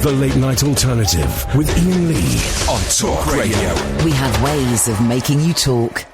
The Late Night Alternative with Iain Lee on Talk Radio. We have ways of making you talk.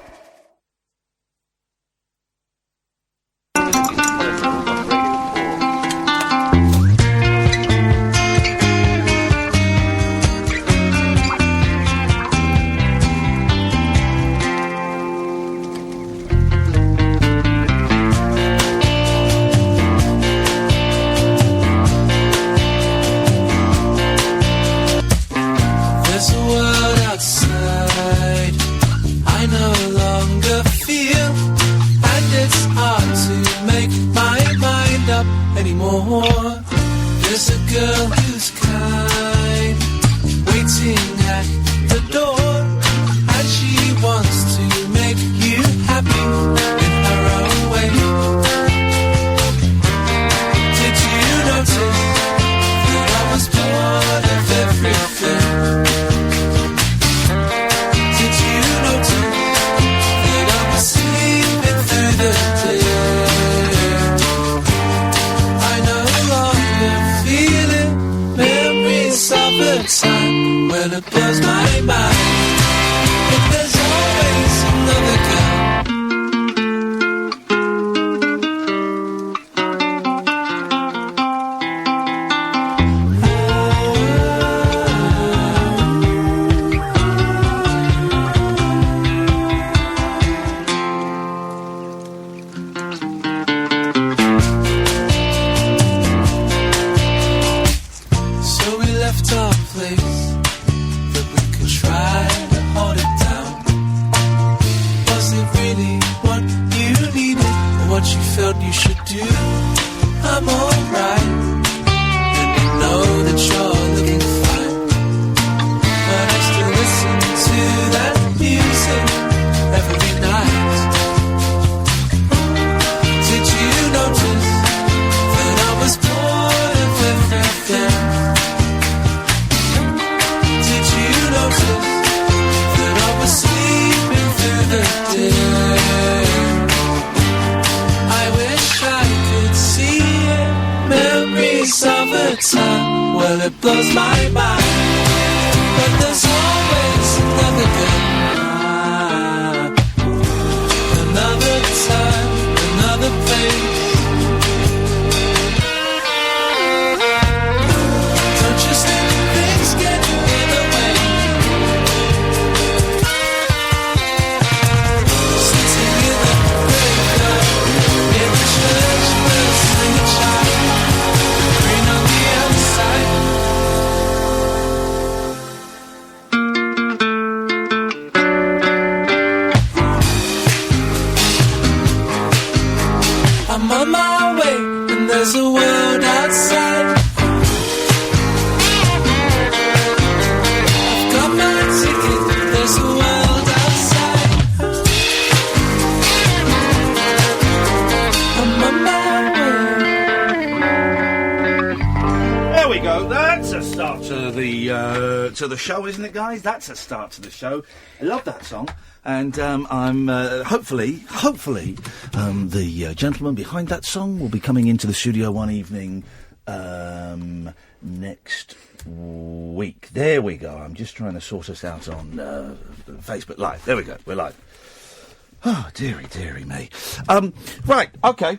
To the show, isn't it, guys? That's a start to the show. I love that song, and I'm hopefully the gentleman behind that song will be coming into the studio one evening next week. There we go. I'm just trying to sort us out on Facebook Live. There we go. We're live. Oh, dearie me. Right. Okay.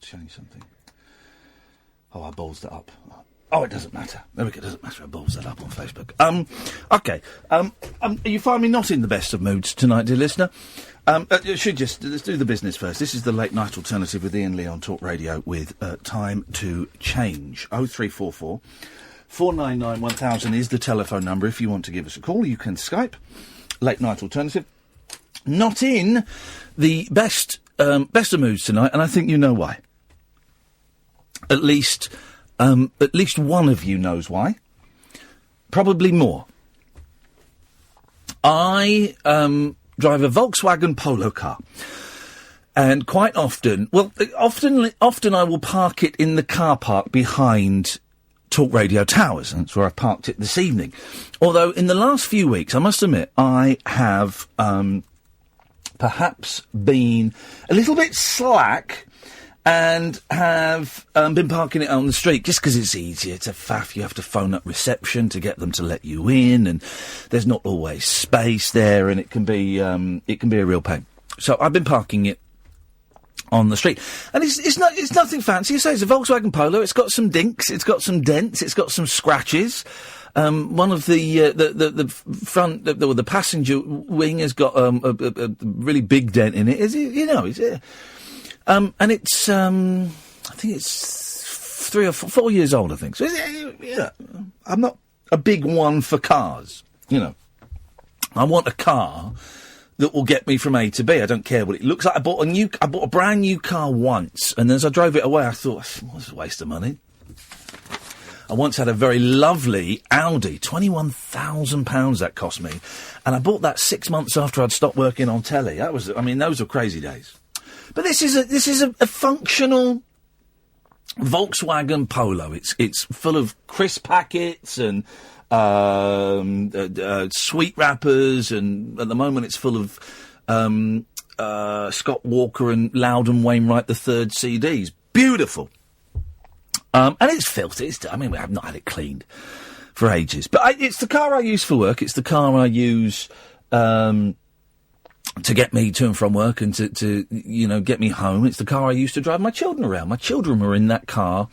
Change something. Oh, I ballsed it up. Oh, it doesn't matter. There we go. It doesn't matter. I ballsed that up on Facebook. Okay. You find me not in the best of moods tonight, dear listener. Let's do the business first. This is the Late Night Alternative with Iain Lee on Talk Radio with Time to Change. 0344 499 1000 is the telephone number if you want to give us a call. You can Skype. Late Night Alternative. Not in the best of moods tonight, and I think you know why. At least one of you knows why. Probably more. I drive a Volkswagen Polo car. And quite often I will park it in the car park behind Talk Radio Towers, and that's where I've parked it this evening. Although in the last few weeks, I must admit, I have perhaps been a little bit slack and have been parking it on the street just because it's easier to faff. You have to phone up reception to get them to let you in, and there's not always space there, and it can be a real pain. So I've been parking it on the street, and it's nothing fancy. You say it's a Volkswagen Polo. It's got some dinks, it's got some dents, it's got some scratches. One of the front, the passenger wing has got a really big dent in it. And it's I think it's 3 or 4 years old, I think. So I'm not a big one for cars. I want a car that will get me from A to B. I don't care what it looks like. I bought a brand new car once, and as I drove it away, I thought, what's a waste of money? I once had a very lovely Audi, £21,000 that cost me, and I bought that 6 months after I'd stopped working on telly. Those were crazy days. But this is a functional Volkswagen Polo. It's full of crisp packets and sweet wrappers, and at the moment it's full of Scott Walker and Loudon Wainwright III CDs. Beautiful. And it's filthy. We have not had it cleaned for ages. But it's the car I use for work. It's the car I use to get me to and from work and to get me home. It's the car I used to drive my children around. My children were in that car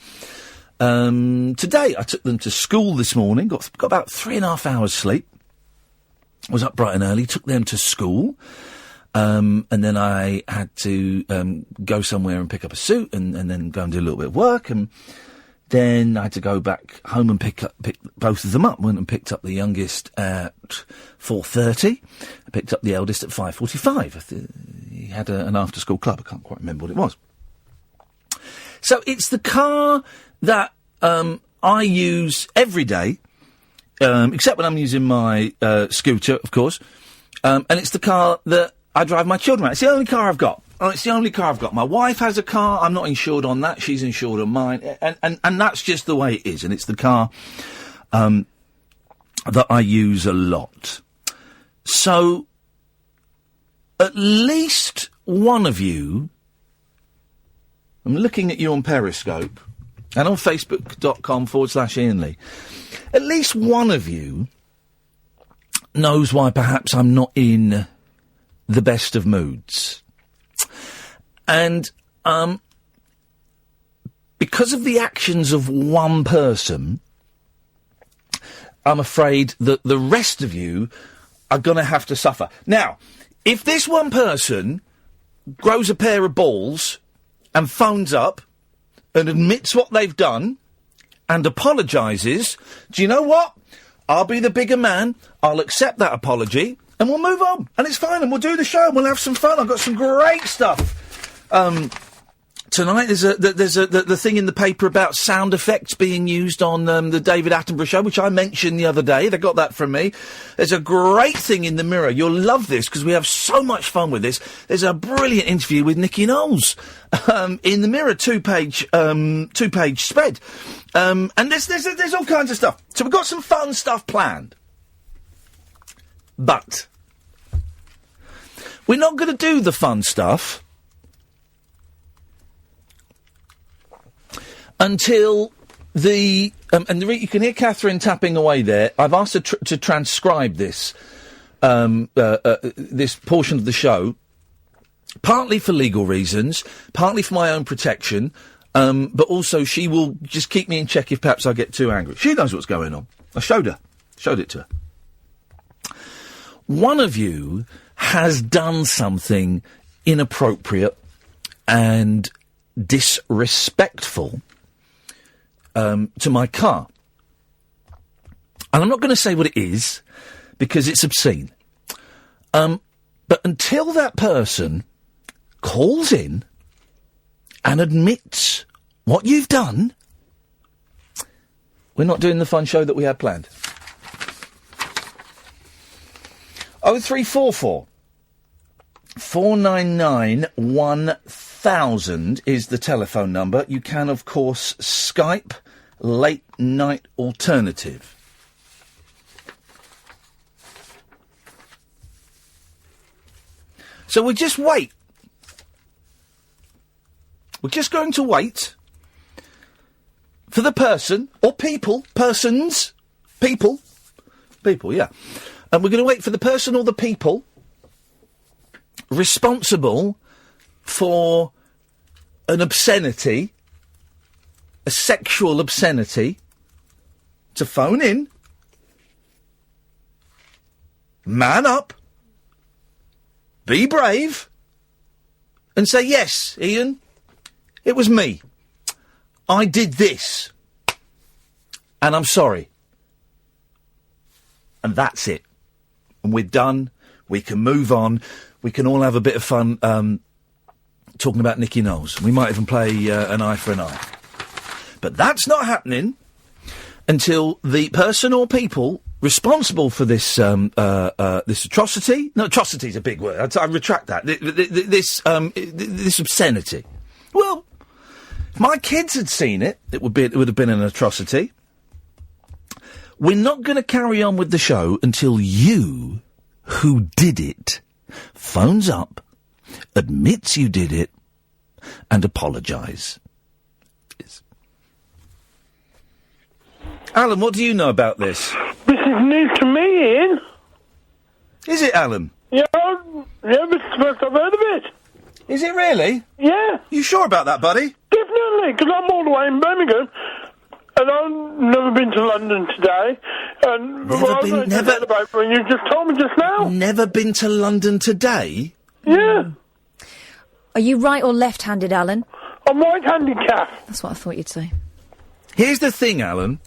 today. I took them to school this morning, got about 3.5 hours sleep, was up bright and early, took them to school, and then I had to go somewhere and pick up a suit and then go and do a little bit of work, and then I had to go back home and pick both of them up. Went and picked up the youngest at 4:30. I picked up the eldest at 5:45. He had an after-school club. I can't quite remember what it was. So it's the car that I use every day, except when I'm using my scooter, of course. And it's the car that I drive my children around. It's the only car I've got. It's the only car I've got. My wife has a car. I'm not insured on that. She's insured on mine. And that's just the way it is. And it's the car that I use a lot. So at least one of you, I'm looking at you on Periscope and on Facebook.com/Iain Lee. At least one of you knows why perhaps I'm not in the best of moods. And because of the actions of one person, I'm afraid that the rest of you are going to have to suffer. Now, if this one person grows a pair of balls and phones up and admits what they've done and apologises, do you know what? I'll be the bigger man, I'll accept that apology, and we'll move on. And it's fine, and we'll do the show, and we'll have some fun. I've got some great stuff. Tonight there's the thing in the paper about sound effects being used on the David Attenborough show, which I mentioned the other day. They got that from me. There's a great thing in the Mirror. You'll love this because we have so much fun with this. There's a brilliant interview with Nick Knowles in the Mirror, two-page spread, and there's all kinds of stuff. So we've got some fun stuff planned, but we're not going to do the fun stuff until you can hear Catherine tapping away there. I've asked her to transcribe this this portion of the show, partly for legal reasons, partly for my own protection, but also she will just keep me in check if perhaps I get too angry. She knows what's going on. I showed it to her. One of you has done something inappropriate and disrespectful to my car. And I'm not going to say what it is, because it's obscene. But until that person calls in and admits what you've done, we're not doing the fun show that we had planned. 0344 499 1000 is the telephone number. You can, of course, Skype Late Night Alternative. So we'll just wait. We're just going to wait for the person, or persons, people, yeah. And we're going to wait for the person or the people responsible for an obscenity, a sexual obscenity, to phone in, man up, be brave, and say, yes, Iain, it was me. I did this. And I'm sorry. And that's it. And we're done. We can move on. We can all have a bit of fun talking about Nick Knowles. We might even play an eye for an eye. But that's not happening until the person or people responsible for this this atrocity. No, atrocity is a big word. I retract that. This obscenity. Well, if my kids had seen it, it would have been an atrocity. We're not going to carry on with the show until you, who did it, phones up, admits you did it, and apologise. Alan, what do you know about this? This is news to me, Iain. Is it, Alan? Yeah, this is the first I've heard of it. Is it really? Yeah. You sure about that, buddy? Definitely, because I'm all the way in Birmingham, and I've never been to London today. And Never about when you just told me just now. Never been to London today? Yeah. Are you right or left-handed, Alan? I'm right-handed, Kath. That's what I thought you'd say. Here's the thing, Alan.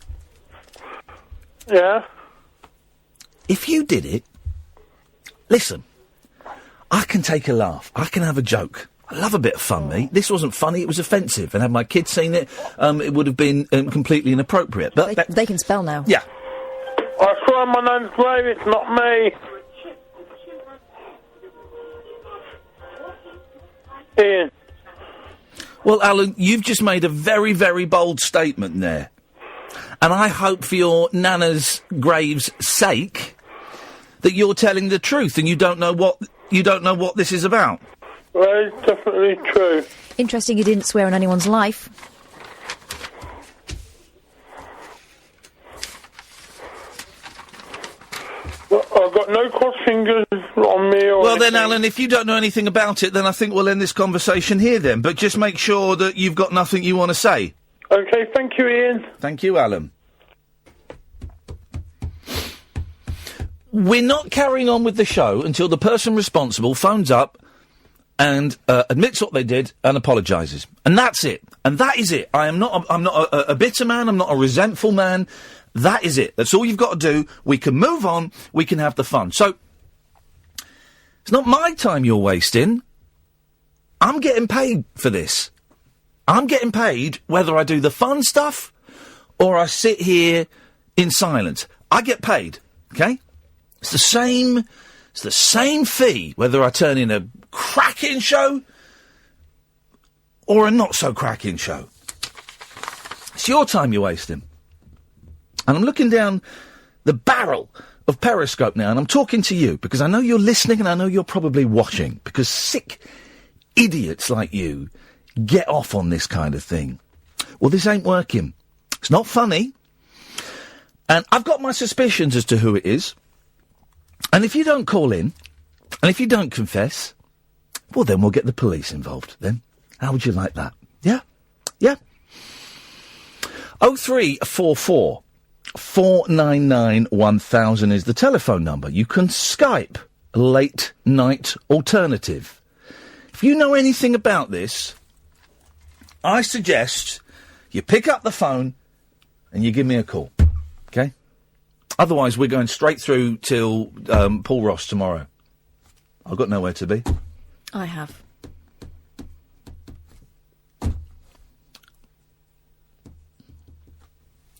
Yeah. If you did it, listen, I can take a laugh. I can have a joke. I love a bit of fun, me. This wasn't funny, it was offensive. And had my kids seen it, it would have been completely inappropriate. But they can spell now. Yeah. I swear my name's Grave, it's not me. Iain. Well, Alan, you've just made a very, very bold statement there. And I hope for your Nana's Grave's sake that you're telling the truth and you don't know what this is about. Well, it's definitely true. Interesting you didn't swear on anyone's life. Well, I've got no cross fingers on me or Well anything. then, Alan, if you don't know anything about it, then I think we'll end this conversation here then. But just make sure that you've got nothing you want to say. OK, thank you, Iain. Thank you, Alan. We're not carrying on with the show until the person responsible phones up and admits what they did and apologises. And that's it. And that is it. I'm not a bitter man. I'm not a resentful man. That is it. That's all you've got to do. We can move on. We can have the fun. So, it's not my time you're wasting. I'm getting paid for this. I'm getting paid whether I do the fun stuff or I sit here in silence. I get paid, okay? It's the same fee whether I turn in a cracking show or a not-so-cracking show. It's your time you're wasting. And I'm looking down the barrel of Periscope now, and I'm talking to you, because I know you're listening and I know you're probably watching, because sick idiots like you get off on this kind of thing. Well, this ain't working. It's not funny. And I've got my suspicions as to who it is. And if you don't call in, and if you don't confess, well, then we'll get the police involved, then. How would you like that? Yeah? Yeah? 0344 499 1000 is the telephone number. You can Skype Late Night Alternative. If you know anything about this, I suggest you pick up the phone and you give me a call. Okay? Otherwise, we're going straight through till Paul Ross tomorrow. I've got nowhere to be. I have.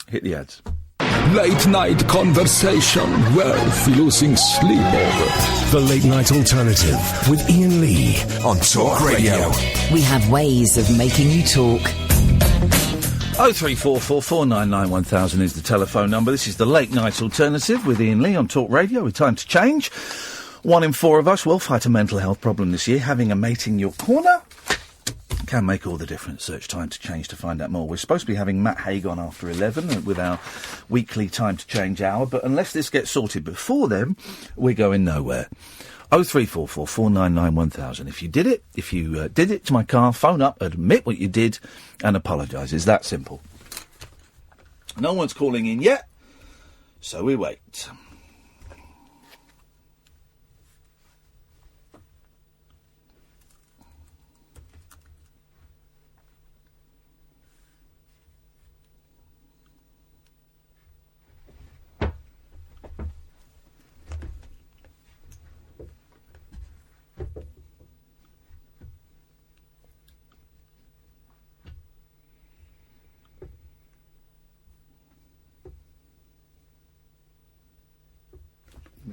Hit the ads. Late night conversation worth losing sleep over. The Late Night Alternative with Iain Lee on Talk Radio. We have ways of making you talk. 0344 499 1000 is the telephone number. This is the Late Night Alternative with Iain Lee on Talk Radio with Time to Change. 1 in 4 of us will fight a mental health problem this year. Having a mate in your corner can make all the difference. Search Time to Change to find out more. We're supposed to be having Matt Haig on after 11 with our weekly Time to Change hour, but unless this gets sorted before then, we're going nowhere. 0344 499 1000. If you did it to my car, phone up, admit what you did, and apologise. It's that simple. No one's calling in yet, so we wait.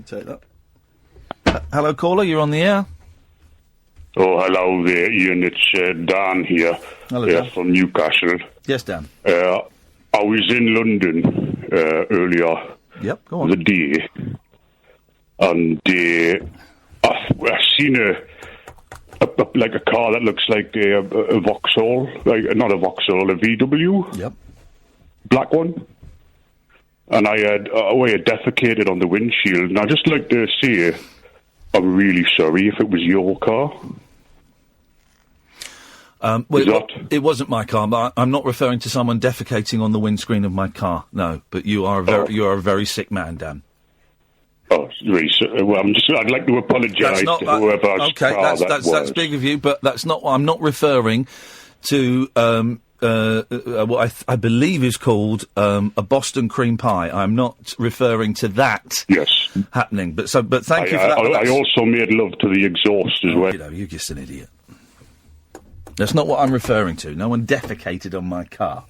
Take that. Hello, caller. You're on the air. Oh, hello there, Ian. It's Dan here. Hello, Dan. From Newcastle. Yes, Dan. I was in London earlier Yep, go on. the day, and I seen a car that looks like a Vauxhall, like not a Vauxhall, a VW. Yep. Black one. And I had defecated on the windshield, and I'd just like to say I'm really sorry if it was your car. It wasn't my car, but I'm not referring to someone defecating on the windscreen of my car. No, but you are a very sick man, Dan. Oh, really? Well, I'd like to apologise to whoever's car that was. That's big of you, but that's not. I'm not referring to what I believe is called a Boston cream pie. I'm not referring to that happening. But thank you for that. I also made love to the exhaust as well. You're just an idiot. That's not what I'm referring to. No one defecated on my car.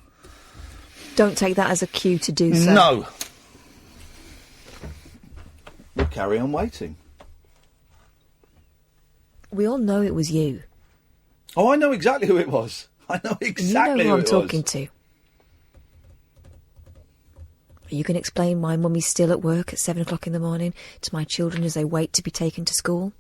Don't take that as a cue to do so. No. We'll carry on waiting. We all know it was you. Oh, I know exactly who it was. I know exactly you know who I'm it talking was. to. Are you going to explain why Mummy's still at work at 7 o'clock in the morning to my children as they wait to be taken to school?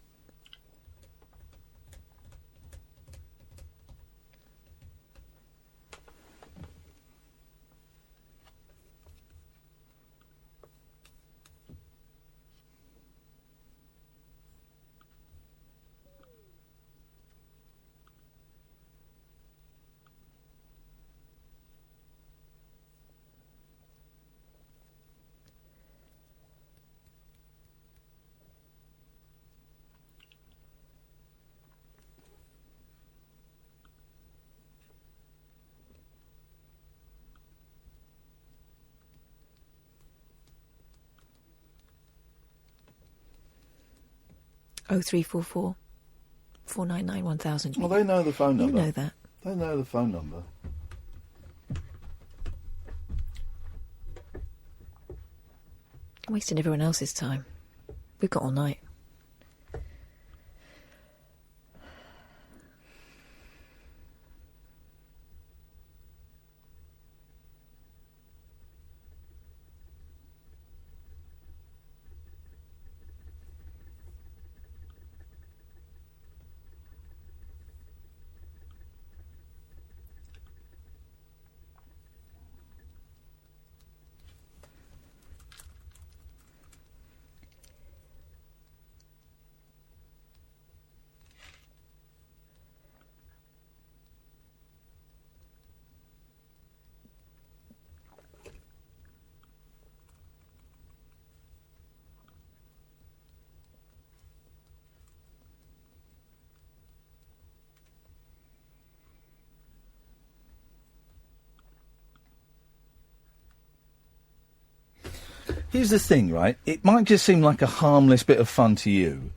Oh 0344 499 1000. Well, they know the phone number. You know that. They know the phone number. I'm wasting everyone else's time. We've got all night. Here's the thing, right? It might just seem like a harmless bit of fun to you.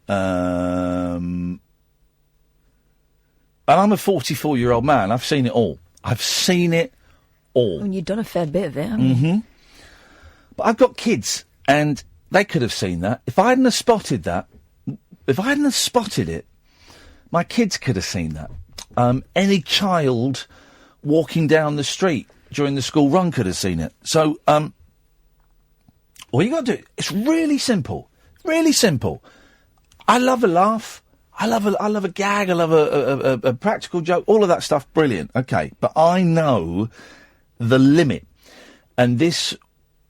And I'm a 44-year-old man. I've seen it all. I've seen it all. I mean, you've done a fair bit of it, haven't you? Mm-hmm. But I've got kids, and they could have seen that. If I hadn't have spotted that, if I hadn't have spotted it, my kids could have seen that. Any child walking down the street during the school run could have seen it. So, all you got to do, it's really simple. Really simple. I love a laugh. I love a gag. I love a practical joke. All of that stuff, brilliant. Okay, but I know the limit, and this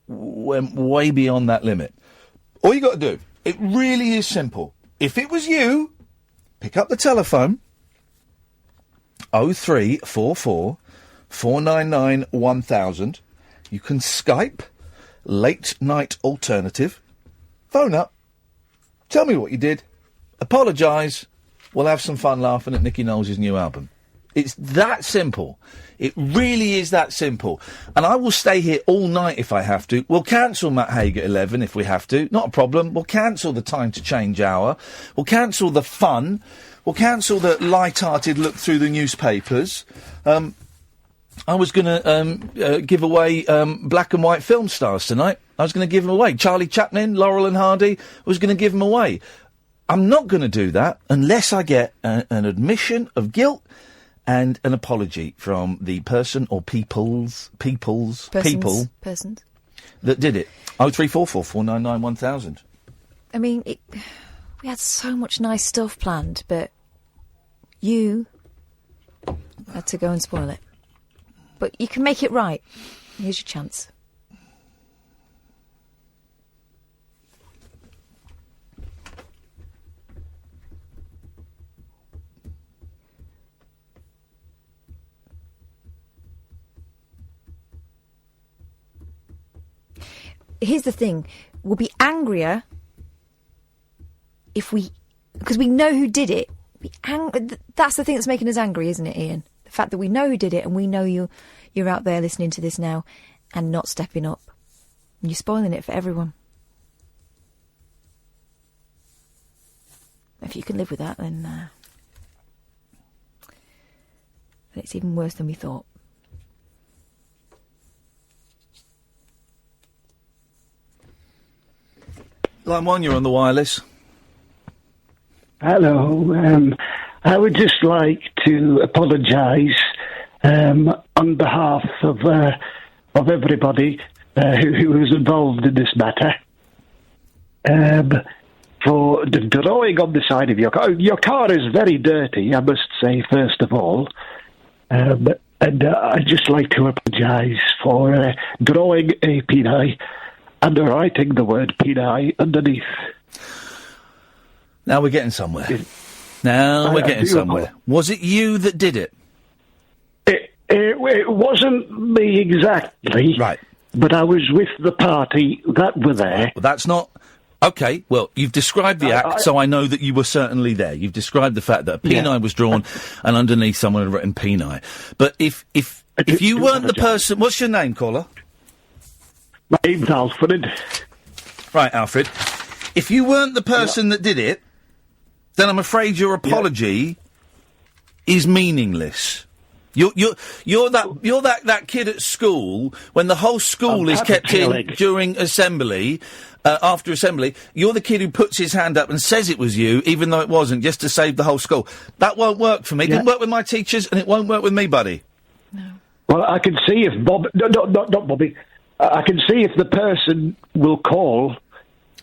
went way beyond that limit. All you got to do, it really is simple. If it was you, pick up the telephone. 0344 499 1000. You can Skype Late Night Alternative. Phone up. Tell me what you did. Apologise. We'll have some fun laughing at Nicky Knowles' new album. It's that simple. It really is that simple. And I will stay here all night if I have to. We'll cancel Matt Haig at 11 if we have to. Not a problem. We'll cancel the Time to Change hour. We'll cancel the fun. We'll cancel the light-hearted look through the newspapers. I was going to give away black and white film stars tonight. I was going to give them away. Charlie Chaplin, Laurel and Hardy, was going to give them away. I'm not going to do that unless I get an admission of guilt and an apology from the person or persons that did it. 0344 499 1000. I mean, we had so much nice stuff planned, but you had to go and spoil it. But you can make it right. Here's your chance. Here's the thing. We'll be angrier because we know who did it. That's the thing that's making us angry, isn't it, Iain? The fact that we know who did it and we know you're out there listening to this now and not stepping up. And you're spoiling it for everyone. If you can live with that, then it's even worse than we thought. Line 1, you're on the wireless. Hello. I would just like to apologise on behalf of everybody who was involved in this matter for the drawing on the side of your car. Your car is very dirty, I must say, first of all. And I'd just like to apologise for drawing a peni and writing the word peni underneath. Now we're getting somewhere. Now we're getting somewhere. Was it you that did it? It wasn't me exactly. Right. But I was with the party that were there. Well, that's not... OK, well, you've described the act, so I know that you were certainly there. You've described the fact that a peni was drawn and underneath someone had written peni. But if you weren't the person... What's your name, caller? My name's Alfred. Right, Alfred. If you weren't the person that did it, then I'm afraid your apology is meaningless. You're that kid at school when the whole school is kept in during assembly, after assembly. You're the kid who puts his hand up and says it was you, even though it wasn't, just to save the whole school. That won't work for me. It didn't work with my teachers, and it won't work with me, buddy. No. Well, I can see if Bob... No, not Bobby. I can see if the person will call...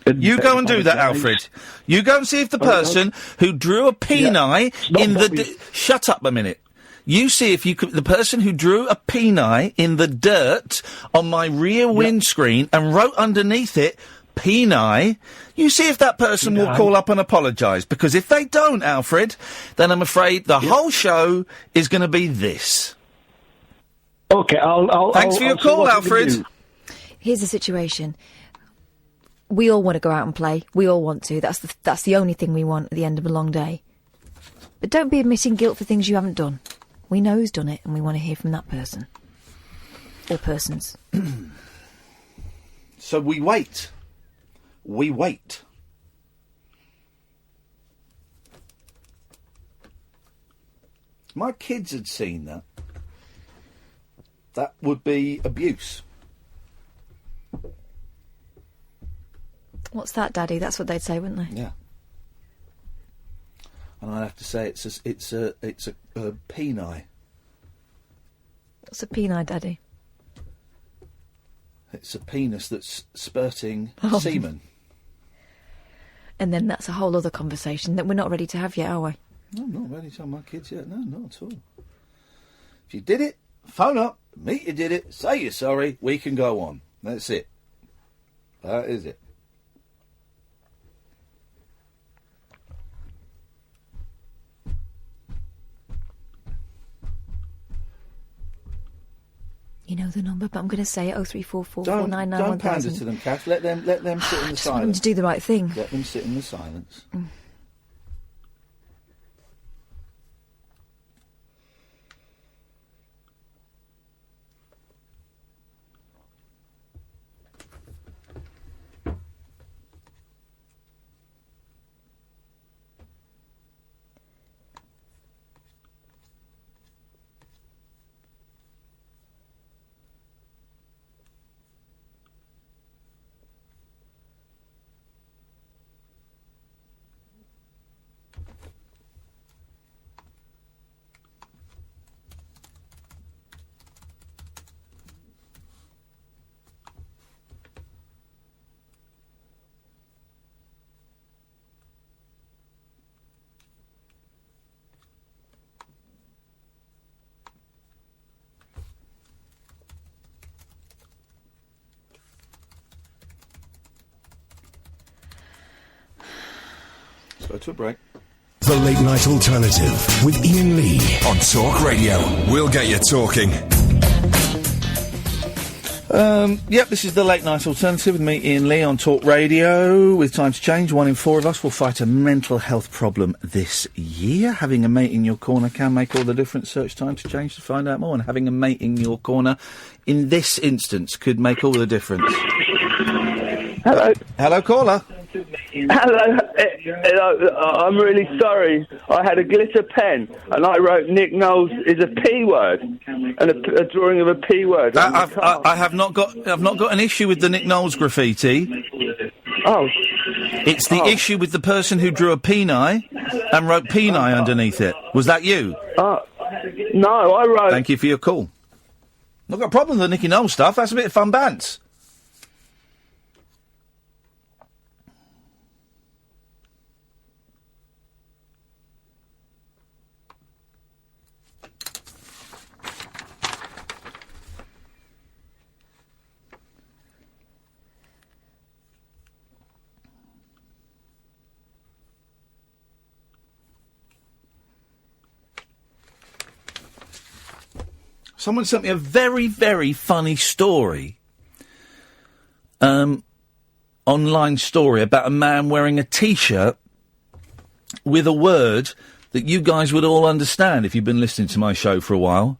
You go and do that, Alfred. You go and see if the person who drew a peni in the... Shut up a minute. You see if you could... The person who drew a peni in the dirt on my rear windscreen and wrote underneath it, peni, you see if that person will call up and apologise. Because if they don't, Alfred, then I'm afraid the whole show is going to be this. OK, Thanks for your call, Alfred. Here's the situation. We all want to go out and play. We all want to. That's the only thing we want at the end of a long day. But don't be admitting guilt for things you haven't done. We know who's done it, and we want to hear from that person. Or persons. So we wait. We wait. My kids had seen that. That would be abuse. What's that, Daddy? That's what they'd say, wouldn't they? Yeah. And I'd have to say it's a peni. What's a peni, Daddy? It's a penis that's spurting semen. And then that's a whole other conversation that we're not ready to have yet, are we? No, I'm not ready to tell my kids yet. No, not at all. If you did it, phone up, admit you did it, say you're sorry, we can go on. That's it. That is it. You know the number, but I'm going to say it, 0344 Don't 499 pander 1000. to them, Kath. Let them sit in the I just want them silence. to do the right thing. Let them sit in the silence. Let's go to a break. The Late Night Alternative with Iain Lee on Talk Radio. We'll get you talking. Yep, this is the Late Night Alternative with me, Iain Lee, on Talk Radio. With time to change, 1 in 4 of us will fight a mental health problem this year. Having a mate in your corner can make all the difference. Search Time to Change to find out more. And having a mate in your corner, in this instance, could make all the difference. Hello. Hello, caller. Hello. I'm really sorry. I had a glitter pen and I wrote Nick Knowles is a P word and a drawing of a P word. I have not got an issue with the Nick Knowles graffiti. Oh. It's the issue with the person who drew a peni and wrote peni underneath it. Was that you? No, I wrote... Thank you for your call. I've got a problem with the Nicky Knowles stuff. That's a bit of fun bants. Someone sent me a very, very funny story, online story about a man wearing a T-shirt with a word that you guys would all understand if you've been listening to my show for a while.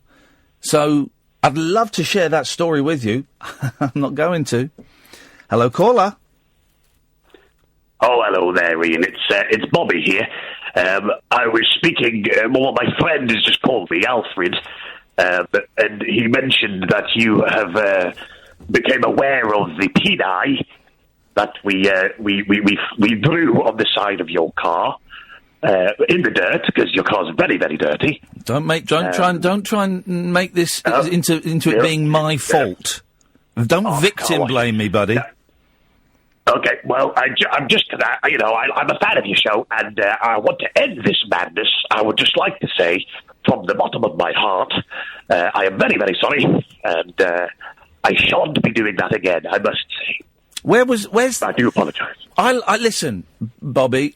So I'd love to share that story with you. I'm not going to. Hello, caller. Oh, hello there, Iain. It's Bobby here. I was speaking. Well, my friend has just called me Alfred. And he mentioned that you have became aware of the peni that we drew on the side of your car in the dirt because your car's very, very dirty. Don't try and make this into it being my fault. Don't victim blame me, buddy. Okay, well, I'm just I'm a fan of your show, and I want to end this madness. I would just like to say, from the bottom of my heart, I am very, very sorry, and I shan't be doing that again, I must say. Where's... I do apologise. I listen, Bobby,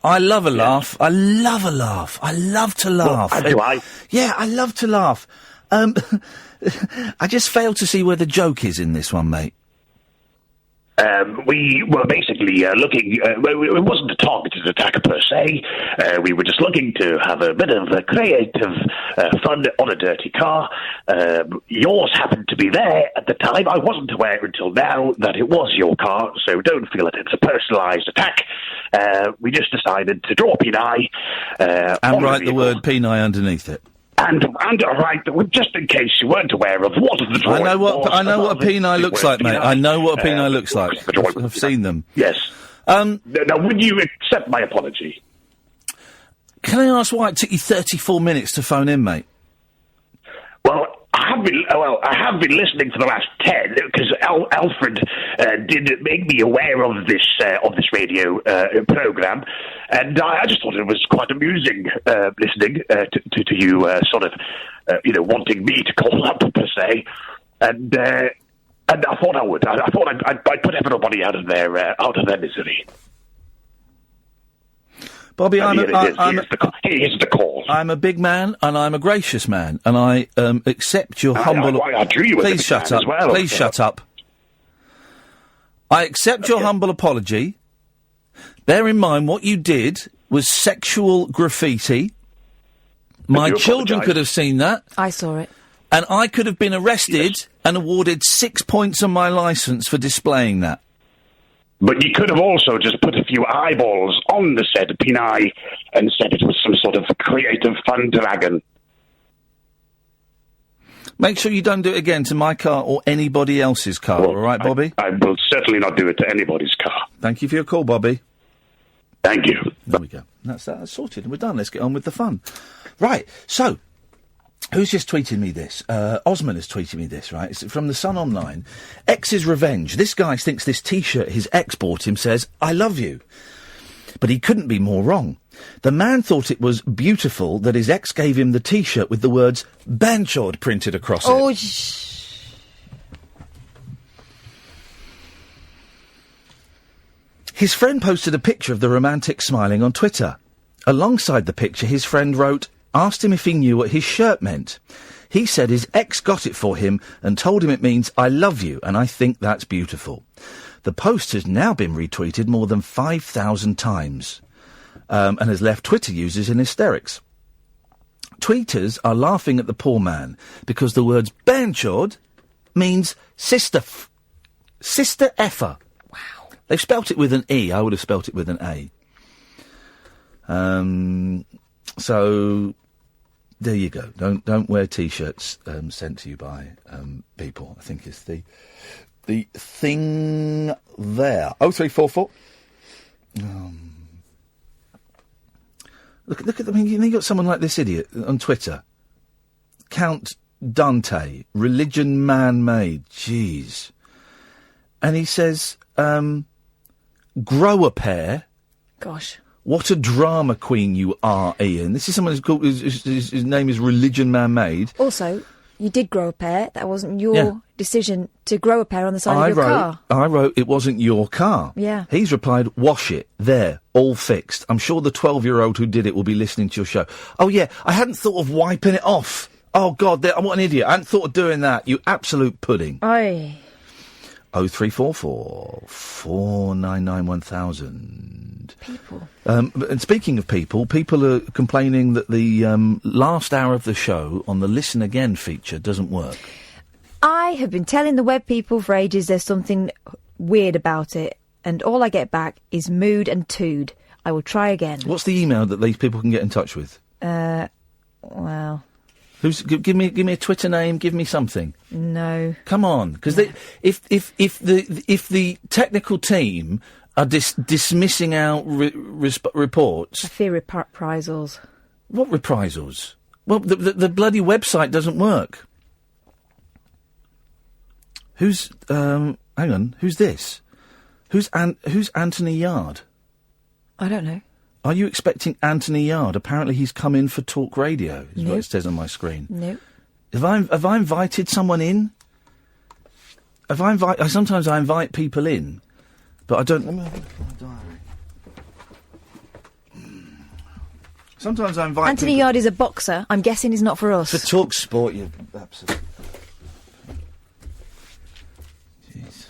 I love a laugh. I love a laugh. I love to laugh. Well, do I? Yeah, I love to laugh. I just fail to see where the joke is in this one, mate. We were basically looking, it wasn't a targeted attack per se, we were just looking to have a bit of creative fun on a dirty car. Yours happened to be there at the time. I wasn't aware until now that it was your car, so don't feel that it's a personalised attack. We just decided to draw a peni. And write the word peni underneath it. And right, just in case you weren't aware of what the drawing was. I know what a peni looks like, mate. I know what a peni looks like. I've seen them. Yes. Now, would you accept my apology? Can I ask why it took you 34 minutes to phone in, mate? Well, I had have been listening for the last 10 because Alfred did make me aware of this radio program, and I just thought it was quite amusing listening to you sort of wanting me to call up per se, and I thought I would. I thought I'd put everybody out of their misery. Bobby, here's the call. I'm a big man and I'm a gracious man, and I accept your humble. I drew you as Please shut up. as well. Please shut up. I accept your humble apology. Bear in mind what you did was sexual graffiti. My children could have seen that. I saw it. And I could have been arrested and awarded 6 points on my licence for displaying that. But you could have also just put a few eyeballs on the said Pinay and said it was some sort of creative fun dragon. Make sure you don't do it again to my car or anybody else's car, all right, Bobby? I will certainly not do it to anybody's car. Thank you for your call, Bobby. Thank you. There we go. That's sorted. We're done. Let's get on with the fun. Right, so... Who's just tweeted me this? Osman has tweeted me this, right? It's from The Sun Online. Ex's revenge. This guy thinks this T-shirt his ex bought him says, "I love you." But he couldn't be more wrong. The man thought it was beautiful that his ex gave him the T-shirt with the words "Banchod" printed across it. His friend posted a picture of the romantic smiling on Twitter. Alongside the picture, his friend asked him if he knew what his shirt meant. He said his ex got it for him and told him it means "I love you," and I think that's beautiful. The post has now been retweeted more than 5,000 times and has left Twitter users in hysterics. Tweeters are laughing at the poor man because the words "Banchod" means sister effer. Wow. They've spelt it with an E. I would have spelt it with an A. So... there you go. Don't wear T-shirts sent to you by people. I think is the thing there. 0344. Look at them. You got someone like this idiot on Twitter. Count Dante, religion man-made. Jeez. And he says, grow a pair. Gosh. What a drama queen you are, Iain. This is someone who's called, his name is Religion Man-Made. Also, you did grow a pair. That wasn't your decision to grow a pair on the side of your car. I wrote, it wasn't your car. Yeah. He's replied, wash it. There. All fixed. I'm sure the 12-year-old who did it will be listening to your show. Oh, yeah. I hadn't thought of wiping it off. Oh, God. What an idiot. I hadn't thought of doing that. You absolute pudding. Aye. 0344 499 1000. People. And speaking of people are complaining that the last hour of the show on the Listen Again feature doesn't work. I have been telling the web people for ages there's something weird about it, and all I get back is mood and tood. I will try again. What's the email that these people can get in touch with? Well... Give me a Twitter name. Give me something. No. Come on, because if the technical team are dismissing out reports, I fear reprisals. What reprisals? Well, the bloody website doesn't work. Who's hang on? Who's this? Who's Anthony Yard? I don't know. Are you expecting Anthony Yard? Apparently he's come in for Talk Radio, is what it says on my screen. No. Have I invited someone in? Sometimes I invite people in, but I don't... Let me have a look at my diary. Sometimes I invite Anthony Yard is a boxer. I'm guessing he's not for us. For Talk Sport, you absolutely... Jeez.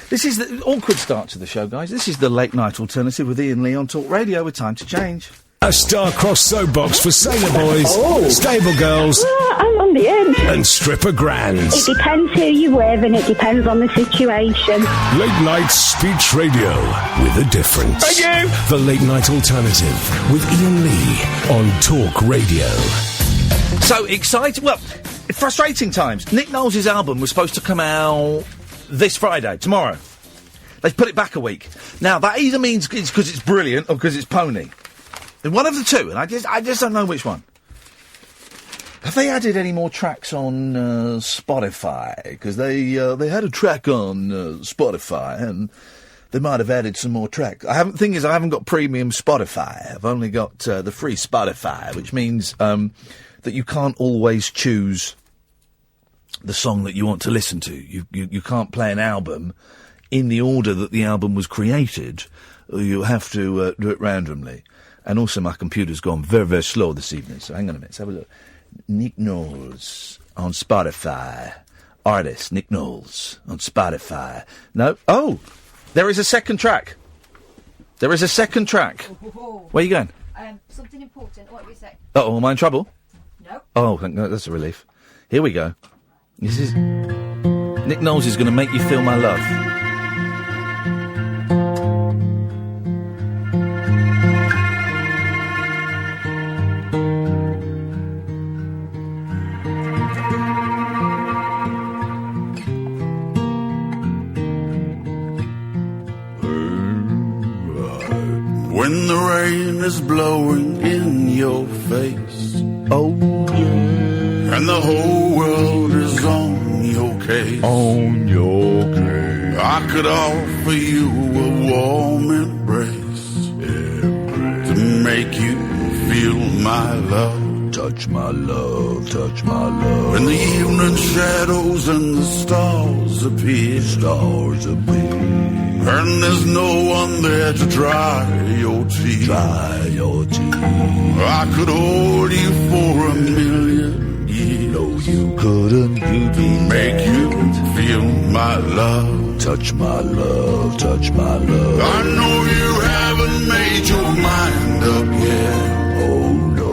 This is the awkward start to the show, guys. This is the late night alternative with Iain Lee on Talk Radio with Time to Change. A star-crossed soapbox for sailor boys, stable girls, I'm on the end, and stripper grands. It depends who you're with and it depends on the situation. Late night speech radio with a difference. Thank you. The late night alternative with Iain Lee on Talk Radio. So exciting. Well, frustrating times. Nick Knowles' album was supposed to come out this Friday, tomorrow. They've put it back a week. Now, that either means it's because it's brilliant or because it's pony. One of the two, and I just don't know which one. Have they added any more tracks on Spotify? Because they had a track on Spotify, and they might have added some more tracks. Thing is, I haven't got premium Spotify. I've only got the free Spotify, which means that you can't always choose the song that you want to listen to. You can't play an album in the order that the album was created. You have to do it randomly. And also, my computer's gone very, very slow this evening. So hang on a minute. Let's have a look. Nick Knowles on Spotify. Artist, Nick Knowles on Spotify. No. Oh! There is a second track. There is a second track. Where are you going? Something important. What have you say? Uh-oh, am I in trouble? No. Oh, thank God, that's a relief. Here we go. This is... Nick Knowles is going to make you feel my love. When the rain is blowing in your face, oh yeah, and the whole world is on your case, I could offer you a warm embrace to make you feel my love. Touch my love, touch my love. When the evening shadows and the stars appear, and there's no one there to dry your tears. I could hold you for 1,000,000 years. No, you couldn't. You'd be make you feel my love. Touch my love, touch my love. I know you haven't made your mind up yet. Oh no,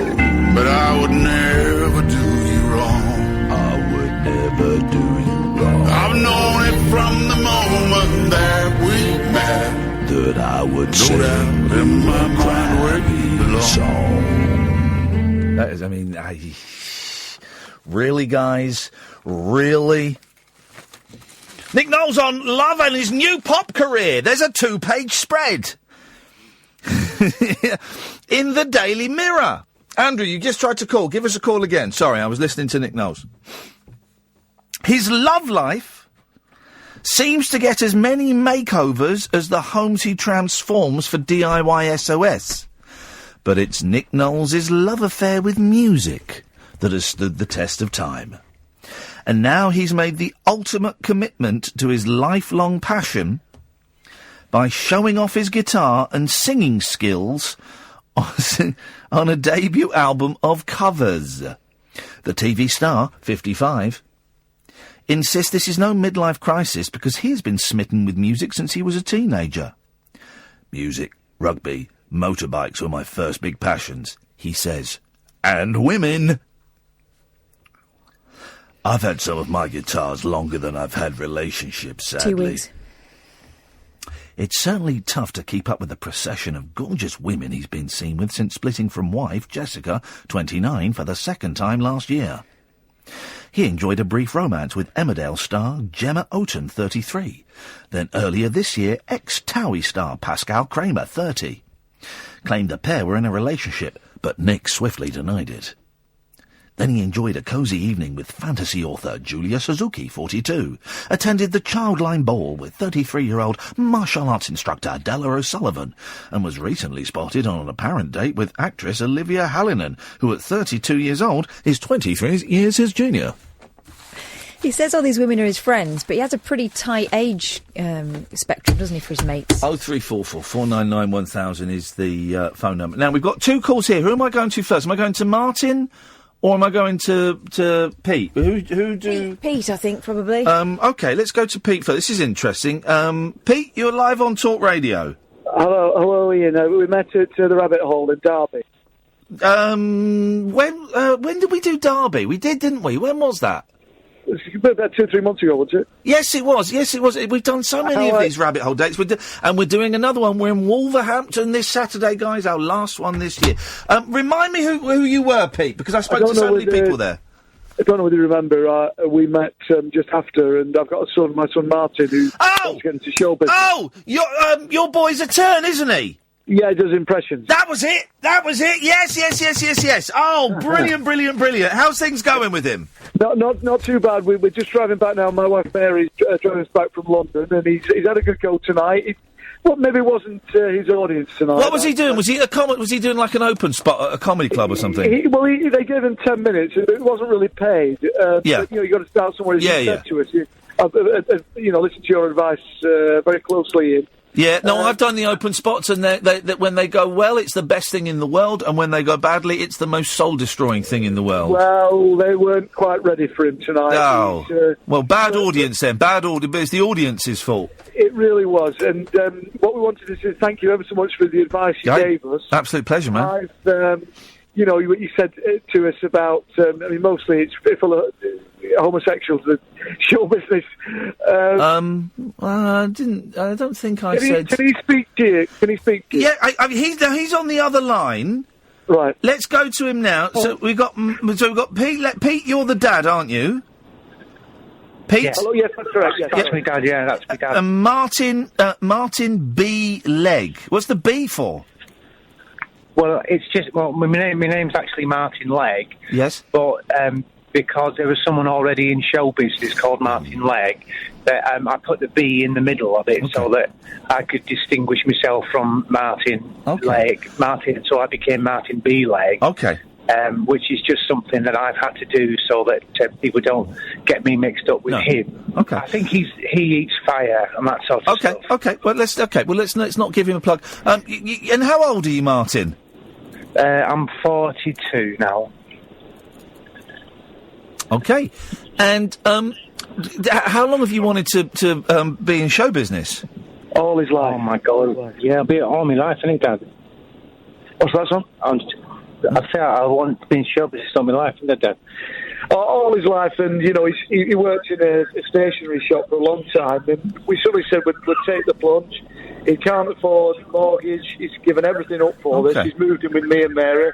but I would never do you wrong. I would never do you wrong. I've known it from the moment that we met. That I would sing in my mind where you belong. Song. That is, really, guys? Really? Nick Knowles on Love and his new pop career. There's a 2-page spread. In the Daily Mirror. Andrew, you just tried to call. Give us a call again. Sorry, I was listening to Nick Knowles. His love life seems to get as many makeovers as the homes he transforms for DIY SOS. But it's Nick Knowles' love affair with music that has stood the test of time. And now he's made the ultimate commitment to his lifelong passion by showing off his guitar and singing skills on a debut album of covers. The TV star, 55, insists this is no midlife crisis because he has been smitten with music since he was a teenager. Music, rugby, motorbikes were my first big passions, he says. And women! I've had some of my guitars longer than I've had relationships, sadly. 2 weeks. It's certainly tough to keep up with the procession of gorgeous women he's been seen with since splitting from wife, Jessica, 29, for the second time last year. He enjoyed a brief romance with Emmerdale star Gemma Oten, 33. Then earlier this year, ex-Towie star Pascal Kramer, 30. Claimed the pair were in a relationship, but Nick swiftly denied it. Then he enjoyed a cosy evening with fantasy author Julia Suzuki, 42, attended the Childline Ball with 33-year-old martial arts instructor Della O'Sullivan, and was recently spotted on an apparent date with actress Olivia Hallinan, who at 32 years old is 23 years his junior. He says all these women are his friends, but he has a pretty tight age spectrum, doesn't he, for his mates? 0344 499 1000 is the phone number. Now, we've got 2 calls here. Who am I going to first? Am I going to Martin? Or am I going to Pete? Who do... Pete, I think, probably. OK, let's go to Pete first. This is interesting. Pete, you're live on Talk Radio. Hello, Iain. We met at the Rabbit Hole in Derby. When did we do Derby? We did, didn't we? When was that? About 2 or 3 months ago, wasn't it? Yes, it was. We've done so many of these Rabbit Hole dates. And we're doing another one. We're in Wolverhampton this Saturday, guys, our last one this year. Remind me who you were, Pete, because I spoke to so many people there. I don't know whether you remember, we met just after, and I've got my son Martin, who wants to get into show business. Oh! Your boy's a turn, isn't he? Yeah, he does impressions. That was it. Yes. Oh, brilliant. How's things going with him? Not too bad. We're just driving back now. My wife Mary's driving us back from London, and he's had a good go tonight. Maybe it wasn't his audience tonight. What was he doing? Was he doing like an open spot at a comedy club or something? They gave him 10 minutes. It wasn't really paid. Yeah. But, you got to start somewhere. As you said to us. Listen to your advice very closely, Ian. Yeah, no, I've done the open spots, and when they go well, it's the best thing in the world, and when they go badly, it's the most soul-destroying thing in the world. Well, they weren't quite ready for him tonight. Oh, well, bad audience then. Bad audience, but it's the audience's fault. It really was, and what we wanted to say is thank you ever so much for the advice you gave us. Absolute pleasure, man. What you said to us about, mostly it's full of homosexuals, the show business. I don't think I said... Can he speak to you? Yeah, he's on the other line. Right. Let's go to him now. So we've got Pete. Pete, you're the dad, aren't you? Pete? Yes. Hello, yes, that's correct. Yes. That's my dad, yeah, that's my dad. Martin B. Legg. What's the B for? Well, it's just... Well, my name's actually Martin Legg. Yes. But because there was someone already in show business called Martin Legg, that I put the B in the middle of it so that I could distinguish myself from Martin Legg. So I became Martin B. Legg. Okay. Which is just something that I've had to do so that people don't get me mixed up with him. Okay. I think he eats fire and that sort of stuff. Okay. Well, let's not give him a plug. And how old are you, Martin? I'm 42 now. Okay. And how long have you wanted to be in show business? All his life. Oh my God! Yeah, I'll be all my life, ain't it, Dad? What's that, son? I say I want to be in show business all my life, isn't it, Dad? All his life, and he worked in a stationery shop for a long time, and we suddenly said we'd take the plunge. He can't afford mortgage. He's given everything up for this. He's moved in with me and Mary.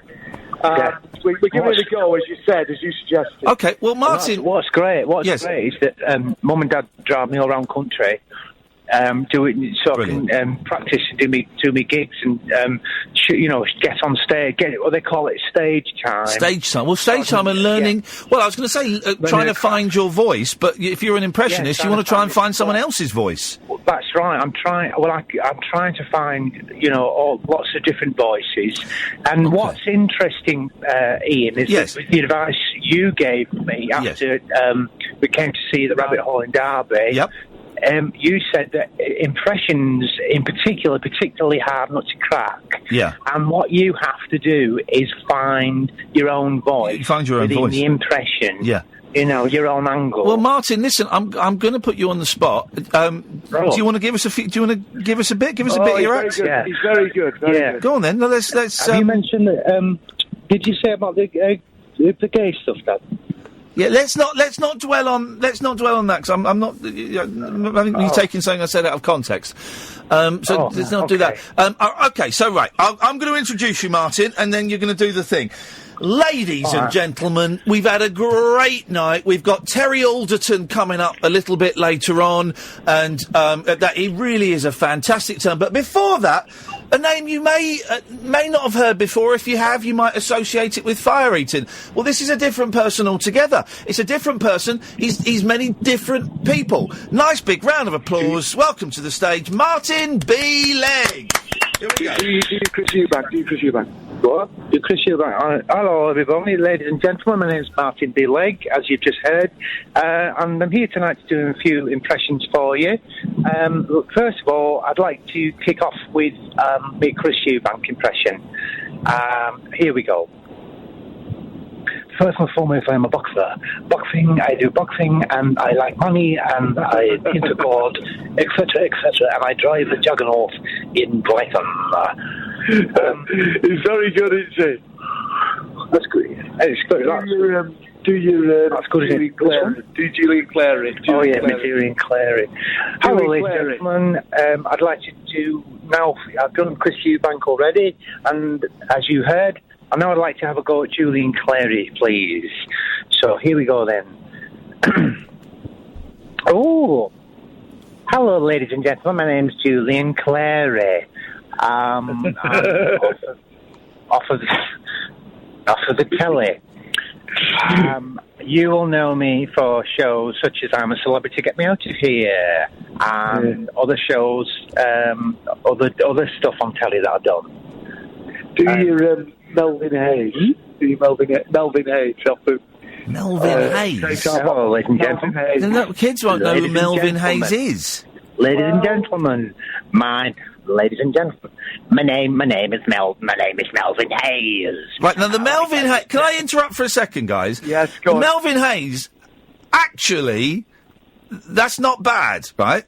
We're giving it a go, as you said, as you suggested. Okay, well, Martin... What's great is that Mum and Dad drive me all around country, do it so I can practice and do me gigs and get on stage, get what they call it, stage time. Stage time. Well, stage time and learning. Yeah. Well, I was going to say trying to find your voice, but if you're an impressionist, you want to try and find someone else's voice. Well, that's right. I'm trying to find lots of different voices. And what's interesting, Ian, is with the advice you gave me after we came to see the Rabbit Hole in Derby. Yep. You said that impressions, in particular, particularly hard not to crack. Yeah. And what you have to do is find your own voice. You find your own within voice. the impression. Yeah. Your own angle. Well, Martin, listen, I'm going to put you on the spot. Do you want to give us a bit? Give us a bit of your act. Yeah. He's very good. Very good. Go on then. No, let's. Have you mentioned that? Did you say about the gay stuff, Dad? Yeah, let's not dwell on that because I'm not. I think you're taking something I said out of context. Let's not do that. Okay, so right, I'm going to introduce you, Martin, and then you're going to do the thing. Ladies and gentlemen, we've had a great night. We've got Terry Alderton coming up a little bit later on, and that he really is a fantastic turn. But before that, a name you may not have heard before. If you have, you might associate it with fire eating. Well, this is a different person altogether. It's a different person. He's many different people. Nice big round of applause. Welcome to the stage, Martin B. Legg. Here we go. Do you Chris Eubank? What? Do Chris Eubank. Hello, everybody, ladies and gentlemen. My name's Martin B. Legg, as you've just heard. And I'm here tonight to do a few impressions for you. Look, first of all, I'd like to kick off with my Chris Eubank impression. Here we go. First and foremost, I'm a boxer. I do boxing, and I like money, and I into God, etc., and I drive the Juggernaut in Brighton. He's very good, isn't he? That's good. It's good. Do your that's good, Julie Clary. Do Julie Clary. Oh, yeah, Julie Clary. Hello, ladies and gentlemen. I'd like to do now. I've done Chris Eubank already, and as you heard, and now I'd like to have a go at Julian Clary, please. So here we go then. Oh, hello, ladies and gentlemen. My name's Julian Clary. and off of the telly. You will know me for shows such as I'm a Celebrity, Get Me Out of Here, and other shows, other stuff on telly that I've done. Do you Melvin Hayes? Do you Melvin Hayes off of Melvin Hayes? Hello, ladies and gentlemen. No, kids won't know who Melvin Hayes is. Ladies and gentlemen, ladies and gentlemen, my name is Melvin Hayes. Right, now the Melvin Hayes... Can I interrupt for a second, guys? Yes, go on. Melvin Hayes, actually, that's not bad, right?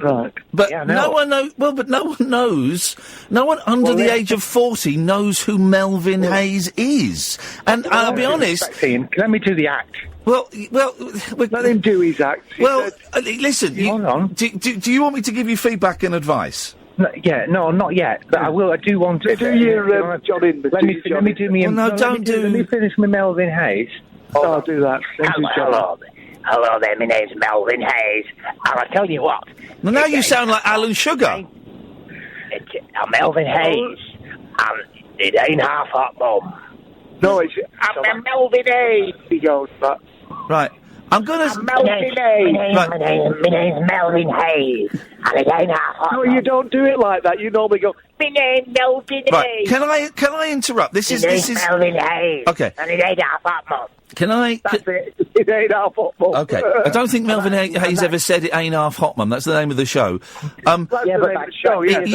Right. But Yeah, no one knows... Well, but no one knows... No one under the age of 40 knows who Melvin Hayes is. And I'll be honest... Let me do the act. Well, let him do his act. Listen, hold on. Do you want me to give you feedback and advice? No, not yet. But I will. I do want to. Do your John in. Let me do me. Well, no, don't do. Let me finish my Melvin Hayes. I'll do that. Hello there. My name's Melvin Hayes, and I tell you what. Well, now you sound like Alan Sugar. I'm Melvin Hayes, and it ain't half hot, Mum. No, I'm Melvin Hayes. He goes back. Right. I'm gonna. Melvin Hayes. My name's Melvin Hayes, and it ain't half hot. No, you don't do it like that. You normally go. My name's Melvin Right. Hayes. Can I interrupt? This is Melvin Hayes. Okay. And it ain't half hot, Mum. Can I? That's it. It ain't half hot, Mum. Okay. I don't think Melvin Hayes ever said it ain't half hot, Mum. That's the name of the show. That's the name of the show. Yeah.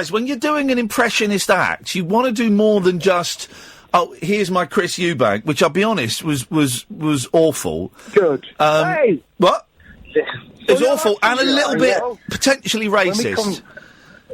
When you're doing an impressionist act, you want to do more than just. Oh, here's my Chris Eubank, which I'll be honest was awful. Good. Hey. What? It was awful and a little bit potentially racist.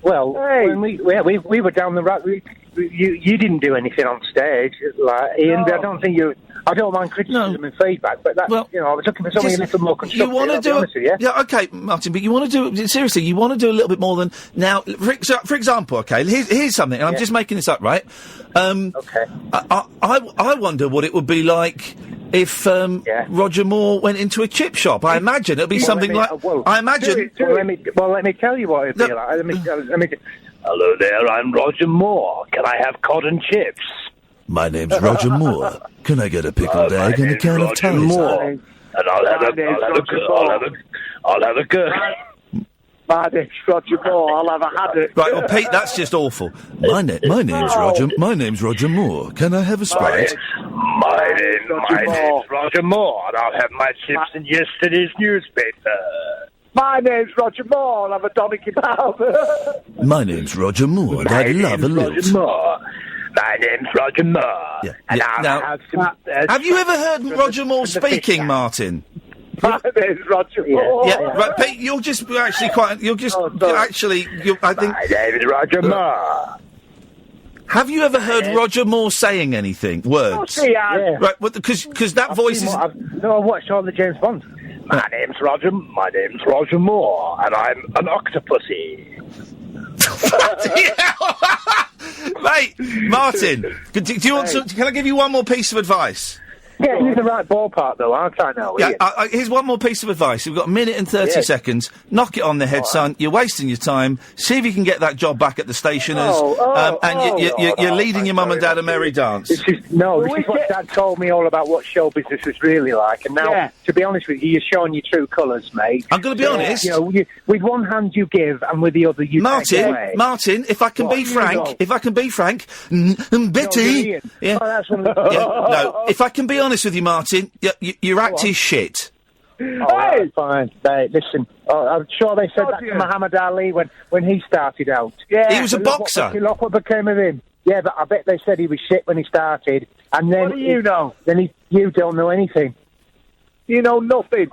When we were down the road. You didn't do anything on stage, like Ian. No. I don't mind criticism and feedback, but I was looking for something a little more constructive. You want to do it? Yeah, okay, Martin, but you want to do seriously. You want to do a little bit more than now. For example, okay, here's something, and I'm just making this up, right? Okay. I wonder what it would be like if Roger Moore went into a chip shop. I imagine it'd be something like. I imagine. Let me tell you what it'd be like. Let me. Hello there, I'm Roger Moore. Can I have cod and chips? My name's Roger Moore. Can I get a pickled egg and a can of ties? Moore. And I'll have a gurk. My name's Roger Moore. I'll have a haddock. Right, well, Pete, that's just awful. My name's Roger Moore. Can I have a Sprite? My name's Roger Moore, and I'll have my chips in yesterday's newspaper. My name's Roger Moore. I'll have a doner kebab. My name's Roger Moore, and I'd love a lilt. My name's Roger Moore. Yeah. Have you ever heard Roger Moore speaking, Martin? My name's Roger Moore. Yeah, right, Pete, I think. My name is Roger Moore. Have you ever heard Roger Moore saying anything? Words? Right, because that voice is... I watched all the James Bond. My name's Roger Moore, and I'm an octopusy. Mate, Martin, do you want to... Can I give you one more piece of advice? Yeah, he's the right ballpark, though, aren't I now? Yeah, here's one more piece of advice. We've got a minute and 30 seconds. Knock it on the head, son. You're wasting your time. See if you can get that job back at the stationers. You're leading your mum and dad a merry dance. This is what Dad told me all about what show business is really like. And now, to be honest with you, you're showing your true colours, mate. I'm going to be honest. With one hand you give, and with the other you take away. Martin, if I can be frank, Betty... if I can be honest with you, Martin, your act is shit. Hey! Fine. Mate, listen, I'm sure they said that to Muhammad Ali when he started out. Yeah, he was a boxer. Look what became of him. Yeah, but I bet they said he was shit when he started. And then what do you know? You don't know anything. You know nothing.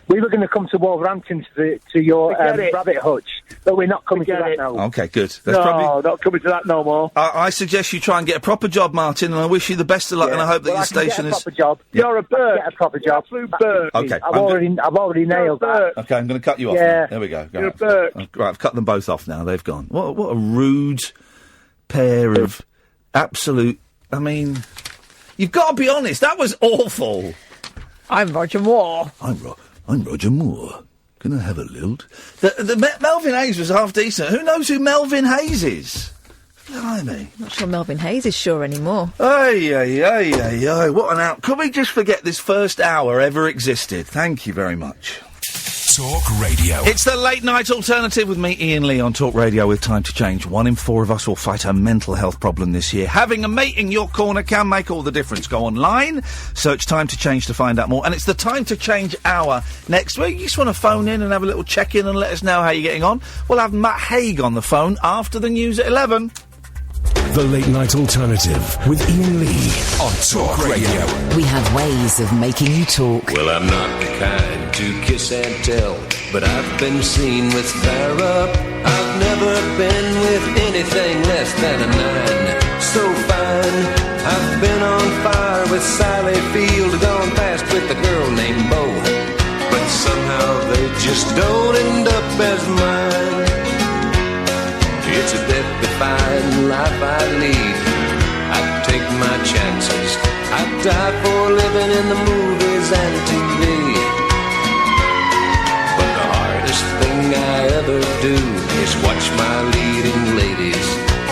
We were going to come to Wolverhampton to your rabbit hutch, but we're not coming to that now. Okay, good. Not coming to that no more. I suggest you try and get a proper job, Martin, and I wish you the best of luck, and I hope that your station is... Get a proper job. You're a bird. Get a proper job. Absolute bird. Okay. I've already nailed that. Okay, I'm going to cut you off. Yeah. Now. There we go. You're a bird. Right, I've cut them both off now. They've gone. What a rude pair of absolute... I mean, you've got to be honest. That was awful. I'm Roger Moore. I'm Roger Moore. Can I have a lilt? Melvin Hayes was half decent. Who knows who Melvin Hayes is? Blimey. Not sure Melvin Hayes is sure anymore. Ay, what an out. Could we just forget this first hour ever existed? Thank you very much. Talk Radio. It's the late night alternative with me, Iain Lee, on Talk Radio with Time to Change. 1 in 4 of us will fight a mental health problem this year. Having a mate in your corner can make all the difference. Go online, search Time to Change to find out more. And it's the Time to Change hour next week. You just want to phone in and have a little check-in and let us know how you're getting on. We'll have Matt Haig on the phone after the news at 11. The Late Night Alternative with Iain Lee on Talk Radio. We have ways of making you talk. Well, I'm not the kind to kiss and tell, but I've been seen with fire up. I've never been with anything less than a 9. So fine, I've been on fire with Sally Field, gone past with a girl named Bo, but somehow they just don't end up as mine. It's a death-defying life I lead. I take my chances. I die for living in the movies and TV. But the hardest thing I ever do is watch my leading ladies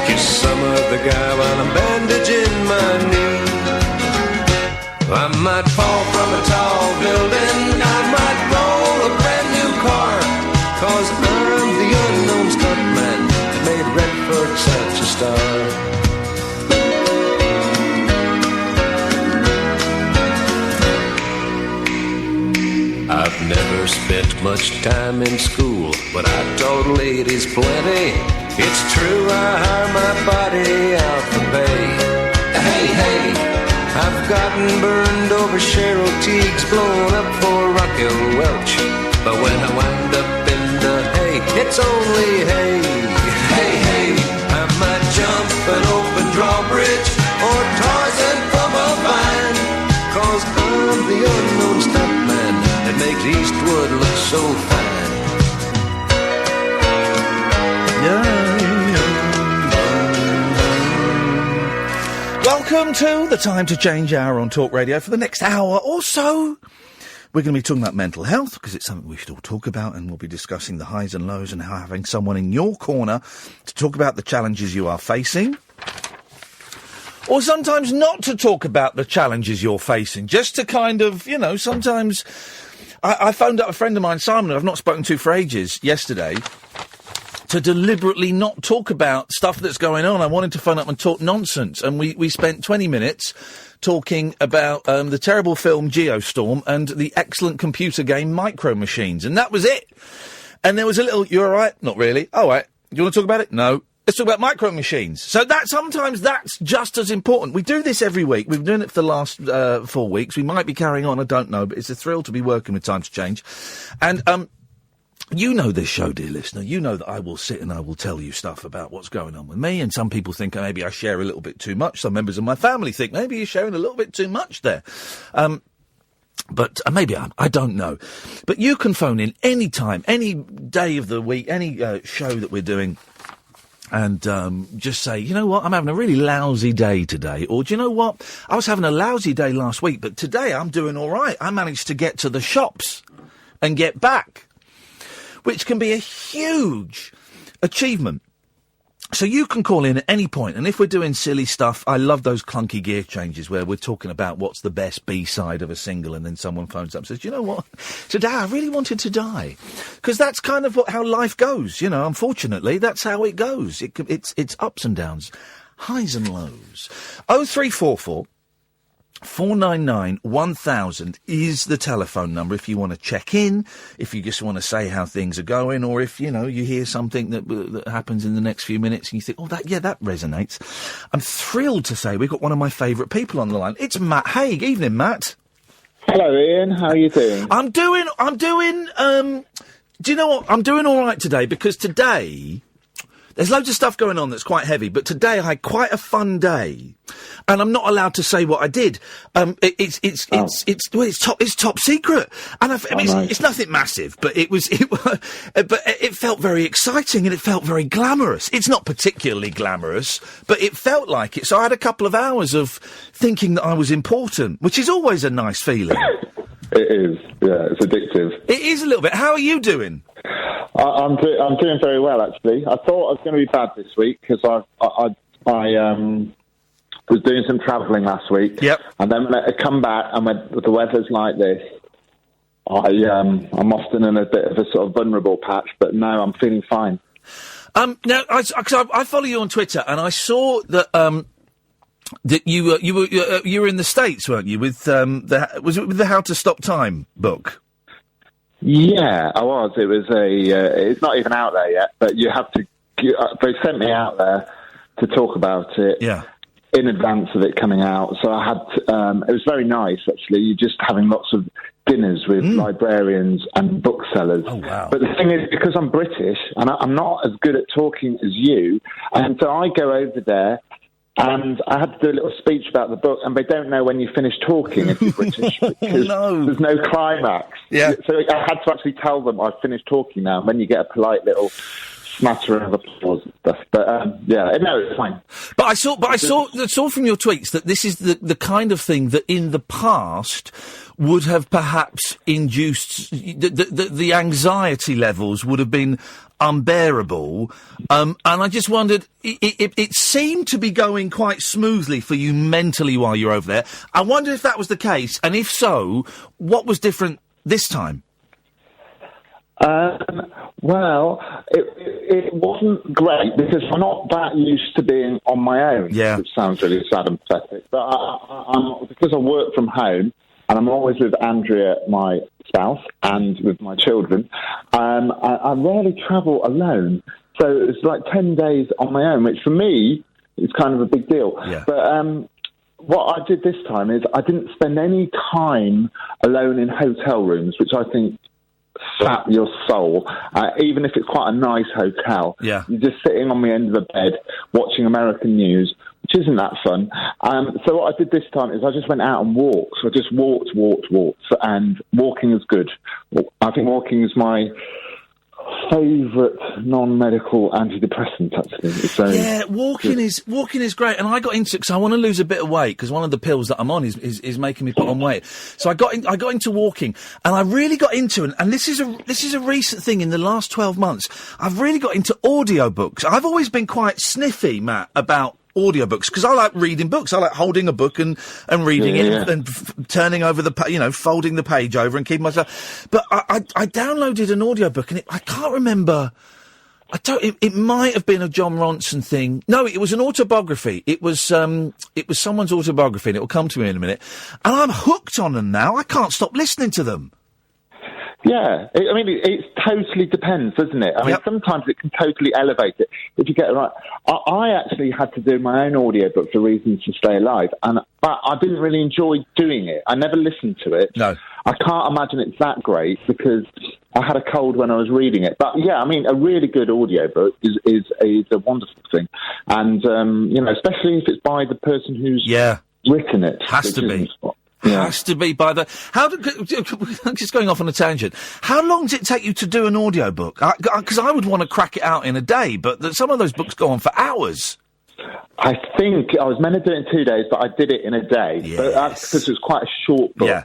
kiss some other guy while I'm bandaging my knee. I might fall from a tall building. I might roll a brand new car, 'cause I'm the unknown stuntman made Redford such a star. I've never spent much time in school, but I taught ladies plenty. It's true, I hire my body out for pay. Hey, I've gotten burned over Cheryl Teague's, blown up for Raquel Welch. But when I wind up in the hay, it's only hay. Hey, I might jump an open drawbridge or Tarzan from a vine, 'cause I'm the unknown stuntman that makes Eastwood look so fine. Welcome to the Time to Change hour on Talk Radio. For the next hour or so, we're going to be talking about mental health, because it's something we should all talk about, and we'll be discussing the highs and lows and how having someone in your corner to talk about the challenges you are facing, or sometimes not to talk about the challenges you're facing, just to kind of, you know, sometimes... I phoned up a friend of mine, Simon, who I've not spoken to for ages, yesterday, to deliberately not talk about stuff that's going on. I wanted to phone up and talk nonsense, and we spent 20 minutes talking about the terrible film Geostorm and the excellent computer game Micro Machines, and that was it. And there was a little, you all right? Not really. All right. Do you want to talk about it? No. Let's talk about Micro Machines. So sometimes that's just as important. We do this every week. We've been doing it for the last 4 weeks. We might be carrying on, I don't know, but it's a thrill to be working with Time to Change. And you know this show, dear listener. You know that I will sit and I will tell you stuff about what's going on with me, and some people think maybe I share a little bit too much. Some members of my family think maybe you're sharing a little bit too much there. But maybe I don't know. But you can phone in any time, any day of the week, any show that we're doing, and just say, you know what, I'm having a really lousy day today. Or, do you know what, I was having a lousy day last week, but today I'm doing all right. I managed to get to the shops and get back, which can be a huge achievement. So you can call in at any point, and if we're doing silly stuff, I love those clunky gear changes where we're talking about what's the best B-side of a single, and then someone phones up and says, you know what, today I really wanted to die. Because that's kind of how life goes, you know, unfortunately, that's how it goes. It's ups and downs, highs and lows. 0344 499 1000 is the telephone number if you want to check in, if you just want to say how things are going, or if, you know, you hear something that happens in the next few minutes and you think, oh, that resonates. I'm thrilled to say we've got one of my favourite people on the line. It's Matt Haig. Evening, Matt. Hello, Ian. How are you doing? I'm doing, do you know what? I'm doing all right today, because today there's loads of stuff going on that's quite heavy, but today I had quite a fun day, and I'm not allowed to say what I did. It's top secret, and it's nothing massive, but it felt very exciting and it felt very glamorous. It's not particularly glamorous, but it felt like it. So I had a couple of hours of thinking that I was important, which is always a nice feeling. It is, yeah, it's addictive. It is a little bit. How are you doing? I'm doing very well, actually. I thought I was going to be bad this week because I was doing some travelling last week. Yep. And then when I come back and when the weather's like this, I'm often in a bit of a sort of vulnerable patch, but now I'm feeling fine. Now, I follow you on Twitter, and I saw that that you were in the States, weren't you? With was it with the How to Stop Time book? Yeah, I was. It was it's not even out there yet, but you have to. They sent me out there to talk about it. Yeah. In advance of it coming out, so I had. It was very nice, actually. You're just having lots of dinners with librarians and booksellers. Oh, wow. But the thing is, because I'm British and I'm not as good at talking as you, and so I go over there and I had to do a little speech about the book, and they don't know when you finish talking if you're British because there's no climax. Yeah. So I had to actually tell them I've finished talking now, and then you get a polite little smattering of applause and stuff. But yeah, no, it's fine. But I saw from your tweets that this is the kind of thing that in the past would have perhaps induced the anxiety levels would have been unbearable. And I just wondered, it seemed to be going quite smoothly for you mentally while you're over there. I wonder if that was the case, and if so, what was different this time? Well, it wasn't great because I'm not that used to being on my own. Yeah. Which sounds really sad and pathetic. But because I work from home and I'm always with Andrea, my spouse, and with my children, I rarely travel alone. So it's like 10 days on my own, which for me is kind of a big deal. Yeah. But what I did this time is I didn't spend any time alone in hotel rooms, which I think sap your soul, even if it's quite a nice hotel. Yeah. You're just sitting on the end of the bed watching American news, which isn't that fun. So what I did this time is I just went out and walked. So I just walked, and walking is good. I think walking is my favourite non-medical antidepressant, actually. Yeah, walking is great, and I got into it because I want to lose a bit of weight because one of the pills that I'm on is making me put on weight. So I got into walking, and I really got into it. And this is a recent thing in the last 12 months. I've really got into audiobooks. I've always been quite sniffy, Matt, about audiobooks because I like reading books. I like holding a book and reading it and turning over folding the page over and keeping myself. But I downloaded an audiobook and I can't remember. It might have been a John Ronson thing. No, it was an autobiography. It was someone's autobiography, and it will come to me in a minute. And I'm hooked on them now. I can't stop listening to them. Yeah, it totally depends, doesn't it? I mean, sometimes it can totally elevate it if you get it right. I actually had to do my own audiobook for Reasons to Stay Alive, but I didn't really enjoy doing it. I never listened to it. No. I can't imagine it's that great because I had a cold when I was reading it. But yeah, I mean, a really good audiobook is a wonderful thing. And, especially if it's by the person who's written it. Has to be. Has to be by the... Just going off on a tangent. How long does it take you to do an audiobook? Because I would want to crack it out in a day, but some of those books go on for hours. I think I was meant to do it in 2 days, but I did it in a day. Yes. But that's because it was quite a short book. Yeah.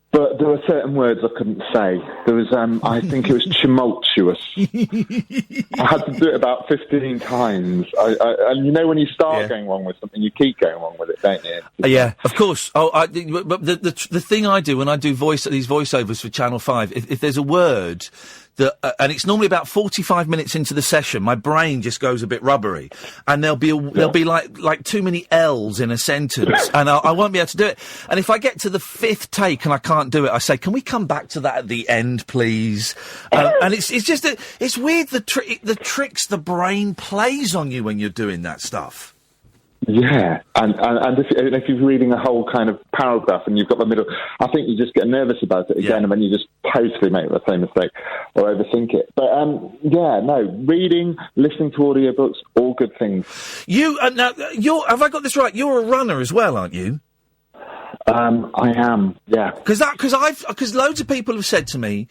But there were certain words I couldn't say. There was, I think it was tumultuous. I had to do it about 15 times. And when you start going wrong with something, you keep going wrong with it, don't you? Yeah, of course. But the thing I do when I do these voiceovers for Channel 5, if there's a word that, and it's normally about 45 minutes into the session, my brain just goes a bit rubbery, and there'll be like too many L's in a sentence, and I won't be able to do it. And if I get to the fifth take and I can't do it, I say, "Can we come back to that at the end, please?" And it's just that it's weird the tricks the brain plays on you when you're doing that stuff. Yeah, and if you're reading a whole kind of paragraph and you've got the middle, I think you just get nervous about it again, and then you just totally make the same mistake or overthink it. But reading, listening to audiobooks, all good things. Have I got this right? You're a runner as well, aren't you? I am. Yeah. Because loads of people have said to me,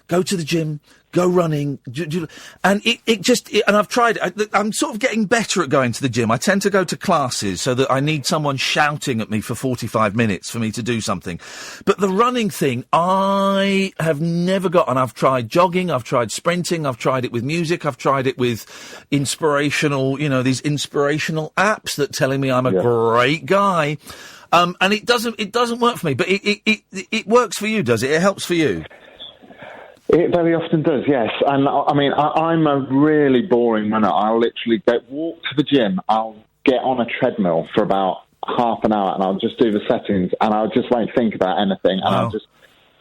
go to the gym, go running, and and I've tried it. I'm sort of getting better at going to the gym. I tend to go to classes so that I need someone shouting at me for 45 minutes for me to do something. But the running thing, I have never got, and I've tried jogging, I've tried sprinting, I've tried it with music, I've tried it with inspirational, these inspirational apps that telling me I'm a great guy. And it doesn't work for me, but it works for you, does it? It helps for you. It very often does, yes. And I mean, I'm a really boring runner. I'll literally walk to the gym. I'll get on a treadmill for about half an hour, and I'll just do the settings, and I just won't think about anything. And I'll just.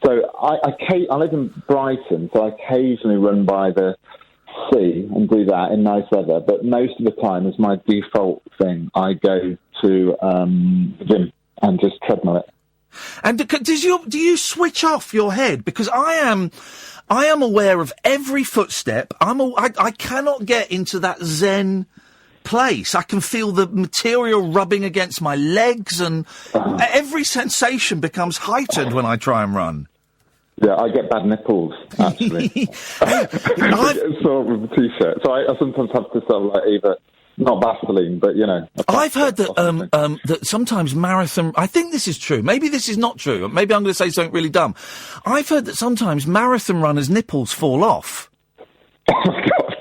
So I live in Brighton, so I occasionally run by the sea and do that in nice weather. But most of the time, as my default thing, I go to the gym and just treadmill it. And do you switch off your head? Because I am aware of every footstep. I cannot get into that Zen place. I can feel the material rubbing against my legs, and every sensation becomes heightened when I try and run. Yeah, I get bad nipples, actually. Sort of a T-shirt. So I sometimes have to sort of like either... Not Vaseline, but, I've heard that that sometimes marathon... I think this is true. Maybe this is not true. Maybe I'm going to say something really dumb. I've heard that sometimes marathon runners' nipples fall off. Oh, my God.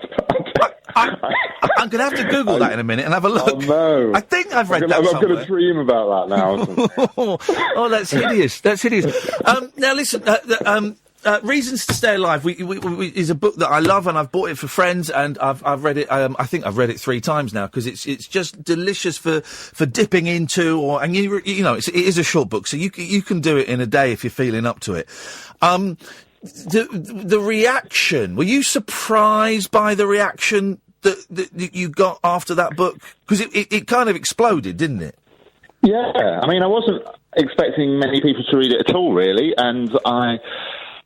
I'm going to have to Google that in a minute and have a look. Oh, no. I think I've read that somewhere. I'm going to dream about that now. Oh, that's hideous. That's hideous. Now, listen... Reasons to Stay Alive is a book that I love, and I've bought it for friends, and I've read it. I think I've read it 3 times now because it's just delicious for dipping into, it is a short book, so you can do it in a day if you're feeling up to it. The reaction, were you surprised by the reaction that you got after that book? Because it kind of exploded, didn't it? Yeah, I mean, I wasn't expecting many people to read it at all, really, and I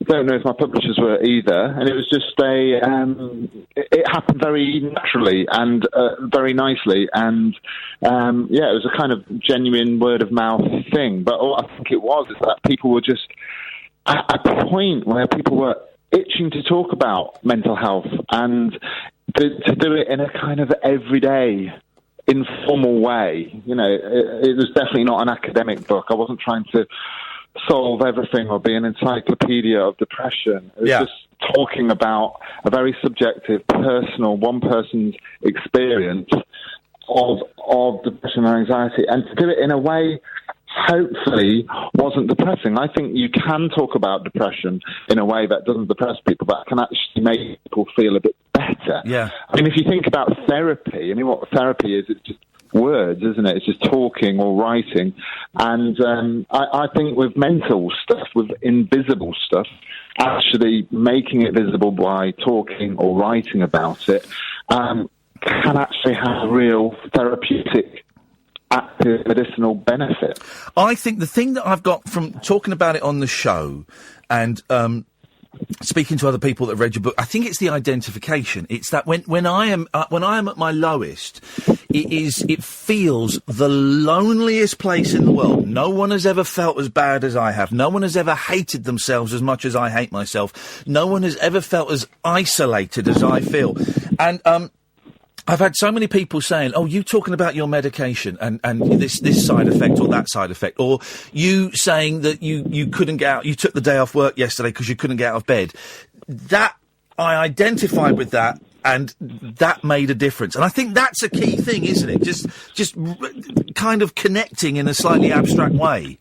don't know if my publishers were either, and it was just it happened very naturally and very nicely, and it was a kind of genuine word of mouth thing. But all I think it was is that people were just at a point where people were itching to talk about mental health and to do it in a kind of everyday, informal way. It was definitely not an academic book. I wasn't trying to solve everything or be an encyclopedia of depression. It was just talking about a very subjective, personal, one person's experience of depression and anxiety, and to do it in a way hopefully wasn't depressing. I think you can talk about depression in a way that doesn't depress people, but can actually make people feel a bit better. Yeah. I mean, if you think about therapy, what therapy is, it's just words, isn't it? It's just talking or writing. And I think with mental stuff, with invisible stuff, actually making it visible by talking or writing about it can actually have a real therapeutic, active medicinal benefit. I think the thing that I've got from talking about it on the show and speaking to other people that read your book, I think it's the identification. It's that when I am at my lowest, it feels the loneliest place in the world. No one has ever felt as bad as I have. No one has ever hated themselves as much as I hate myself. No one has ever felt as isolated as I feel. And I've had so many people saying, "Oh, you talking about your medication and this side effect or that side effect," or you saying that you couldn't get out, you took the day off work yesterday because you couldn't get out of bed. That I identified with that, and that made a difference. And I think that's a key thing, isn't it? Just kind of connecting in a slightly abstract way.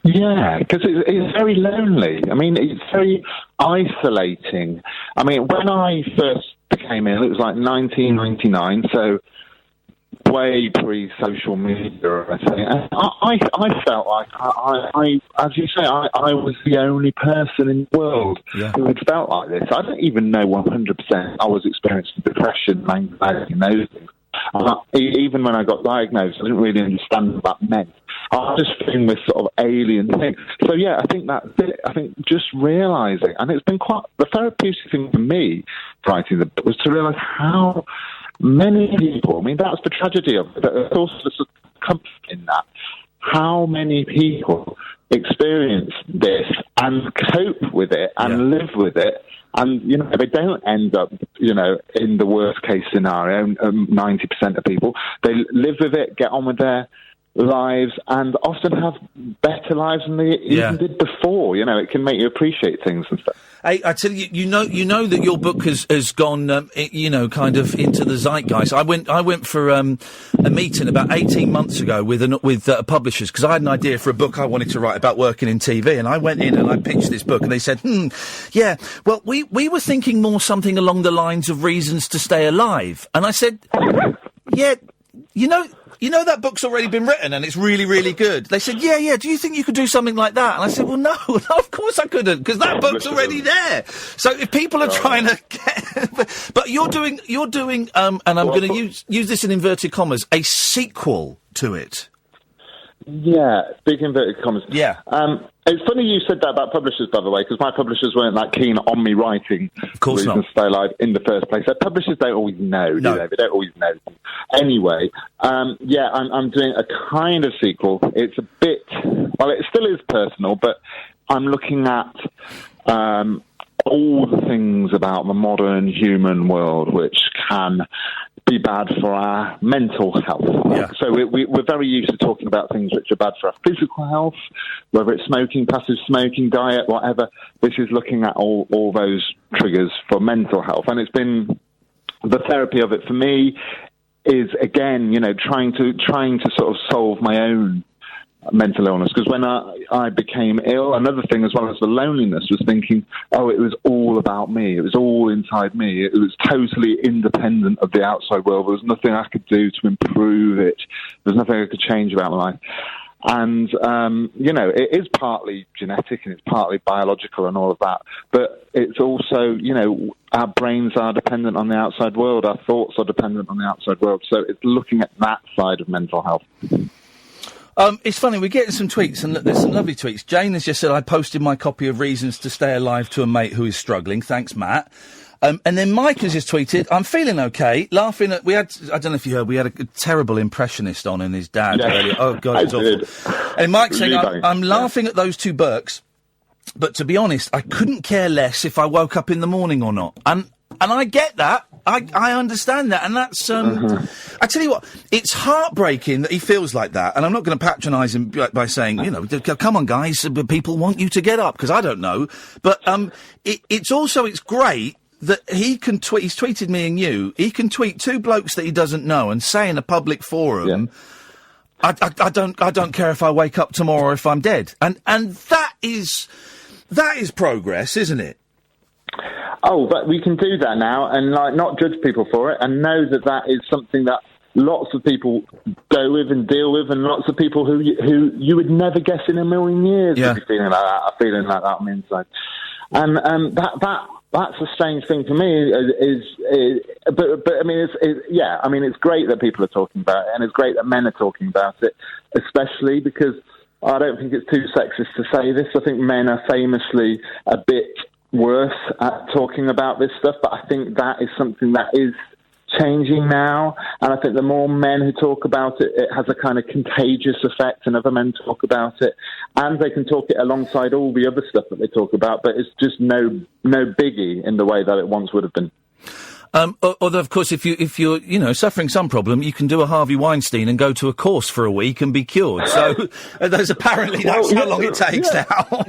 Yeah, because it's very lonely. I mean, it's very isolating. I mean, when I first became ill, it was like 1999, so way pre-social media or anything. And I felt like, I as you say, I was the only person in the world who had felt like this. I don't even know 100% I was experiencing depression, anxiety, and those things. Even when I got diagnosed, I didn't really understand what that meant. I was just feeling this sort of alien thing. So, yeah, I think that's it. I think just realising, and it's been quite the therapeutic thing for me, writing the book, was to realise how many people, I mean, that's the tragedy of it, but there's also the comfort in that, how many people experience this and cope with it and live with it And, you know, they don't end up, you know, in the worst case scenario, 90% of people. They live with it, get on with their lives, and often have better lives than they even did before. You know, it can make you appreciate things and stuff. Hey, I tell you, you know that your book has gone, you know, kind of into the zeitgeist. I went for a meeting about 18 months ago with publishers, because I had an idea for a book I wanted to write about working in TV, and I went in and I pitched this book, and they said, yeah, well, we were thinking more something along the lines of Reasons to Stay Alive. And I said, yeah, you know that book's already been written and it's really, really good. They said, yeah, do you think you could do something like that? And I said, well, no, of course I couldn't, because that book's already there. So if people are trying to get... But you're doing, and I'm going to use this in inverted commas, a sequel to it. Yeah, big inverted commas. Yeah. It's funny you said that about publishers, by the way, because my publishers weren't that keen on me writing Reasons to Stay Alive in the first place. So publishers don't always know, do they? They don't always know. Anyway, I'm doing a kind of sequel. It's a bit... Well, it still is personal, but I'm looking at all the things about the modern human world which can be bad for our mental health. Yeah. So we're very used to talking about things which are bad for our physical health, whether it's smoking, passive smoking, diet, whatever. This is looking at all those triggers for mental health. And it's been, the therapy of it for me is, again, you know, trying to sort of solve my own mental illness, because when I became ill, another thing as well as the loneliness was thinking, it was all about me, it was all inside me, it was totally independent of the outside world, there was nothing I could do to improve it, there's nothing I could change about my life. And you know, it is partly genetic and it's partly biological and all of that, but it's also, you know, our brains are dependent on the outside world, our thoughts are dependent on the outside world, so it's looking at that side of mental health. It's funny, we're getting some tweets, and there's some lovely tweets. Jane has just said, I posted my copy of Reasons to Stay Alive to a mate who is struggling. Thanks, Matt. And then Mike has just tweeted, I'm feeling okay, laughing at... I don't know if you heard, we had a terrible impressionist on and his dad earlier. Oh, God, it's awful. And Mike's saying, I'm laughing at those two Burkes, but to be honest, I couldn't care less if I woke up in the morning or not. And I get that. I understand that, and that's... I tell you what, it's heartbreaking that he feels like that, and I'm not going to patronise him by saying, you know, come on, guys, people want you to get up, because I don't know. But it's great that he can tweet... He's tweeted me and you. He can tweet two blokes that he doesn't know and say in a public forum, I don't care if I wake up tomorrow or if I'm dead. And that is progress, isn't it? Oh, but we can do that now and not judge people for it and know that is something that lots of people go with and deal with, and lots of people who you would never guess in a million years would be feeling like that, feeling like that on the inside. And that's a strange thing for me. But I mean, it's great that people are talking about it, and it's great that men are talking about it, especially because I don't think it's too sexist to say this. I think men are famously a bit worse at talking about this stuff, but I think that is something that is changing now, and I think the more men who talk about it, it has a kind of contagious effect, and other men talk about it, and they can talk it alongside all the other stuff that they talk about, but it's just no biggie in the way that it once would have been. Although, of course, if you're suffering some problem, you can do a Harvey Weinstein and go to a course for a week and be cured. So that's how long it takes now.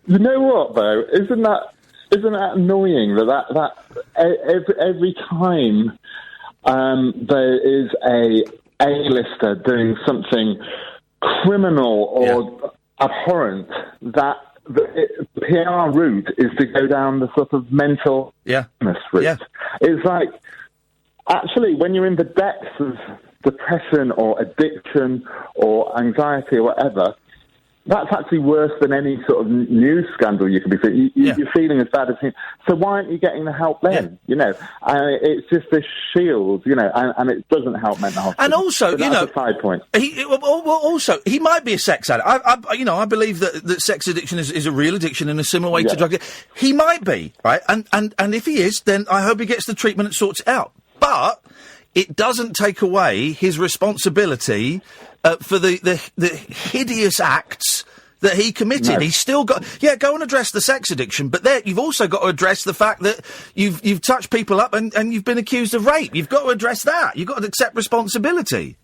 You know what, though? Isn't that annoying that every time there is a A-lister doing something criminal or abhorrent, that the PR route is to go down the sort of mental illness route. Yeah. It's like, actually, when you're in the depths of depression or addiction or anxiety or whatever, that's actually worse than any sort of news scandal you could be feeling. You're feeling as bad as him. So why aren't you getting the help then? You know, it's just this shield, you know, and it doesn't help mental health. And also, that's a side point. He might be a sex addict. I believe that sex addiction is a real addiction in a similar way to drug addiction. He might be, right? And if he is, then I hope he gets the treatment and sorts it out. But it doesn't take away his responsibility for the hideous acts that he committed. No. He's still got... Yeah, go and address the sex addiction, but there, you've also got to address the fact that you've touched people up and you've been accused of rape. You've got to address that. You've got to accept responsibility.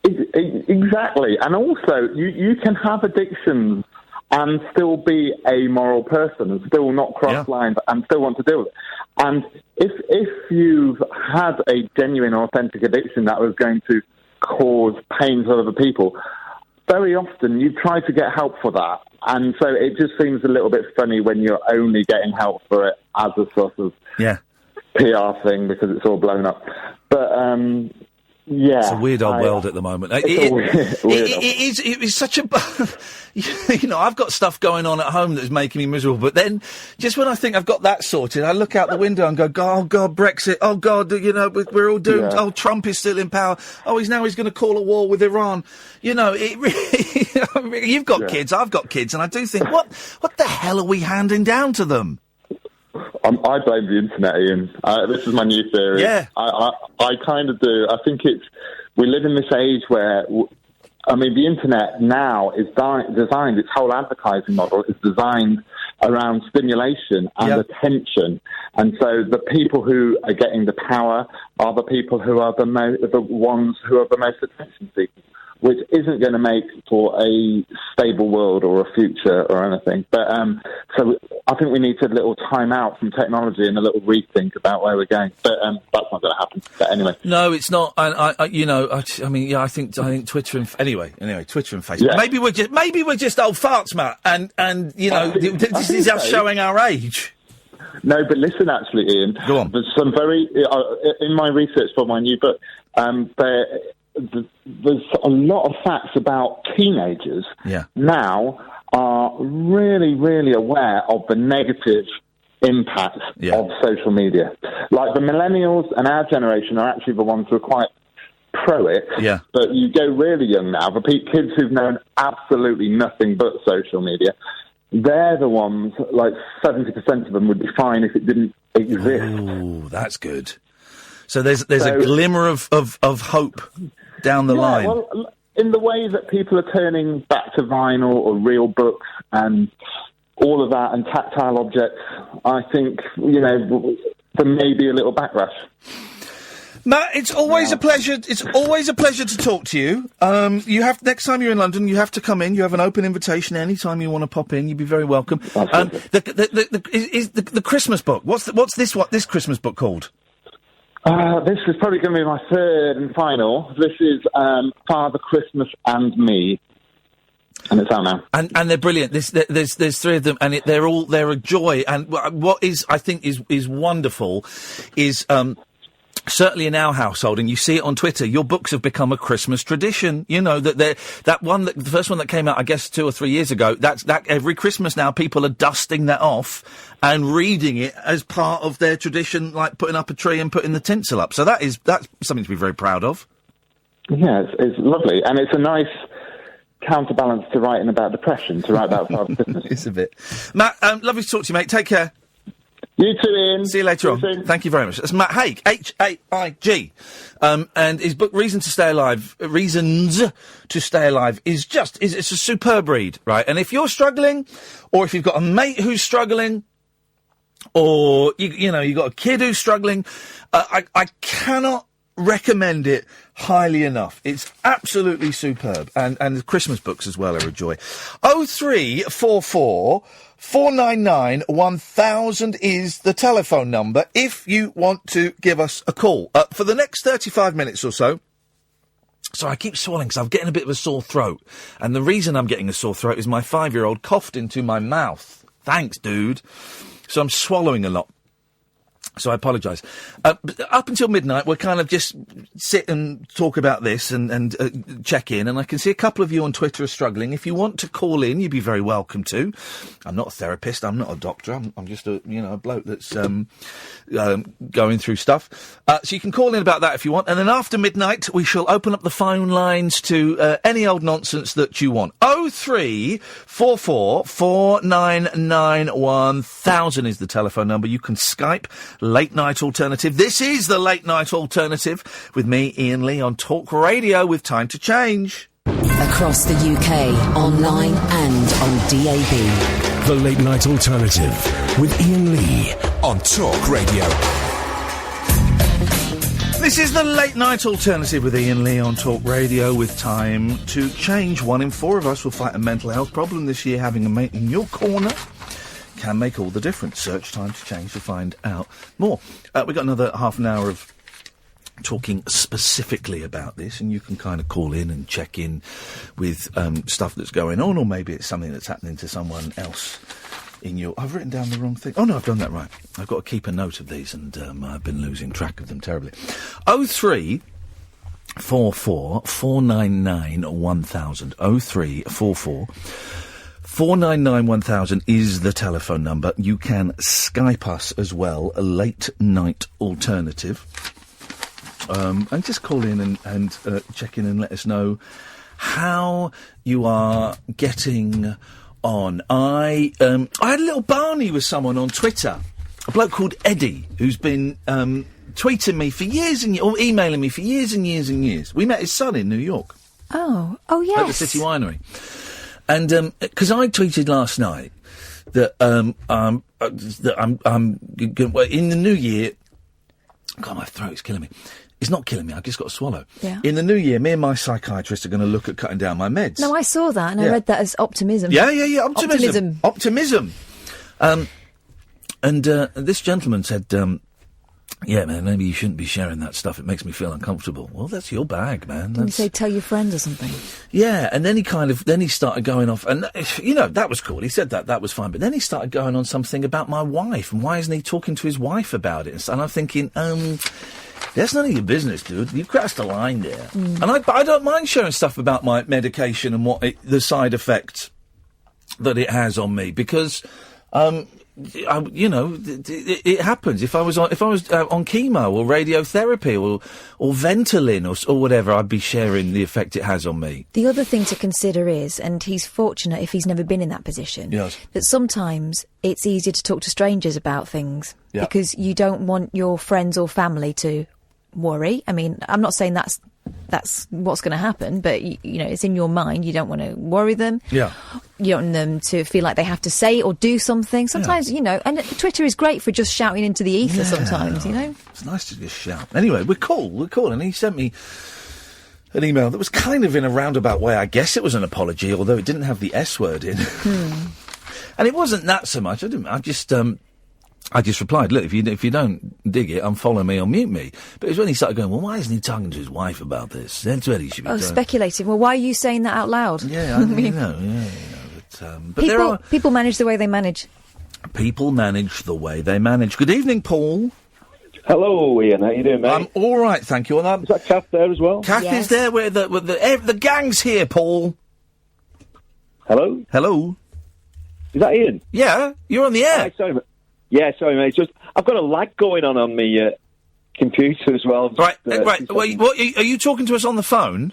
Exactly. And also, you can have addictions and still be a moral person and still not cross lines and still want to deal with it. And if you've had a genuine, authentic addiction that was going to cause pain to other people, very often you try to get help for that. And so it just seems a little bit funny when you're only getting help for it as a sort of PR thing because it's all blown up. But, yeah. It's a weird old world at the moment. It is such a... I've got stuff going on at home that's making me miserable, but then, just when I think I've got that sorted, I look out the window and go, oh, God, Brexit, oh, God, we're all doomed, oh, Trump is still in power, oh, he's going to call a war with Iran. It really... You've got kids, I've got kids, and I do think, what the hell are we handing down to them? I blame the internet, Ian. This is my new theory. Yeah. I kind of do. I think we live in this age where, the internet now is designed, its whole advertising model is designed around stimulation and attention. And so the people who are getting the power are the people who are the ones who are the most attention seekers, which isn't going to make for a stable world or a future or anything. But so I think we need a little time out from technology and a little rethink about where we're going. But that's not going to happen. But anyway, no, it's not. And I think Twitter and Twitter and Facebook. Yeah. Maybe we're just old farts, Matt. And this is us showing our age. No, but listen, actually, Ian. Go on. There's some very in my research for my new book. There's a lot of facts about teenagers now are really, really aware of the negative impact of social media. Like the millennials and our generation are actually the ones who are quite pro it. Yeah. But you go really young now, the kids who've known absolutely nothing but social media, they're the ones, like 70% of them would be fine if it didn't exist. Ooh, that's good. So there's a glimmer of hope down the line. Well, in the way that people are turning back to vinyl or real books and all of that and tactile objects, I think, there may be a little backlash. Matt, it's always a pleasure. It's always a pleasure to talk to you. Next time you're in London, you have to come in. You have an open invitation any time you want to pop in. You'd be very welcome. The Christmas book. What's this Christmas book called? This is probably going to be my third and final. This is Father Christmas and Me, and it's out now. And they're brilliant. There's three of them, and they're a joy. And what I think is wonderful is. Certainly in our household, and you see it on Twitter, your books have become a Christmas tradition. The first one that came out, I guess, 2 or 3 years ago, that every Christmas now people are dusting that off and reading it as part of their tradition, like putting up a tree and putting the tinsel up. So that's something to be very proud of. Yeah, it's lovely, and it's a nice counterbalance to writing about depression, to write about Father Christmas. It's a bit. Matt, lovely to talk to you, mate. Take care. You too, Ian. See you later on. Soon. Thank you very much. That's Matt Haig, Haig. And his book, Reasons to Stay Alive, is it's a superb read, right? And if you're struggling, or if you've got a mate who's struggling, or, you've got a kid who's struggling, I cannot recommend it highly enough. It's absolutely superb. And the Christmas books as well are a joy. 0344 499 1000 is the telephone number if you want to give us a call. For the next 35 minutes or so, I keep swallowing because I'm getting a bit of a sore throat. And the reason I'm getting a sore throat is my 5-year-old coughed into my mouth. Thanks, dude. So I'm swallowing a lot. So I apologise. Up until midnight, we'll kind of just sit and talk about this and check in. And I can see a couple of you on Twitter are struggling. If you want to call in, you'd be very welcome to. I'm not a therapist. I'm not a doctor. I'm just a bloke that's going through stuff. So you can call in about that if you want. And then after midnight, we shall open up the phone lines to any old nonsense that you want. 0344 499 1000 is the telephone number. You can Skype Late Night Alternative. This is the Late Night Alternative with me, Iain Lee, on Talk Radio with Time to Change. Across the UK, online and on DAB. The Late Night Alternative with Iain Lee on Talk Radio. This is the Late Night Alternative with Iain Lee on Talk Radio, with time to change. 1 in 4 of us will fight a mental health problem this year. Having a mate in your corner can make all the difference. Search Time to Change to find out more. We've got another half an hour of talking specifically about this, and you can kind of call in and check in with stuff that's going on, or maybe it's something that's happening to someone else in your... I've written down the wrong thing. Oh, no, I've done that right. I've got to keep a note of these, and I've been losing track of them terribly. 0344 499 1000. 0344 499 1000 is the telephone number. You can Skype us as well, a Late Night Alternative. And just call in and check in and let us know how you are getting on. I had a little barney with someone on Twitter, a bloke called Eddie, who's been tweeting me for years and or emailing me for years and years and years. We met his son in New York. Oh yes. At the City Winery. And because I tweeted last night that I'm in the new year. God, my throat's killing me. It's not killing me, I've just got to swallow. Yeah. In the new year, me and my psychiatrist are going to look at cutting down my meds. No, I saw that, and I read that as optimism. Yeah, Optimism. And this gentleman said, yeah, man, maybe you shouldn't be sharing that stuff. It makes me feel uncomfortable. Well, that's your bag, man. Didn't you say tell your friend or something? Yeah, and then he started going off, and, that was cool. He said that was fine. But then he started going on something about my wife, and why isn't he talking to his wife about it? And I'm thinking, that's none of your business, dude. You've crossed the line there. And I don't mind sharing stuff about my medication and the side effects that it has on me, because, it happens. If I was on chemo or radiotherapy or Ventolin or whatever, I'd be sharing the effect it has on me. The other thing to consider is, and he's fortunate if he's never been in that position, yes, that sometimes it's easier to talk to strangers about things because you don't want your friends or family to worry. I mean, I'm not saying that's what's going to happen, but it's in your mind. You don't want to worry them. Yeah. You don't want them to feel like they have to say or do something. Sometimes, and Twitter is great for just shouting into the ether sometimes, It's nice to just shout. Anyway, we're cool. And he sent me an email that was kind of in a roundabout way. I guess it was an apology, although it didn't have the S word in. And it wasn't that so much. I just replied, look, if you don't dig it, unfollow me or mute me. But it was when he started going, well, why isn't he talking to his wife about this? That's where he should be doing. Speculating. Well, why are you saying that out loud? Yeah, I mean, but people manage the way they manage. People manage the way they manage. Good evening, Paul. Hello, Ian. How you doing, mate? I'm all right, thank you. Is that Kath there as well? Kath is there. With the gang's here, Paul. Hello? Hello. Is that Ian? Yeah, you're on the air. Hi, sorry, mate. Yeah, sorry, mate. Just I've got a lag going on my computer as well. Right. Wait, what, are you talking to us on the phone?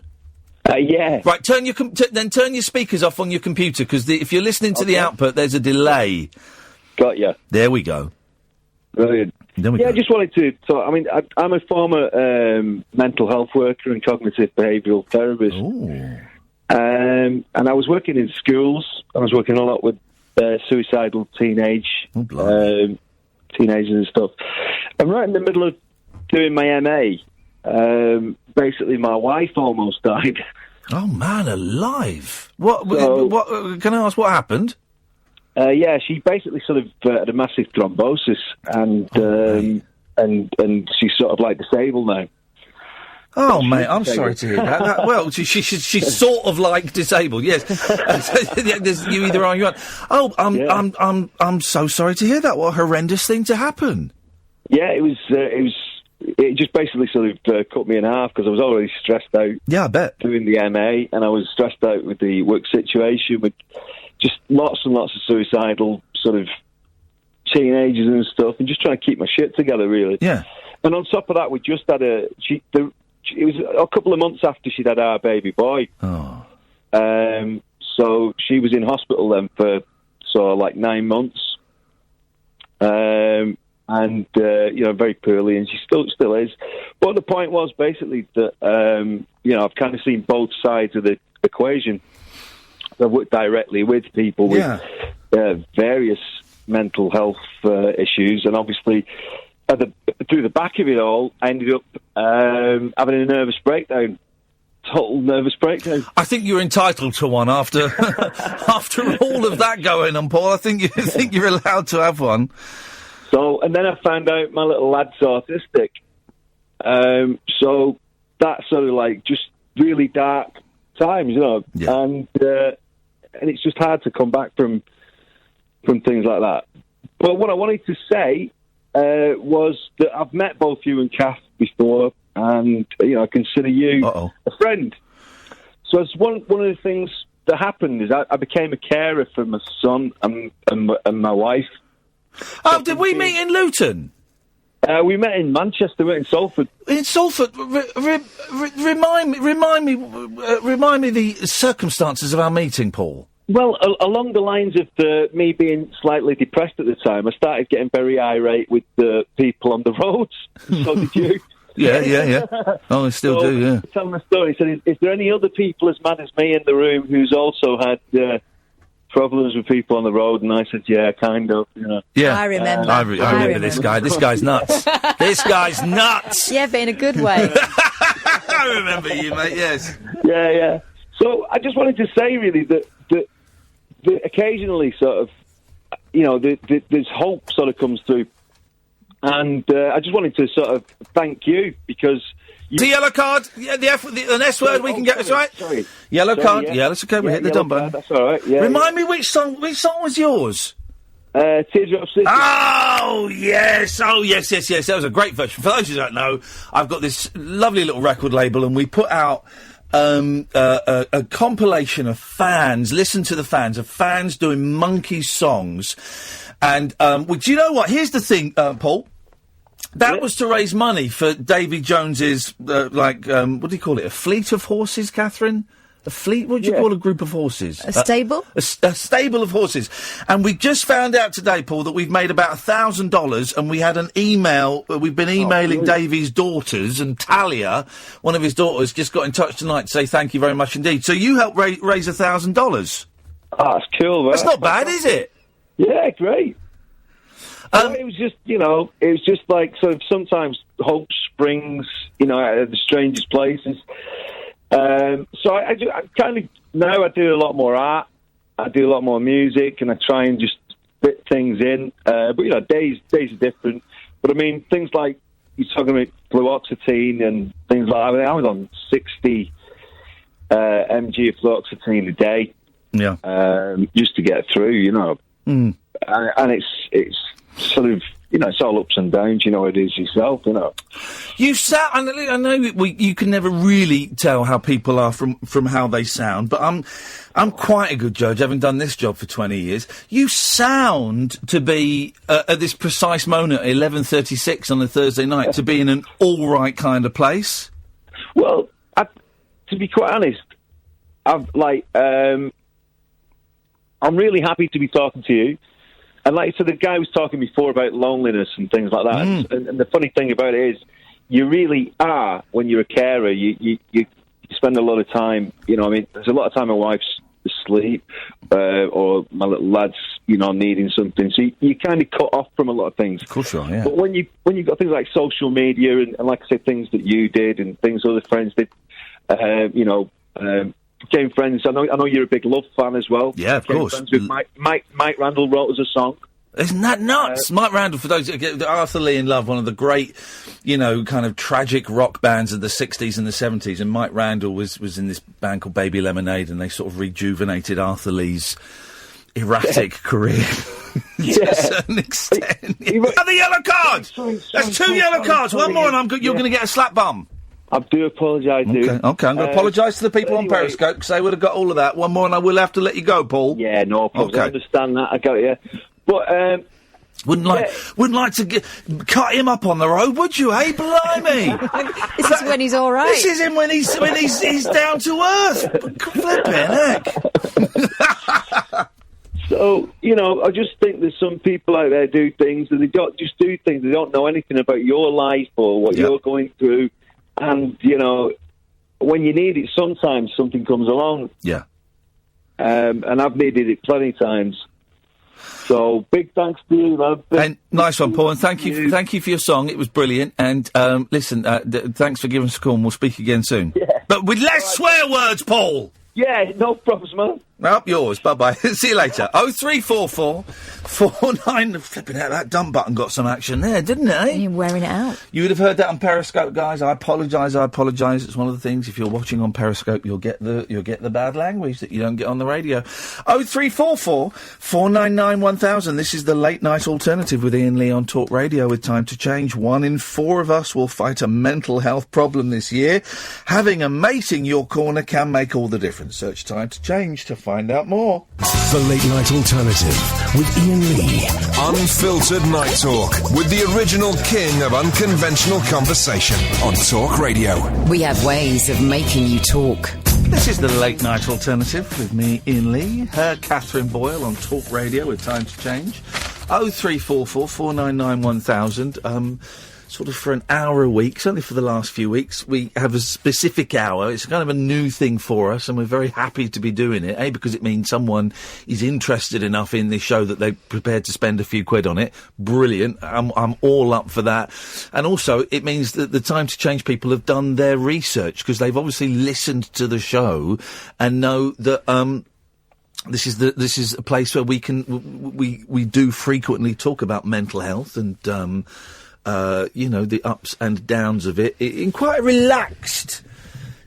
Yeah. Right. Turn your speakers off on your computer, because if you're listening to the output, there's a delay. Got you. There we go. Brilliant. I just wanted to talk. I mean, I'm a former mental health worker and cognitive behavioural therapist. And I was working in schools. I was working a lot with suicidal teenagers and stuff. I'm right in the middle of doing my MA. Basically, my wife almost died. Oh, man, alive! What can I ask? What happened? She basically sort of had a massive thrombosis, and she's sort of like disabled now. Oh, mate, I'm sorry to hear that. Well, she's sort of like disabled, yes. You either are, you aren't. Oh, I'm so sorry to hear that. What a horrendous thing to happen. Yeah, it just basically sort of cut me in half, because I was already stressed out. Yeah, I bet. Doing the MA, and I was stressed out with the work situation, with just lots and lots of suicidal sort of teenagers and stuff, and just trying to keep my shit together, really. Yeah. And on top of that, we just had it was a couple of months after she'd had our baby boy. Oh. So she was in hospital then for like 9 months. and very poorly, and she still is. But the point was basically that I've kind of seen both sides of the equation. I've worked directly with people with various mental health issues, and obviously through the back of it all, I ended up having a nervous breakdown. Total nervous breakdown. I think you're entitled to one after after all of that going on, Paul. I think you're allowed to have one. So, and then I found out my little lad's autistic. So that's sort of like just really dark times, and it's just hard to come back from things like that. But what I wanted to say was that I've met both you and Kath before, and I consider you a friend. So it's one of the things that happened is I became a carer for my son and my wife. Oh, did we meet in Luton? We met in Manchester. We met in Salford. In Salford, remind me the circumstances of our meeting, Paul. Well, along the lines of me being slightly depressed at the time, I started getting very irate with the people on the roads. So did you? Yeah. Oh, I still do, yeah. Tell me a story. He said, is there any other people as mad as me in the room who's also had problems with people on the road? And I said, yeah, kind of, Yeah. I remember. I remember this guy. This guy's nuts. This guy's nuts. Yeah, but in a good way. I remember you, mate, yes. Yeah. So I just wanted to say, really, that occasionally sort of, there's hope sort of comes through. And I just wanted to sort of thank you because... The yellow card, the S word we can get, that's right. Sorry. Yellow card, yeah, that's okay, we hit the dumb button. That's all right, yeah. Remind me which song was yours? Teardrop City. Oh, yes, that was a great version. For those who don't know, I've got this lovely little record label and we put out a compilation of fans, listen to the fans, of fans doing monkey songs. And, do you know what? Here's the thing, Paul. That was to raise money for Davy Jones's, what do you call it? A fleet of horses, Catherine? A fleet? What do you call a group of horses? A stable? A stable of horses. And we just found out today, Paul, that we've made about $1,000 and we had an email, we've been emailing Davy's daughters, and Talia, one of his daughters, just got in touch tonight to say thank you very much indeed. So you helped raise $1,000. Oh, that's cool, man. That's not bad, is it? Yeah, great. It was just like sort of sometimes hope springs, out of the strangest places. So I kind of now I do a lot more art, I do a lot more music, and I try and just fit things in. But days are different. But I mean, things like you're talking about fluoxetine and things like that. I was on 60 mg of fluoxetine a day. Yeah. Just to get through, and it's sort of, it's all ups and downs, it is yourself, You sound, I know you can never really tell how people are from how they sound, but I'm quite a good judge, having done this job for 20 years. You sound to be, at this precise moment, at 11:36 on a Thursday night, to be in an all right kind of place. Well, to be quite honest, I'm really happy to be talking to you. And so the guy was talking before about loneliness and things like that. And the funny thing about it is, you really are, when you're a carer, you spend a lot of time, there's a lot of time my wife's asleep, or my little lad's, needing something. So you kind of cut off from a lot of things. Of course you are, yeah. But when you've got things like social media and like I said, things that you did and things other friends did, became friends. I know you're a big Love fan as well. Yeah, of course. Friends with Mike Randall wrote us a song. Isn't that nuts? Mike Randall, for those Arthur Lee in Love, one of the great, kind of tragic rock bands of the 60s and the 70s, and Mike Randall was in this band called Baby Lemonade, and they sort of rejuvenated Arthur Lee's erratic career to a certain extent. The yellow card! That's two yellow cards. One more and you're going to get a slap bum. I do apologise, dude. Okay, I'm going to apologise to the people on Periscope, because they would have got all of that. One more and I will have to let you go, Paul. Yeah, no problem. I understand that. I got you. But, wouldn't like to cut him up on the road, would you? Hey, blimey! This is when he's all right. This is him when he's down to earth. Flipping heck. So I just think there's some people out there do things and they don't just do things. They don't know anything about your life or what you're going through. And, when you need it, sometimes something comes along. Yeah. And I've needed it plenty of times. So, big thanks to you, love. And nice one, Paul, and thank you for your song. It was brilliant. And, listen, thanks for giving us a call, and we'll speak again soon. Yeah. But with less swear words, Paul! Yeah, no problems, man. Up yours. Bye-bye. See you later. 0344 49... Flipping out, that dumb button got some action there, didn't it? You're wearing it out. You would have heard that on Periscope, guys. I apologise. It's one of the things. If you're watching on Periscope, you'll get the bad language that you don't get on the radio. 0344 499 1000. This is the Late Night Alternative with Iain Lee on Talk Radio with Time to Change. 1 in 4 of us will fight a mental health problem this year. Having a mate in your corner can make all the difference. Search Time to Change to find out more. The Late Night Alternative with Iain Lee. Unfiltered night talk with the original king of unconventional conversation on Talk Radio. We have ways of making you talk. This is the Late Night Alternative with me, Iain Lee, her Catherine Boyle on Talk Radio with Time to Change. 0344 499 1000. Sort of for an hour a week, certainly for the last few weeks, we have a specific hour. It's kind of a new thing for us, and we're very happy to be doing it, because it means someone is interested enough in this show that they're prepared to spend a few quid on it. Brilliant. I'm all up for that. And also, it means that the Time to Change people have done their research, because they've obviously listened to the show and know that, this is a place where we do frequently talk about mental health and, the ups and downs of it in quite a relaxed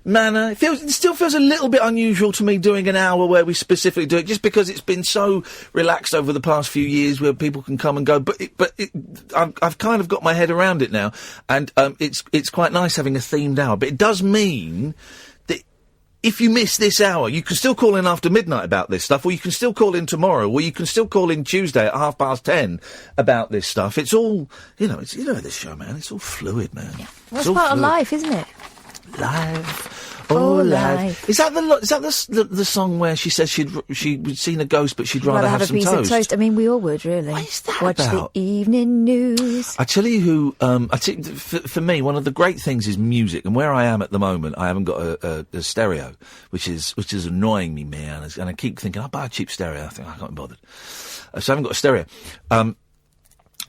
manner. It still feels a little bit unusual to me doing an hour where we specifically do it, just because it's been so relaxed over the past few years where people can come and go. But I've kind of got my head around it now, and it's quite nice having a themed hour. But it does mean that if you miss this hour, you can still call in after midnight about this stuff, or you can still call in tomorrow, or you can still call in Tuesday at 10:30 about this stuff. It's all, it's this show, man. It's all fluid, man. Yeah. Well, it's part of life, isn't it? Life, oh life. Is that the song where she says she'd seen a ghost, but she'd rather have some piece toast? Of toast? I mean, we all would, really. What is that Watch about? The evening news. I tell you who. For me, one of the great things is music, and where I am at the moment, I haven't got a stereo, which is annoying me, man. And I keep thinking, I'll buy a cheap stereo. I think I can't be bothered, so I haven't got a stereo.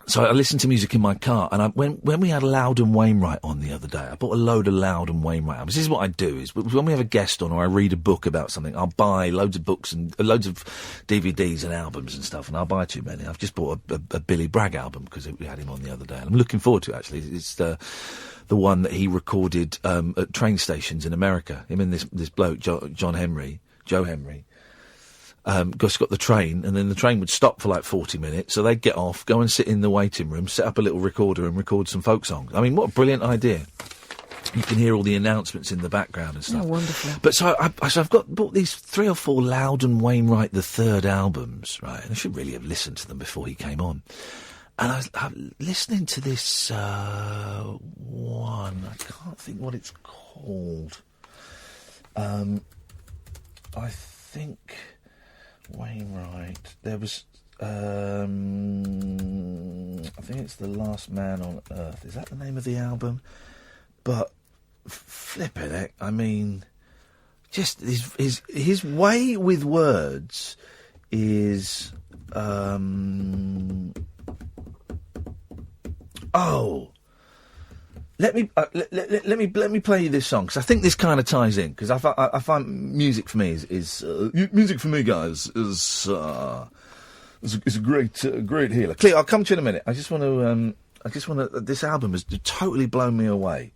So I listen to music in my car, and when we had Loud and Wainwright on the other day, I bought a load of Loud and Wainwright albums. This is what I do, is when we have a guest on or I read a book about something, I'll buy loads of books and loads of DVDs and albums and stuff, and I'll buy too many. I've just bought a Billy Bragg album because we had him on the other day, and I'm looking forward to it, actually. It's the one that he recorded at train stations in America. Him and this bloke, Joe Henry. Got the train, and then the train would stop for like 40 minutes, so they'd get off, go and sit in the waiting room, set up a little recorder and record some folk songs. I mean, what a brilliant idea. You can hear all the announcements in the background and stuff. Oh, wonderful. But so I've bought these 3 or 4 Loud and Wainwright the Third albums, right? And I should really have listened to them before he came on. And I'm listening to this one. I can't think what it's called. I think Wainwright. There was, I think it's The Last Man on Earth. Is that the name of the album? But flipping it, I mean, just his way with words is, Let me play you this song, because I think this kind of ties in, because I find music for me is music for me, guys, is a great healer. Cleo, I'll come to you in a minute. I just want to. This album has totally blown me away,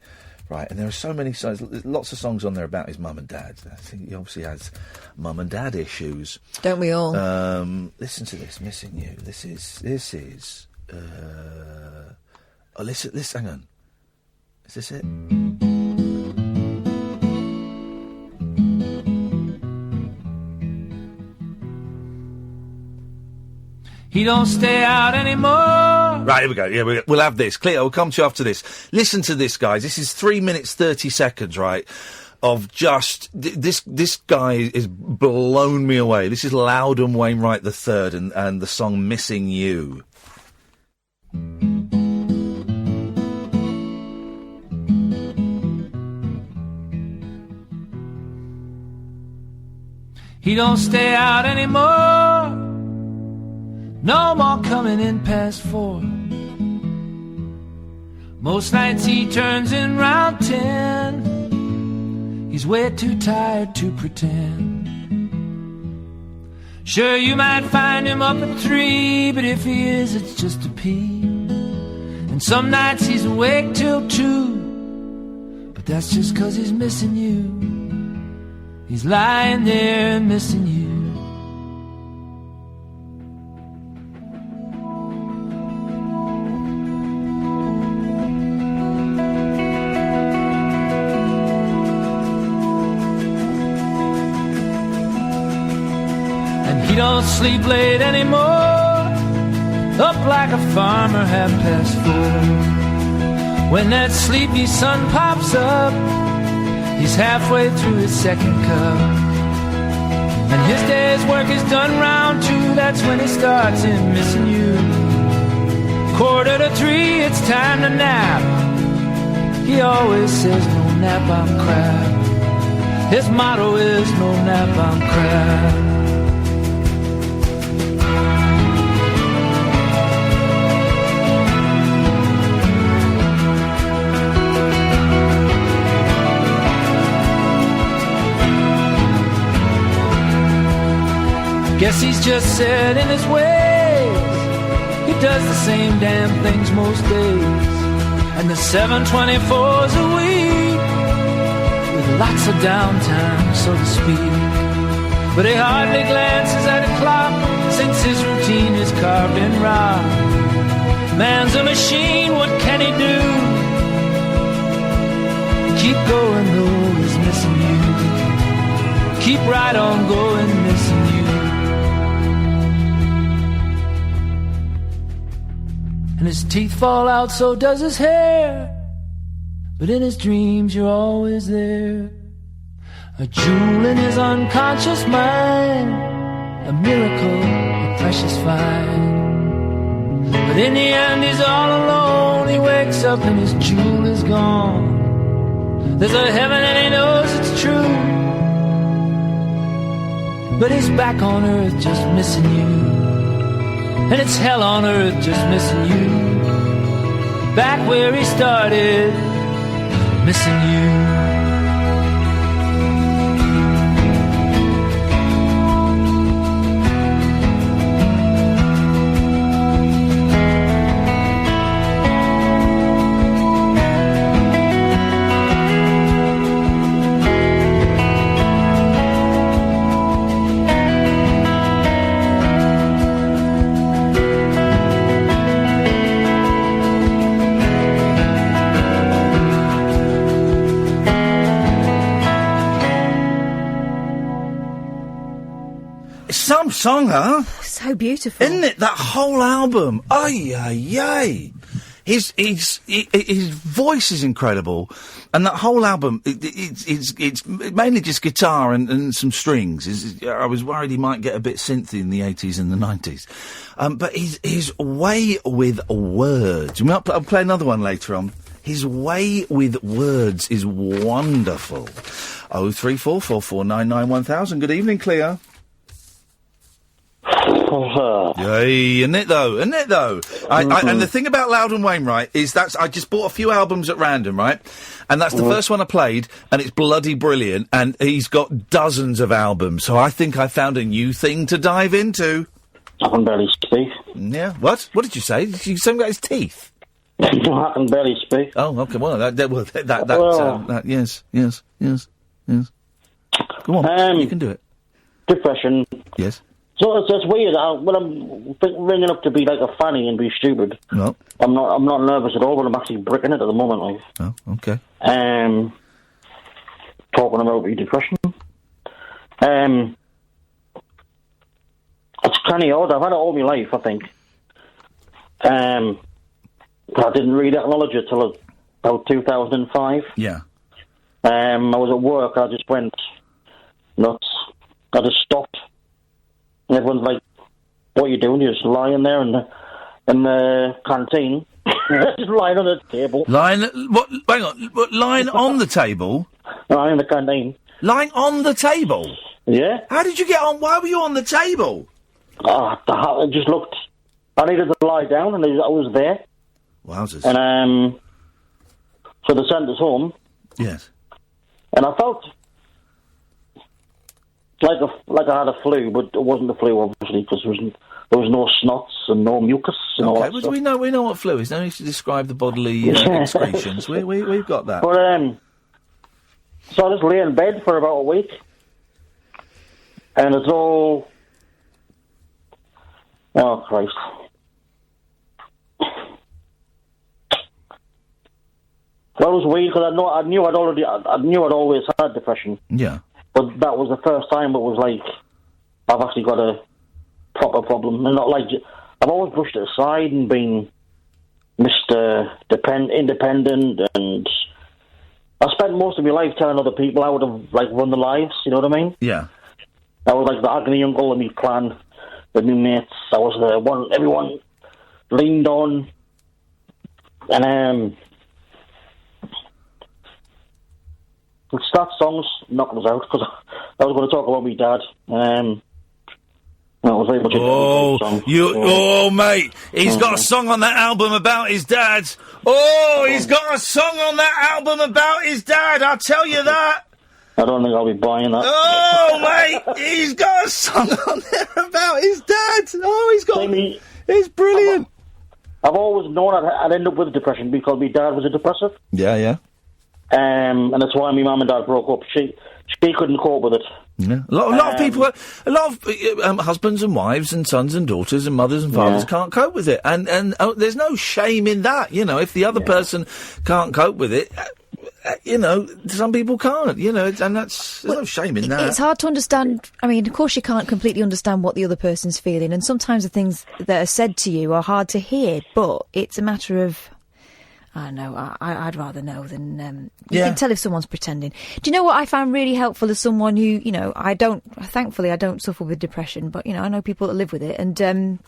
right? And there are so many songs, lots of songs on there about his mum and dad. I think he obviously has mum and dad issues. Don't we all? Listen to this, Missing You. This is. Listen. Hang on. Is this it? He don't stay out anymore. Right, here we go. Yeah, we'll have this. Cleo, we'll come to you after this. Listen to this, guys. This is 3 minutes, 30 seconds, right, of just this guy is blown me away. This is Loudon Wainwright III and the song "Missing You." He don't stay out anymore. No more coming in past 4. Most nights he turns in round 10. He's way too tired to pretend. Sure, you might find him up at 3, but if he is, it's just a pee. And some nights he's awake till 2, but that's just 'cause he's missing you. He's lying there missing you. And he don't sleep late anymore, up like a farmer 4:30. When that sleepy sun pops up, he's halfway through his second cup. And his day's work is done round 2, that's when he starts in missing you. 2:45, it's time to nap. He always says, no nap, I'm crap. His motto is, no nap, I'm crap. Guess he's just set in his ways. He does the same damn things most days. And the 724's a week, with lots of downtime, so to speak. But he hardly glances at a clock, since his routine is carved in rock. Man's a machine, what can he do? Keep going though, he's missing you. Keep right on going, missing you. And his teeth fall out, so does his hair. But in his dreams you're always there. A jewel in his unconscious mind, a miracle, a precious find. But in the end he's all alone. He wakes up and his jewel is gone. There's a heaven and he knows it's true, but he's back on earth just missing you. And it's hell on earth just missing you. Back where he started, missing you. Some song, huh? So beautiful. Isn't it? That whole album. Ay, ay, ay. His voice is incredible. And that whole album, it's mainly just guitar and some strings. I was worried he might get a bit synthy in the 80s and the 90s. But his way with words. I'll play another one later on. His way with words is wonderful. 03444991000. Good evening, Cleo. Yay, isn't it though? And the thing about Loudon Wainwright is I just bought a few albums at random, right? And that's the first one I played, and it's bloody brilliant, and he's got dozens of albums, so I think I found a new thing to dive into. I can barely speak. Yeah, what? What did you say? Did you say about his teeth? I can barely speak. Oh, okay, well, yes. Go on, you can do it. Depression. Yes. So it's weird. When I'm ringing up to be like a fanny and be stupid, no. I'm not nervous at all, but I'm actually bricking it at the moment. Like. Oh, okay. Talking about the depression. It's kind of odd. I've had it all my life, I think. I didn't really acknowledge it till about 2005. Yeah. I was at work, I just went nuts. I just stopped. And everyone's like, what are you doing? You're just lying there in the canteen. Just lying on the table. Lying? What? Hang on. What, lying on the table? Lying in the canteen. Lying on the table? Yeah. How did you get on? Why were you on the table? I just looked. I needed to lie down, and I was there. Wowzers. And, so they sent us home. Yes. And I felt like I had a flu, but it wasn't the flu, obviously, because there was no snots and no mucus and all that well, stuff. we know what flu is. No need to describe the bodily excretions. We've got that. But, so I just lay in bed for about a week, and it's all... Oh, Christ. That was weird, because I knew I'd always had depression. Yeah. But that was the first time it was like, I've actually got a proper problem. And not like, I've always brushed it aside and been Mr. Independent, and I spent most of my life telling other people how to, like, run their lives, you know what I mean? Yeah. I was like the agony uncle in my clan, the new mates. I was the one everyone leaned on. And, that song's knocked us out, because I was going to talk about my dad. That was very much a song. Oh, mate, he's got a song on that album about his dad. Oh, he's got a song on that album about his dad, I'll tell you that. I don't think I'll be buying that. Oh, mate, he's got a song on there about his dad. Oh, he's got... It's brilliant. I've always known I'd end up with depression because my dad was a depressive. Yeah, yeah. And that's why my mum and dad broke up. She couldn't cope with it. Yeah. A lot of people, a lot of husbands and wives and sons and daughters and mothers and fathers can't cope with it. And there's no shame in that. You know, if the other person can't cope with it, you know, some people can't, you know, and there's no shame in that. It's hard to understand. I mean, of course you can't completely understand what the other person's feeling, and sometimes the things that are said to you are hard to hear, but it's a matter of... I know, I'd rather know than... You can tell if someone's pretending. Do you know what I found really helpful as someone who, you know, thankfully I don't suffer with depression, but, you know, I know people that live with it, and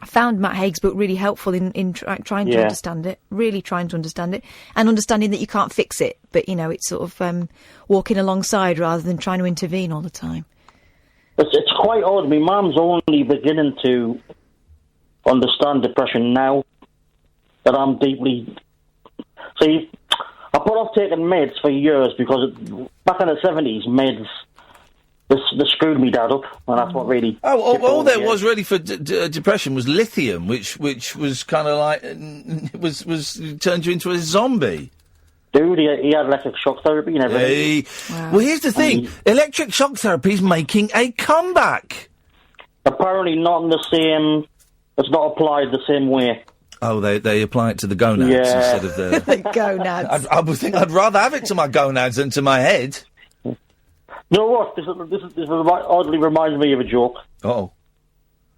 I found Matt Haig's book really helpful in trying to understand it, really trying to understand it, and understanding that you can't fix it, but, you know, it's sort of walking alongside rather than trying to intervene all the time. It's quite odd. My mum's only beginning to understand depression now that I'm deeply... See, I put off taking meds for years because back in the 70s, meds, they screwed me dad up, and that's what really... all there was really for depression was lithium, which was kind of like... was turned you into a zombie. Dude, he had electric shock therapy and everything. Well, here's the thing. Electric shock therapy's making a comeback. Apparently not in the same... It's not applied the same way. Oh, they apply it to the gonads instead of the... The gonads. I would think I'd rather have it to my gonads than to my head. You know what? This oddly reminds me of a joke. Oh.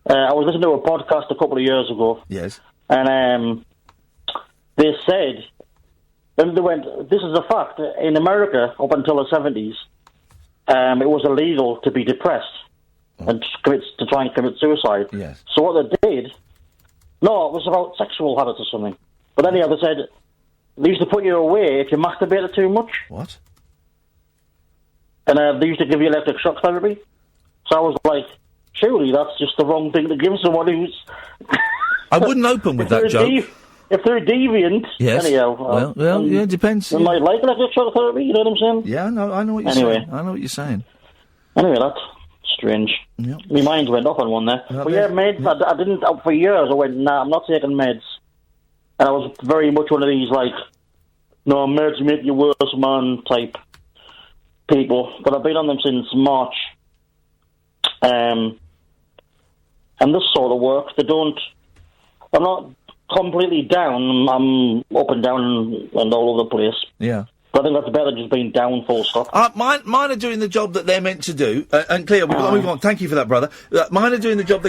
I was listening to a podcast a couple of years ago. Yes. And they said... And they went, this is a fact. In America, up until the 70s, it was illegal to be depressed and to try and commit suicide. Yes. So what they did... No, it was about sexual habits or something. But then the other said, they used to put you away if you masturbated too much. What? And they used to give you electric shock therapy. So I was like, surely that's just the wrong thing to give someone who's... I wouldn't open with that joke. If they're deviant, yes. anyhow... Well, yeah, it depends. They might like electric shock therapy, you know what I'm saying? Yeah, I know what you're saying. I know what you're saying. Anyway, that's strange. Yep. My mind went up on one there. But yeah, meds, I didn't... For years, I went, nah, I'm not taking meds. And I was very much one of these, like, no, meds make you worse, man, type people. But I've been on them since March. And this sort of work, I'm not completely down. I'm up and down and all over the place. Yeah. But I think that's better than just being down full stop. Mine are doing the job that they're meant to do. And Cleo, we've got to move on. Thank you for that, brother. Mine are doing the job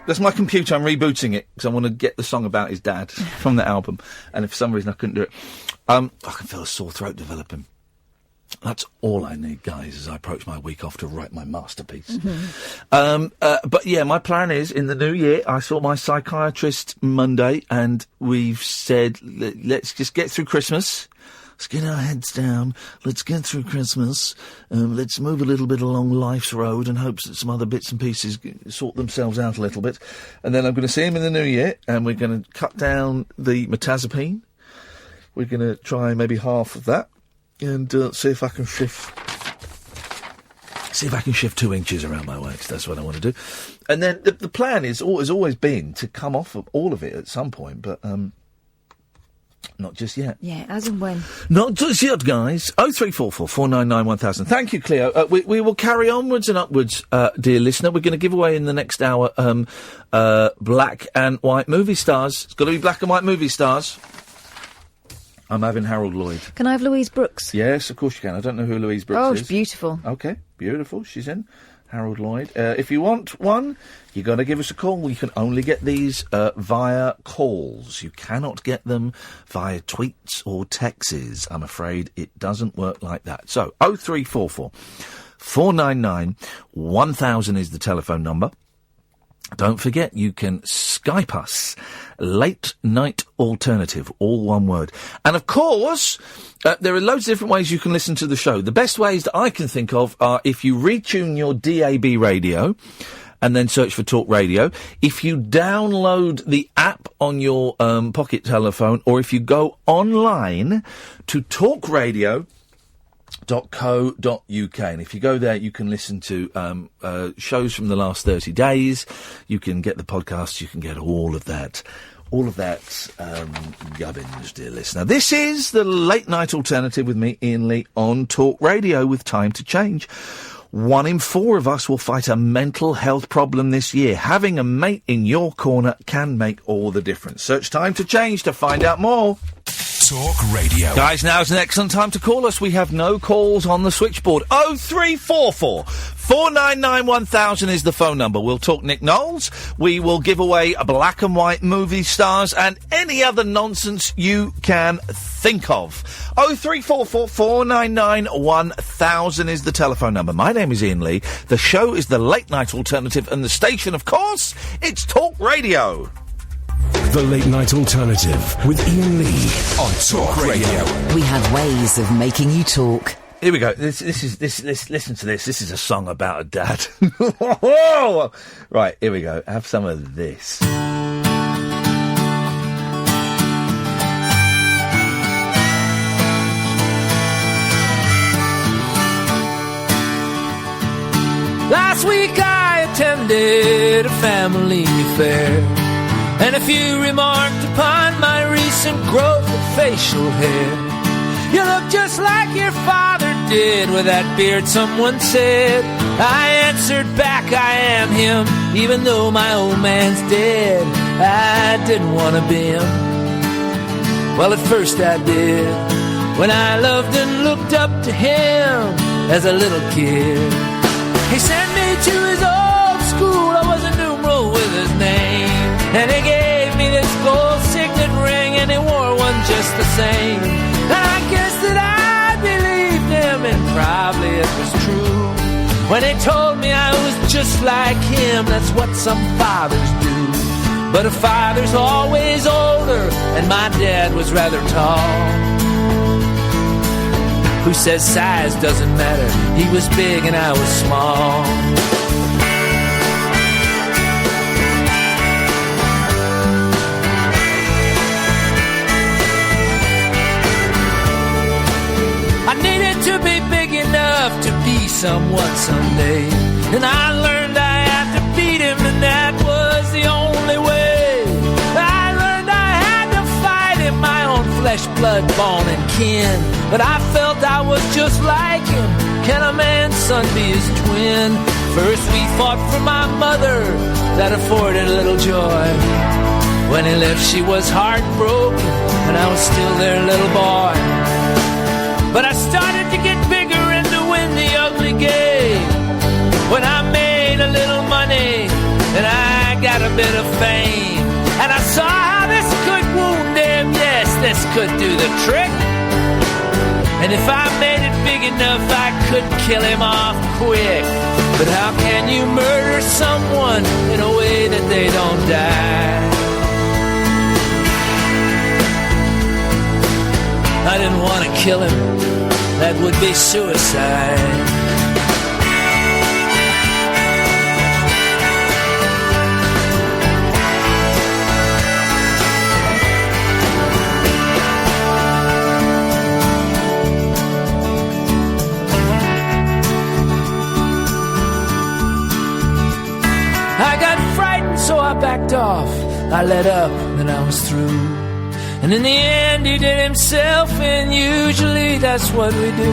that's my computer. I'm rebooting it because I want to get the song about his dad from the album. And if for some reason I couldn't do it, I can feel a sore throat developing. That's all I need, guys, as I approach my week off to write my masterpiece. Mm-hmm. But yeah, my plan is, in the new year, I saw my psychiatrist Monday, and we've said, let's just get through Christmas. Let's get our heads down. Let's get through Christmas. Let's move a little bit along life's road and hope that some other bits and pieces sort themselves out a little bit. And then I'm going to see him in the new year, and we're going to cut down the metazapine. We're going to try maybe half of that. And see if I can shift 2 inches around my waist. That's what I want to do. And then the plan has always been to come off of all of it at some point, but not just yet. Yeah, as and when. Not just yet, guys. 0344 499 1000. Thank you, Cleo. We will carry onwards and upwards, dear listener. We're going to give away in the next hour black and white movie stars. It's got to be black and white movie stars. I'm having Harold Lloyd. Can I have Louise Brooks? Yes, of course you can. I don't know who Louise Brooks is. Oh, she's beautiful. OK, beautiful. She's in. Harold Lloyd. If you want one, you got to give us a call. You can only get these via calls. You cannot get them via tweets or texts. I'm afraid it doesn't work like that. So, 0344 499 1000 is the telephone number. Don't forget, you can Skype us. Late Night Alternative, all one word. And of course, there are loads of different ways you can listen to the show. The best ways that I can think of are if you retune your DAB radio and then search for Talk Radio, if you download the app on your pocket telephone, or if you go online to talkradio.co.uk, and if you go there, you can listen to shows from the last 30 days. You can get the podcasts. You can get all of that gubbins, dear listener. This is the Late Night Alternative with me, Iain Lee, on Talk Radio with Time to Change. 1 in 4 of us will fight a mental health problem this year. Having a mate in your corner can make all the difference. Search Time to Change to find out more. Talk Radio. Guys, now's an excellent time to call us. We have no calls on the switchboard. 0344 499 1000 is the phone number. We'll talk Nick Knowles. We will give away a black and white movie stars and any other nonsense you can think of. 0344 499 1000 is the telephone number. My name is Iain Lee. The show is the Late Night Alternative, and the station, of course, it's Talk Radio. The Late Night Alternative with Iain Lee on Talk Radio. We have ways of making you talk. Here we go. Listen to this. This is a song about a dad. Right, here we go. Have some of this. Last week I attended a family affair, and a few remarked upon my recent growth of facial hair. You look just like your father did with that beard, someone said. I answered back, I am him, even though my old man's dead. I didn't want to be him. Well, at first I did, when I loved and looked up to him as a little kid. He sent me to his old school, I was a numeral with his name, and he gave me this gold signet ring, and he wore one just the same. And I guess that I believed him, and probably it was true, when he told me I was just like him. That's what some fathers do. But a father's always older, and my dad was rather tall. Who says size doesn't matter? He was big and I was small. I needed to be big enough to be someone someday, and I learned I had to beat him, and that was the only way. I learned I had to fight him, my own flesh, blood, bone, and kin. But I felt I was just like him. Can a man's son be his twin? First we fought for my mother, that afforded little joy. When he left she was heartbroken, and I was still their little boy. But I started to get bigger and to win the ugly game, when I made a little money and I got a bit of fame. And I saw how this could wound him, yes, this could do the trick. And if I made it big enough, I could kill him off quick. But how can you murder someone in a way that they don't die? I didn't want to kill him. That would be suicide. I got frightened, so I backed off. I let up, then I was through. And in the end, he did himself, and usually that's what we do.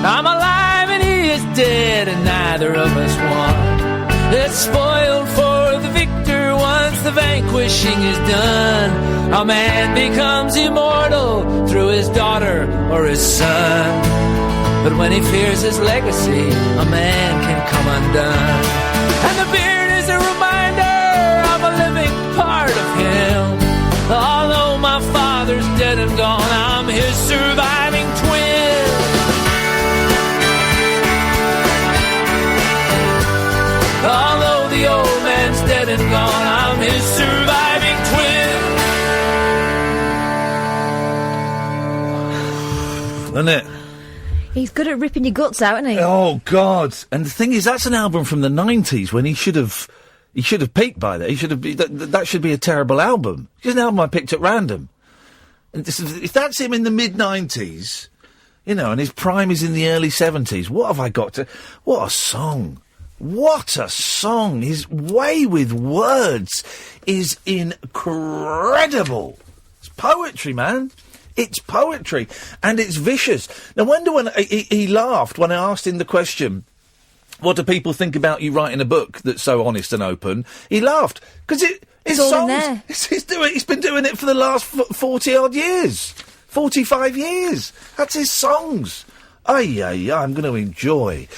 I'm alive and he is dead, and neither of us won. It's spoiled for the victor once the vanquishing is done. A man becomes immortal through his daughter or his son. But when he fears his legacy, a man can come undone. And the beard is a reminder of a living part of him. Although my father's dead and gone, I'm his surviving twin. Although the old man's dead and gone, I'm his surviving twin. Isn't it? He's good at ripping your guts out, isn't he? Oh, God. And the thing is, that's an album from the 90s when he should have peaked by that. He should have. That should be a terrible album. It's an album I picked at random. And if that's him in the mid-90s, and his prime is in the early 70s, what have I got to... What a song. What a song. His way with words is incredible. It's poetry, man. It's poetry. And it's vicious. No wonder when he laughed when I asked him the question... What do people think about you writing a book that's so honest and open? He laughed because it's all songs. In there. He's been doing it for the last 40-odd years, 45 years. That's his songs. I'm going to enjoy.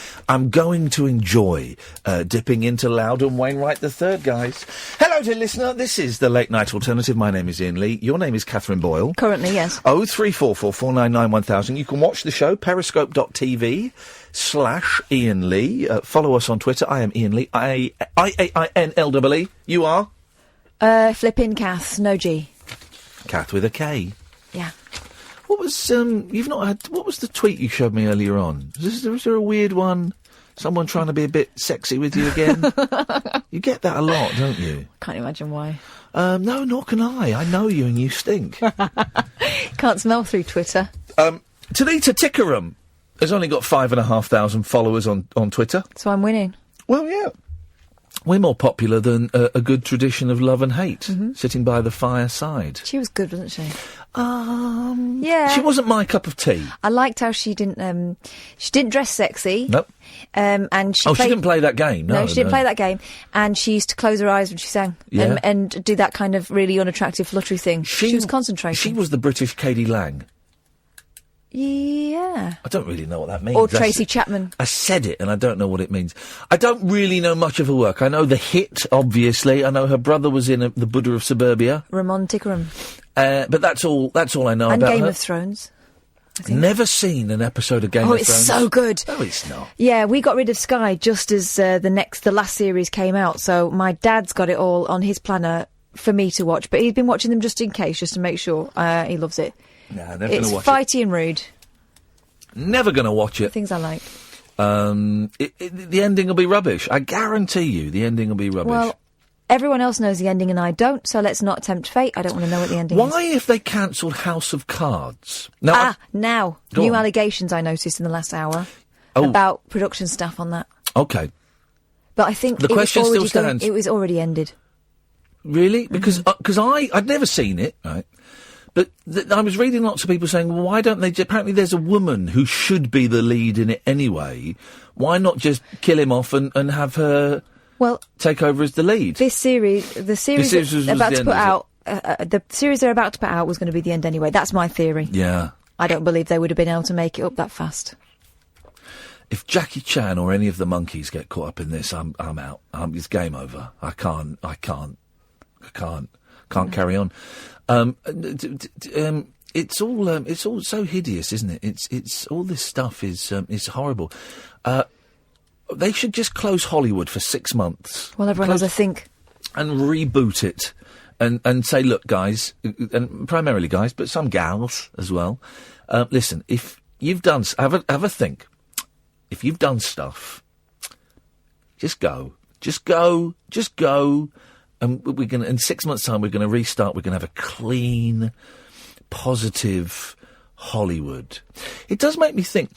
Dipping into Loudon Wainwright III, guys. Hello, dear listener. This is the Late Night Alternative. My name is Iain Lee. Your name is Catherine Boyle. Currently, yes. 03444991000. You can watch the show, periscope.tv/Iain Lee. Follow us on Twitter. I am Iain Lee. IAINLEE. You are? Flippin' Kath, no G. Kath with a K. Yeah. What was, what was the tweet you showed me earlier on? Was there a weird one? Someone trying to be a bit sexy with you again? You get that a lot, don't you? Can't imagine why. No, nor can I. I know you and you stink. Can't smell through Twitter. Tanita Tickerum has only got 5,500 followers on Twitter. So I'm winning. Well, yeah. We're more popular than a good tradition of love and hate, sitting by the fireside. She was good, wasn't she? Yeah. She wasn't my cup of tea. I liked how she didn't dress sexy. Nope. And she she didn't play that game. No, she didn't play that game. And she used to close her eyes when she sang. Yeah. And do that kind of really unattractive fluttery thing. She was concentrating. She was the British Katie Lang. Yeah. I don't really know what that means. Or Tracy Chapman. I said it and I don't know what it means. I don't really know much of her work. I know The Hit, obviously. I know her brother was in The Buddha of Suburbia. Ramon Tickerum. But that's all I know and about Game her. of Thrones. Never seen an episode of Game of Thrones. Oh, it's so good. No, it's not. Yeah, we got rid of Sky just as the last series came out. So my dad's got it all on his planner for me to watch. But he's been watching them just in case, just to make sure. He loves it. Nah, never going to watch it. It's fighty and rude. Never going to watch it. Things I like. The ending will be rubbish. I guarantee you the ending will be rubbish. Well, everyone else knows the ending and I don't, so let's not tempt fate. I don't want to know what the ending is. Why have they cancelled House of Cards? Now, now. New allegations I noticed in the last hour about production staff on that. Okay. But I think the question still stands. It was already ended. Really? Because I'd never seen it, right? But I was reading lots of people saying, well, why don't they... Apparently there's a woman who should be the lead in it anyway. Why not just kill him off and have her take over as the lead? The series they're about to put out... the series they're about to put out was going to be the end anyway. That's my theory. Yeah. I don't believe they would have been able to make it up that fast. If Jackie Chan or any of the monkeys get caught up in this, I'm out. It's game over. I can't carry on. it's all so hideous, isn't it? It's all this stuff is horrible. They should just close Hollywood for 6 months. Well, everyone has a think. And reboot it. And say, look, guys, and primarily guys, but some gals as well. Listen, if you've done, have a think. If you've done stuff, just go. And we're going to, in 6 months' time, we're going to restart. We're going to have a clean, positive Hollywood. It does make me think.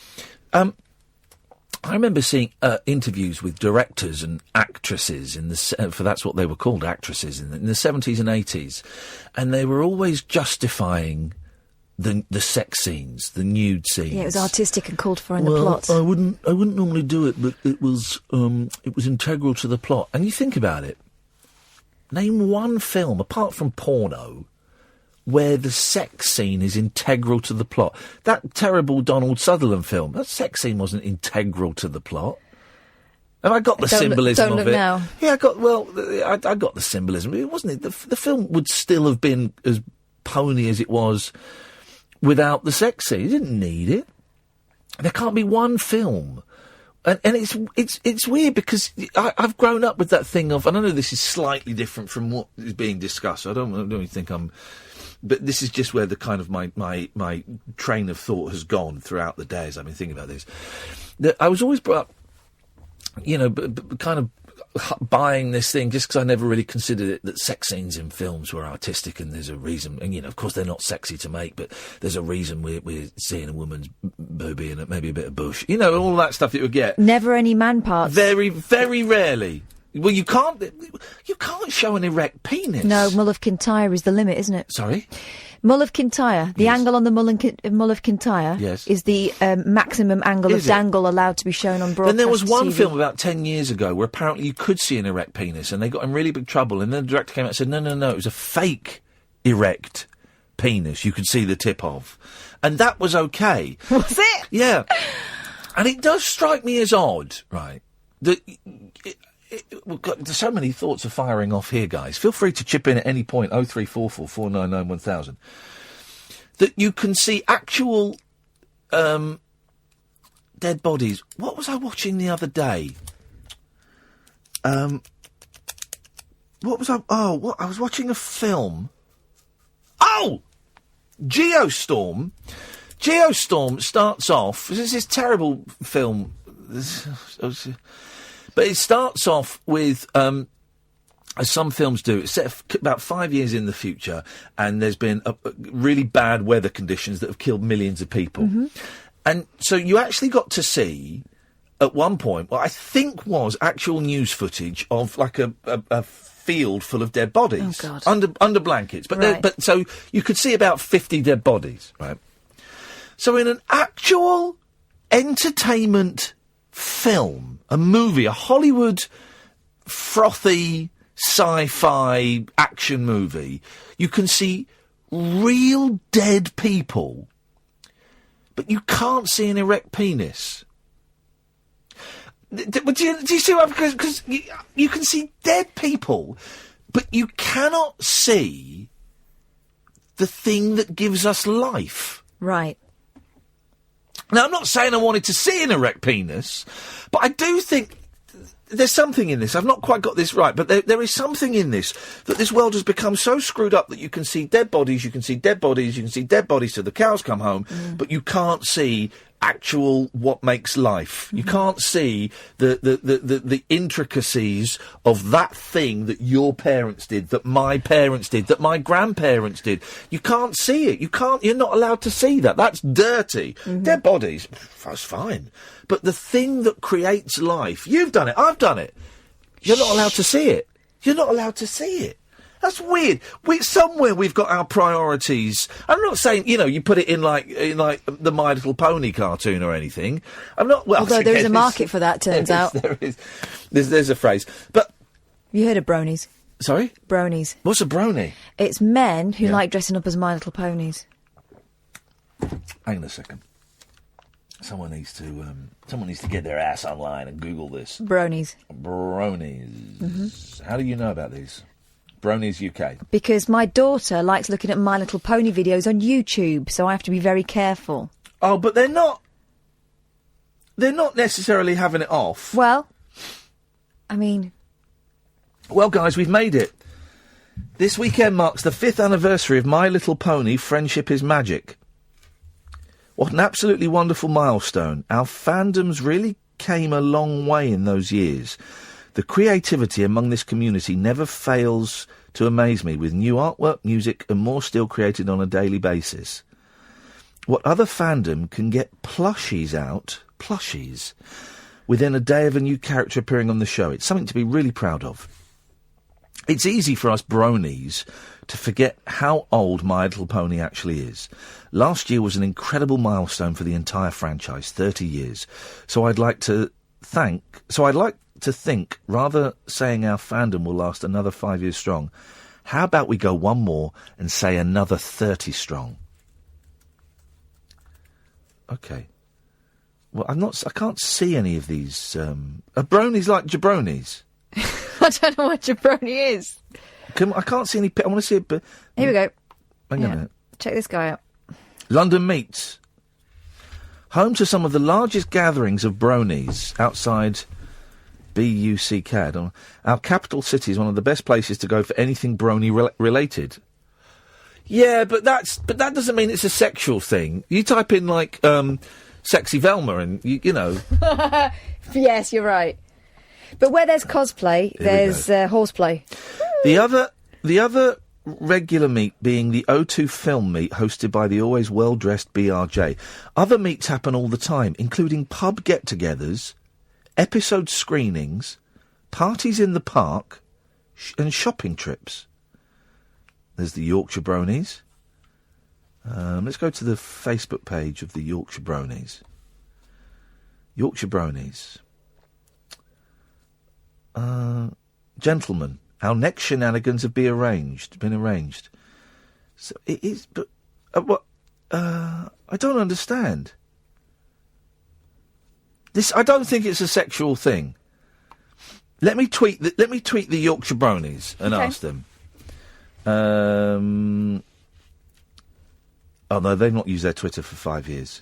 I remember seeing interviews with directors and actresses for that's what they were called, actresses in the 70s and 80s, and they were always justifying the sex scenes, the nude scenes. Yeah, it was artistic and called for in the plot. I wouldn't normally do it, but it was integral to the plot. And you think about it. Name one film apart from porno where the sex scene is integral to the plot. That terrible Donald Sutherland film, that sex scene wasn't integral to the plot. Have I got the symbolism of it? Now. Yeah, I got the symbolism. It wasn't. The film would still have been as pony as it was without the sex scene. You didn't need it. There can't be one film. And it's weird because I've grown up with that thing of, and I know this is slightly different from what is being discussed. I don't even think but this is just where the kind of my train of thought has gone throughout the day as I've been thinking about this. That I was always brought up, kind of buying this thing just because I never really considered it that sex scenes in films were artistic, and there's a reason. And of course they're not sexy to make, but there's a reason we're seeing a woman's boobie and maybe a bit of bush. All that stuff that you would get. Never any man parts. Very, very rarely. Well, you can't show an erect penis. No, Mull of Kintyre is the limit, isn't it? Sorry? Mull of Kintyre. The angle on the Mull of Kintyre is the maximum angle of dangle allowed to be shown on broadcast. And there was one TV. film about 10 years ago where apparently you could see an erect penis, and they got in really big trouble, and then the director came out and said, no, it was a fake erect penis you could see the tip of. And that was okay. Was it? Yeah. And it does strike me as odd, right, that... there's so many thoughts are firing off here, guys. Feel free to chip in at any point, 0344 499 1000. That you can see actual dead bodies. What was I watching the other day? I was watching a film. Oh! Geostorm. Geostorm starts off... This is this terrible film... But it starts off with, as some films do, it's set about 5 years in the future, and there's been really bad weather conditions that have killed millions of people. Mm-hmm. And so you actually got to see, at one point, what I think was actual news footage of like a field full of dead bodies. Oh, God. Under blankets. But so you could see about 50 dead bodies, right? So in an actual entertainment film, a movie, a Hollywood frothy sci-fi action movie, you can see real dead people, but you can't see an erect penis. Do you see what? Because you can see dead people, but you cannot see the thing that gives us life. Right. Now, I'm not saying I wanted to see an erect penis, but I do think there's something in this. I've not quite got this right, but there is something in this, that this world has become so screwed up that you can see dead bodies, you can see dead bodies, you can see dead bodies till the cows come home, but you can't see actual what makes life. Mm-hmm. You can't see the intricacies of that thing that your parents did, that my parents did, that my grandparents did. You can't see it. You're not allowed to see that. That's dirty. Mm-hmm. Dead bodies, that's fine. But the thing that creates life, you've done it, I've done it. You're not allowed to see it. You're not allowed to see it. That's weird. Somewhere we've got our priorities. I'm not saying, you put it in like the My Little Pony cartoon or anything. I'm not. Well, although there is a market for that, turns out. There is. There's a phrase. But you heard of bronies? Sorry? Bronies. What's a brony? It's men who like dressing up as My Little Ponies. Hang on a second. Someone needs to get their ass online and Google this. Bronies. Bronies. Mm-hmm. How do you know about these? Bronies UK. Because my daughter likes looking at My Little Pony videos on YouTube, so I have to be very careful. Oh, but they're not necessarily having it off. Well, I mean... Well, guys, we've made it. This weekend marks the 5th anniversary of My Little Pony, Friendship is Magic. What an absolutely wonderful milestone. Our fandoms really came a long way in those years. The creativity among this community never fails to amaze me, with new artwork, music and more still created on a daily basis. What other fandom can get plushies, within a day of a new character appearing on the show? It's something to be really proud of. It's easy for us bronies to forget how old My Little Pony actually is. Last year was an incredible milestone for the entire franchise, 30 years. So I'd like to think, rather saying our fandom will last another 5 years strong, how about we go one more and say another 30 strong? Okay. Well, I can't see any of these. Are bronies like jabronis? I don't know what jabroni is. I can't see any. I want to see it. Here we go. Hang on a minute. Check this guy out. London Meets. Home to some of the largest gatherings of bronies outside BUCCAD. Our capital city is one of the best places to go for anything brony related. Yeah, but that doesn't mean it's a sexual thing. You type in, like, sexy Velma and, you know. Yes, you're right. But where there's cosplay, there's horseplay. The other regular meet being the O2 film meet hosted by the always well-dressed BRJ. Other meets happen all the time, including pub get-togethers, episode screenings, parties in the park, and shopping trips. There's the Yorkshire Bronies. Let's go to the Facebook page of the Yorkshire Bronies. Yorkshire Bronies. Gentlemen, our next shenanigans have been arranged. So it is, but what? I don't understand. I don't think it's a sexual thing. Let me tweet the Yorkshire Bronies and ask them. Oh no, they've not used their Twitter for 5 years.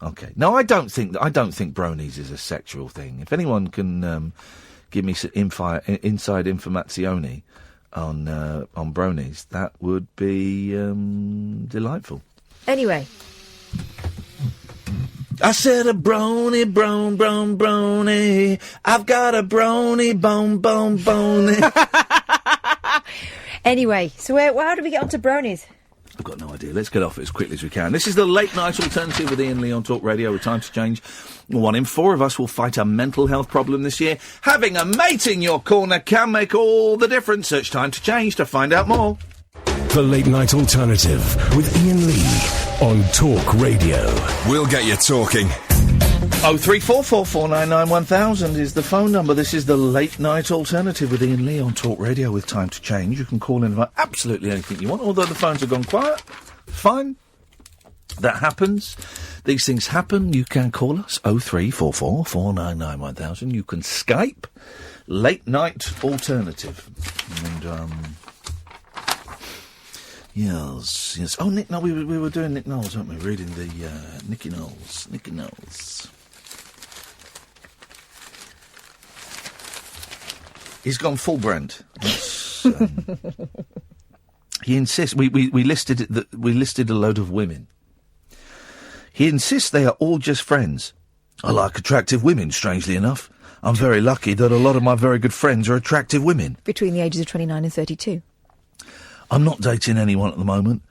Okay, no, I don't think bronies is a sexual thing. If anyone can give me some inside informazione on bronies, that would be delightful. Anyway. I said a brony. I've got a brony, bone. Anyway, so how do we get onto bronies? I've got no idea. Let's get off it as quickly as we can. This is the Late Night Alternative with Iain Lee on Talk Radio with Time to Change. 1 in 4 of us will fight a mental health problem this year. Having a mate in your corner can make all the difference. Search Time to Change to find out more. The Late Night Alternative with Iain Lee on Talk Radio. We'll get you talking. 03444991000 is the phone number. This is the Late Night Alternative with Iain Lee on Talk Radio with Time to Change. You can call in about absolutely anything you want, although the phones have gone quiet. Fine. That happens. These things happen. You can call us 03444991000. You can Skype Late Night Alternative. And, yes. Oh, Nick, no, we were doing Nick Knowles, weren't we? Reading the Nicky Knowles. He's gone full Brent. He insists. We listed a load of women. He insists they are all just friends. I like attractive women. Strangely enough, I'm very lucky that a lot of my very good friends are attractive women. Between the ages of 29 and 32. I'm not dating anyone at the moment.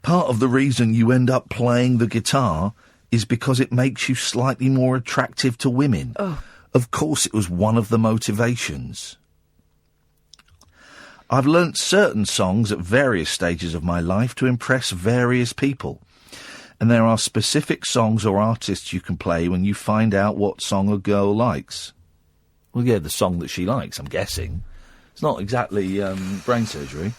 Part of the reason you end up playing the guitar is because it makes you slightly more attractive to women. Oh. Of course, it was one of the motivations. I've learnt certain songs at various stages of my life to impress various people. And there are specific songs or artists you can play when you find out what song a girl likes. Well, yeah, the song that she likes, I'm guessing. It's not exactly brain surgery.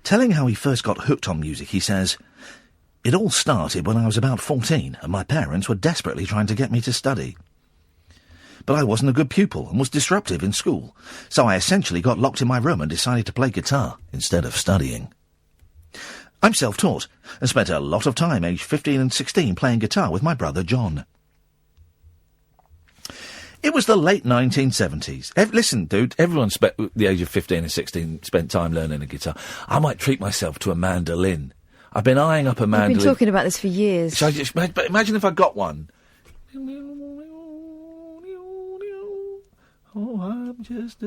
Telling how he first got hooked on music, he says, "It all started when I was about 14 and my parents were desperately trying to get me to study. But I wasn't a good pupil and was disruptive in school, so I essentially got locked in my room and decided to play guitar instead of studying. I'm self-taught and spent a lot of time, aged 15 and 16, playing guitar with my brother John. It was the late 1970s. Listen, dude, everyone the age of 15 and 16 spent time learning a guitar. I might treat myself to a mandolin. I've been eyeing up a mandolin. You've been talking about this for years. So but imagine if I got one. Oh, I'm just a...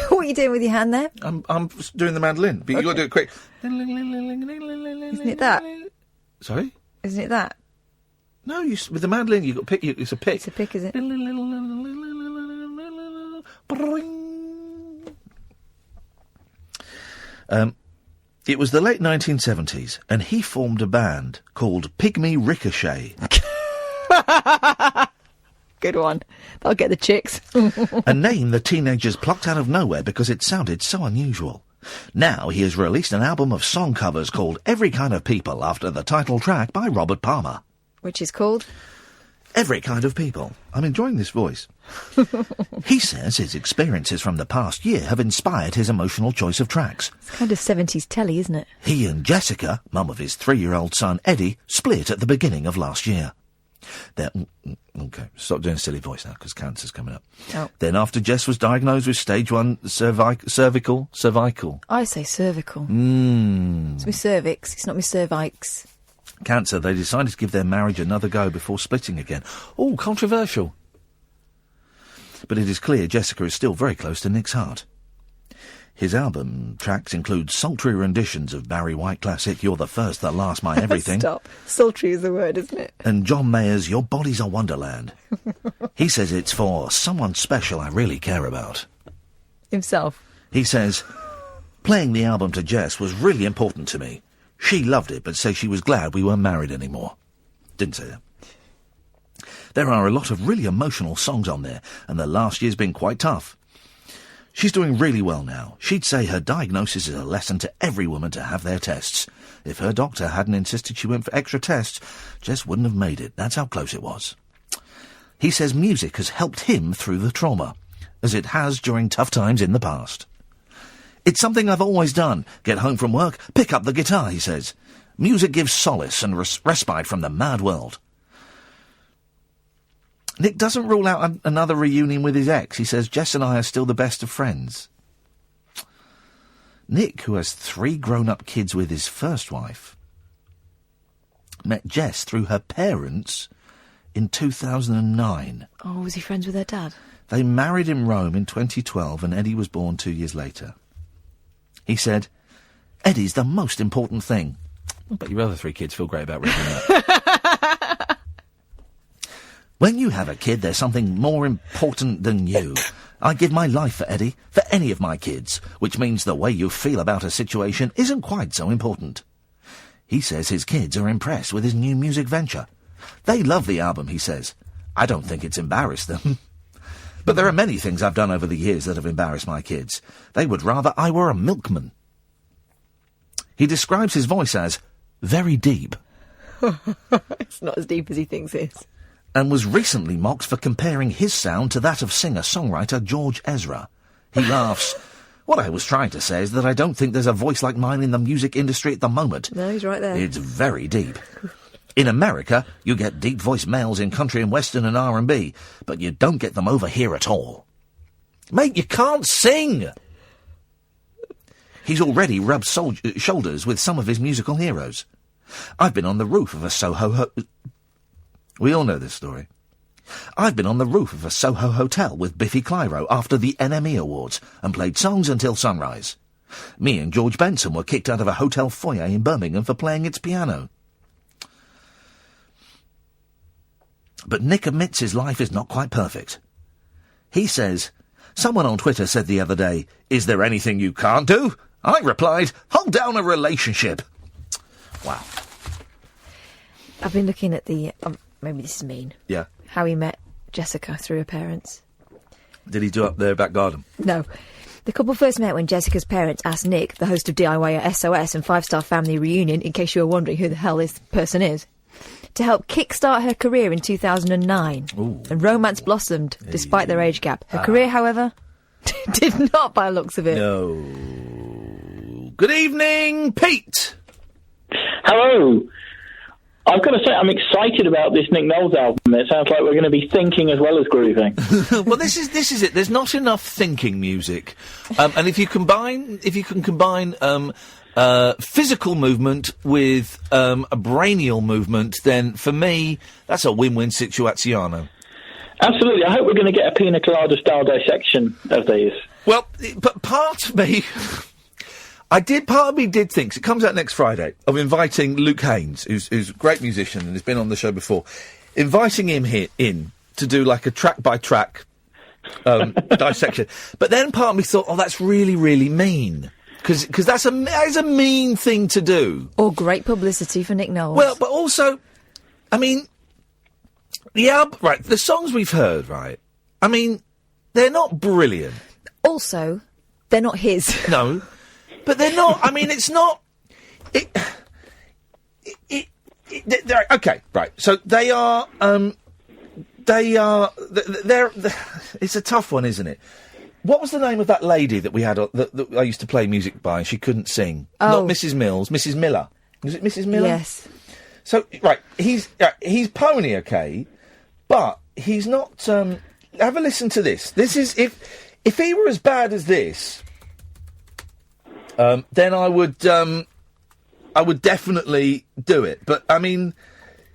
What are you doing with your hand there? I'm doing the mandolin, but you've got to do it quick. Isn't it that? Sorry? Isn't it that? No, with the mandolin, you've got to pick. It's a pick. It's a pick, is it? It was the late 1970s, and he formed a band called Pygmy Ricochet. Good one. I'll get the chicks. A name the teenagers plucked out of nowhere because it sounded so unusual. Now he has released an album of song covers called Every Kind of People after the title track by Robert Palmer. Which is called? Every Kind of People. I'm enjoying this voice. He says his experiences from the past year have inspired his emotional choice of tracks. It's kind of 70s telly, isn't it? He and Jessica, mum of his 3-year-old son Eddie, split at the beginning of last year. Okay, stop doing a silly voice now, because cancer's coming up. Oh. Then after Jess was diagnosed with stage 1 cervical. I say cervical. It's my cervix, it's not my cervix. Cancer, they decided to give their marriage another go before splitting again. Oh, controversial. But it is clear Jessica is still very close to Nick's heart. His album tracks include sultry renditions of Barry White classic You're the First, the Last, My Everything. Stop. Sultry is the word, isn't it? And John Mayer's Your Body's a Wonderland. He says it's for someone special I really care about. Himself. He says, playing the album to Jess was really important to me. She loved it, but says she was glad we weren't married anymore. Didn't say that. There are a lot of really emotional songs on there, and the last year's been quite tough. She's doing really well now. She'd say her diagnosis is a lesson to every woman to have their tests. If her doctor hadn't insisted she went for extra tests, Jess wouldn't have made it. That's how close it was. He says music has helped him through the trauma, as it has during tough times in the past. It's something I've always done. Get home from work, pick up the guitar, he says. Music gives solace and respite from the mad world. Nick doesn't rule out another reunion with his ex. He says Jess and I are still the best of friends. Nick, who has 3 grown-up kids with his first wife, met Jess through her parents in 2009. Oh, was he friends with her dad? They married in Rome in 2012 and Eddie was born 2 years later. He said, Eddie's the most important thing. I bet your other 3 kids feel great about reading that. When you have a kid, there's something more important than you. I give my life for Eddie, for any of my kids, which means the way you feel about a situation isn't quite so important. He says his kids are impressed with his new music venture. They love the album, he says. I don't think it's embarrassed them. But there are many things I've done over the years that have embarrassed my kids. They would rather I were a milkman. He describes his voice as very deep. It's not as deep as he thinks it is. And was recently mocked for comparing his sound to that of singer-songwriter George Ezra. He laughs. What I was trying to say is that I don't think there's a voice like mine in the music industry at the moment. No, he's right there. It's very deep. In America, you get deep-voiced males in country and western and R&B, but you don't get them over here at all. Mate, you can't sing! He's already rubbed shoulders with some of his musical heroes. I've been on the roof of a Soho... We all know this story. I've been on the roof of a Soho hotel with Biffy Clyro after the NME Awards and played songs until sunrise. Me and George Benson were kicked out of a hotel foyer in Birmingham for playing its piano. But Nick admits his life is not quite perfect. He says, someone on Twitter said the other day, is there anything you can't do? I replied, hold down a relationship. Wow. I've been looking at the... maybe this is mean. Yeah. How he met Jessica through her parents. Did he do up their back garden? No. The couple first met when Jessica's parents asked Nick, the host of DIY at SOS and 5 Star Family Reunion, in case you were wondering who the hell this person is, to help kickstart her career in 2009. Ooh. And romance blossomed, despite their age gap. Her career, however, did not by the looks of it. No. Good evening, Pete. Hello. I've got to say, I'm excited about this Nick Knowles album. It sounds like we're going to be thinking as well as grooving. Well, this is it. There's not enough thinking music, and if you can combine physical movement with a brainial movement, then for me, that's a win-win situazione. Absolutely. I hope we're going to get a pina colada style dissection of these. Well, but part of me. Part of me did think, it comes out next Friday, of inviting Luke Haynes, who's a great musician and has been on the show before, inviting him in to do like a track-by-track dissection. But then part of me thought, that's really, really mean. Because that is a mean thing to do. Or great publicity for Nick Knowles. Well, but also, I mean, the songs we've heard, right, I mean, they're not brilliant. Also, they're not his. No. But they're not. I mean, it's not. Okay, right. So they are. They're. It's a tough one, isn't it? What was the name of that lady that we had that I used to play music by, and she couldn't sing? Oh. Not Mrs. Mills, Mrs. Miller. Was it Mrs. Miller? Yes. So right, he's pony, okay, but he's not. Have a listen to this. This is if he were as bad as this. Then I would definitely do it. But I mean,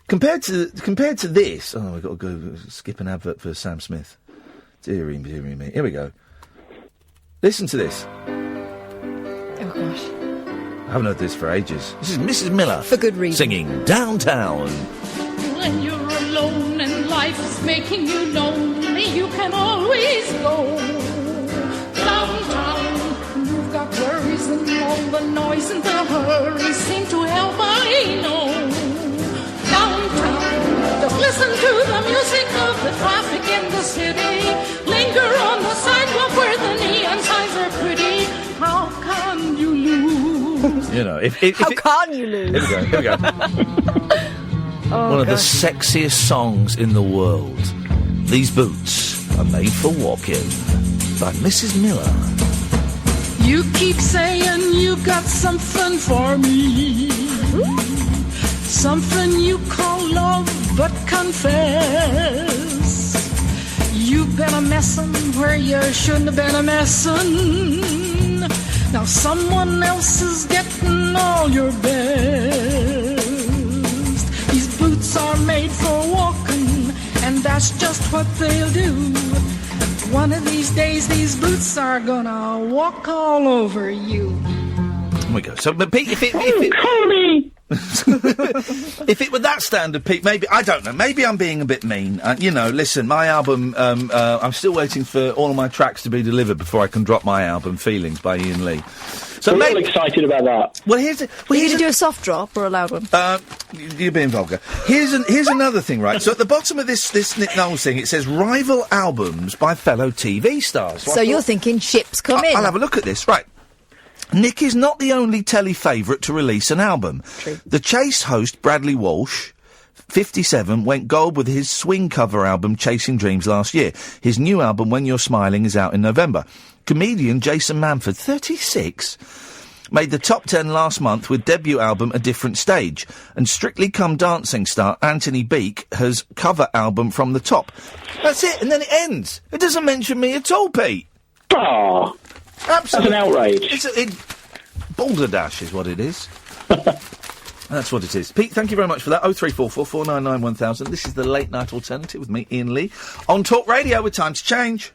compared to this, we've got to go skip an advert for Sam Smith. Deary me. Here we go. Listen to this. Oh gosh, I haven't heard this for ages. This is Mrs. Miller for good reason, singing "Downtown." When you're alone and life is making you lonely, you can always go downtown. You've got worries and all the noise and the hurry seem to help, I know. Downtown, just listen to the music of the traffic in the city. Linger on the sidewalk where the neon signs are pretty. How can you lose? You know, how can you lose? Here we go. One of the sexiest songs in the world. These boots are made for walking. By Mrs. Miller. You keep saying you got something for me. Something you call love, but confess. You've been a messin' where you shouldn't have been a messin'. Now someone else is getting all your best. These boots are made for walking, and that's just what they'll do. One of these days, these boots are gonna walk all over you. There we go. So, but Pete, if it call me. If it were that standard, Pete, maybe I don't know. Maybe I'm being a bit mean. Listen, my album. I'm still waiting for all of my tracks to be delivered before I can drop my album, "Feelings" by Iain Lee. So we're all excited about that. Well, are you going to do a soft drop or a loud one? You're being vulgar. Here's another thing, right? So at the bottom of this Nick Knowles thing, it says rival albums by fellow TV stars. So you're thinking ships come in. I'll have a look at this, right? Nick is not the only telly favourite to release an album. True. The Chase host Bradley Walsh, 57, went gold with his swing cover album Chasing Dreams last year. His new album When You're Smiling is out in November. Comedian Jason Manford, 36, made the top 10 last month with debut album A Different Stage. And Strictly Come Dancing star Anthony Beak has cover album From the Top. That's it, and then it ends. It doesn't mention me at all, Pete. Oh, absolutely. That's an outrage. Balderdash is what it is. That's what it is. Pete, thank you very much for that. 0344 499 1000. This is the Late Night Alternative with me, Iain Lee, on Talk Radio with Time to Change.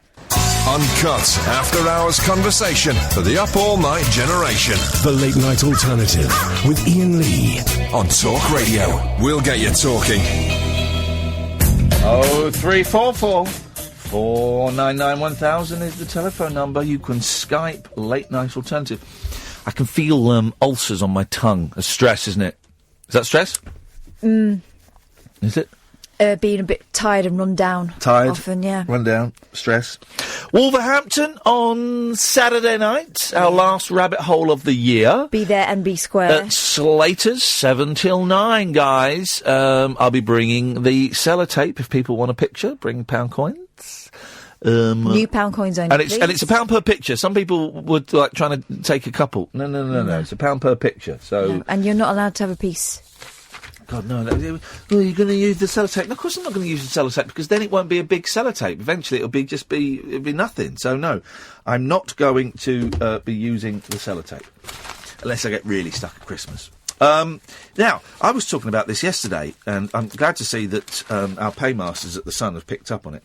Uncut, after-hours conversation for the up-all-night generation. The Late Night Alternative with Iain Lee on Talk Radio. We'll get you talking. 0344 499 1000 is the telephone number. You can Skype Late Night Alternative. I can feel ulcers on my tongue. That's stress, isn't it? Is that stress? Mm. Is it? being a bit tired and run down. Often, yeah. Run down, stress. Wolverhampton on Saturday night, our last rabbit hole of the year. Be there and be square. At Slater's, 7 till 9, guys. I'll be bringing the sellotape if people want a picture. Bring pound coins. New pound coins only, and it's £1 per picture. Some people would like trying to take a couple. No. It's £1 per picture. So, no. And you're not allowed to have a piece. God, no. You're going to use the sellotape. No, of course I'm not going to use the sellotape, because then it won't be a big sellotape. Eventually it'll be nothing. So, no, I'm not going to be using the sellotape. Unless I get really stuck at Christmas. Now, I was talking about this yesterday, and I'm glad to see that our paymasters at The Sun have picked up on it.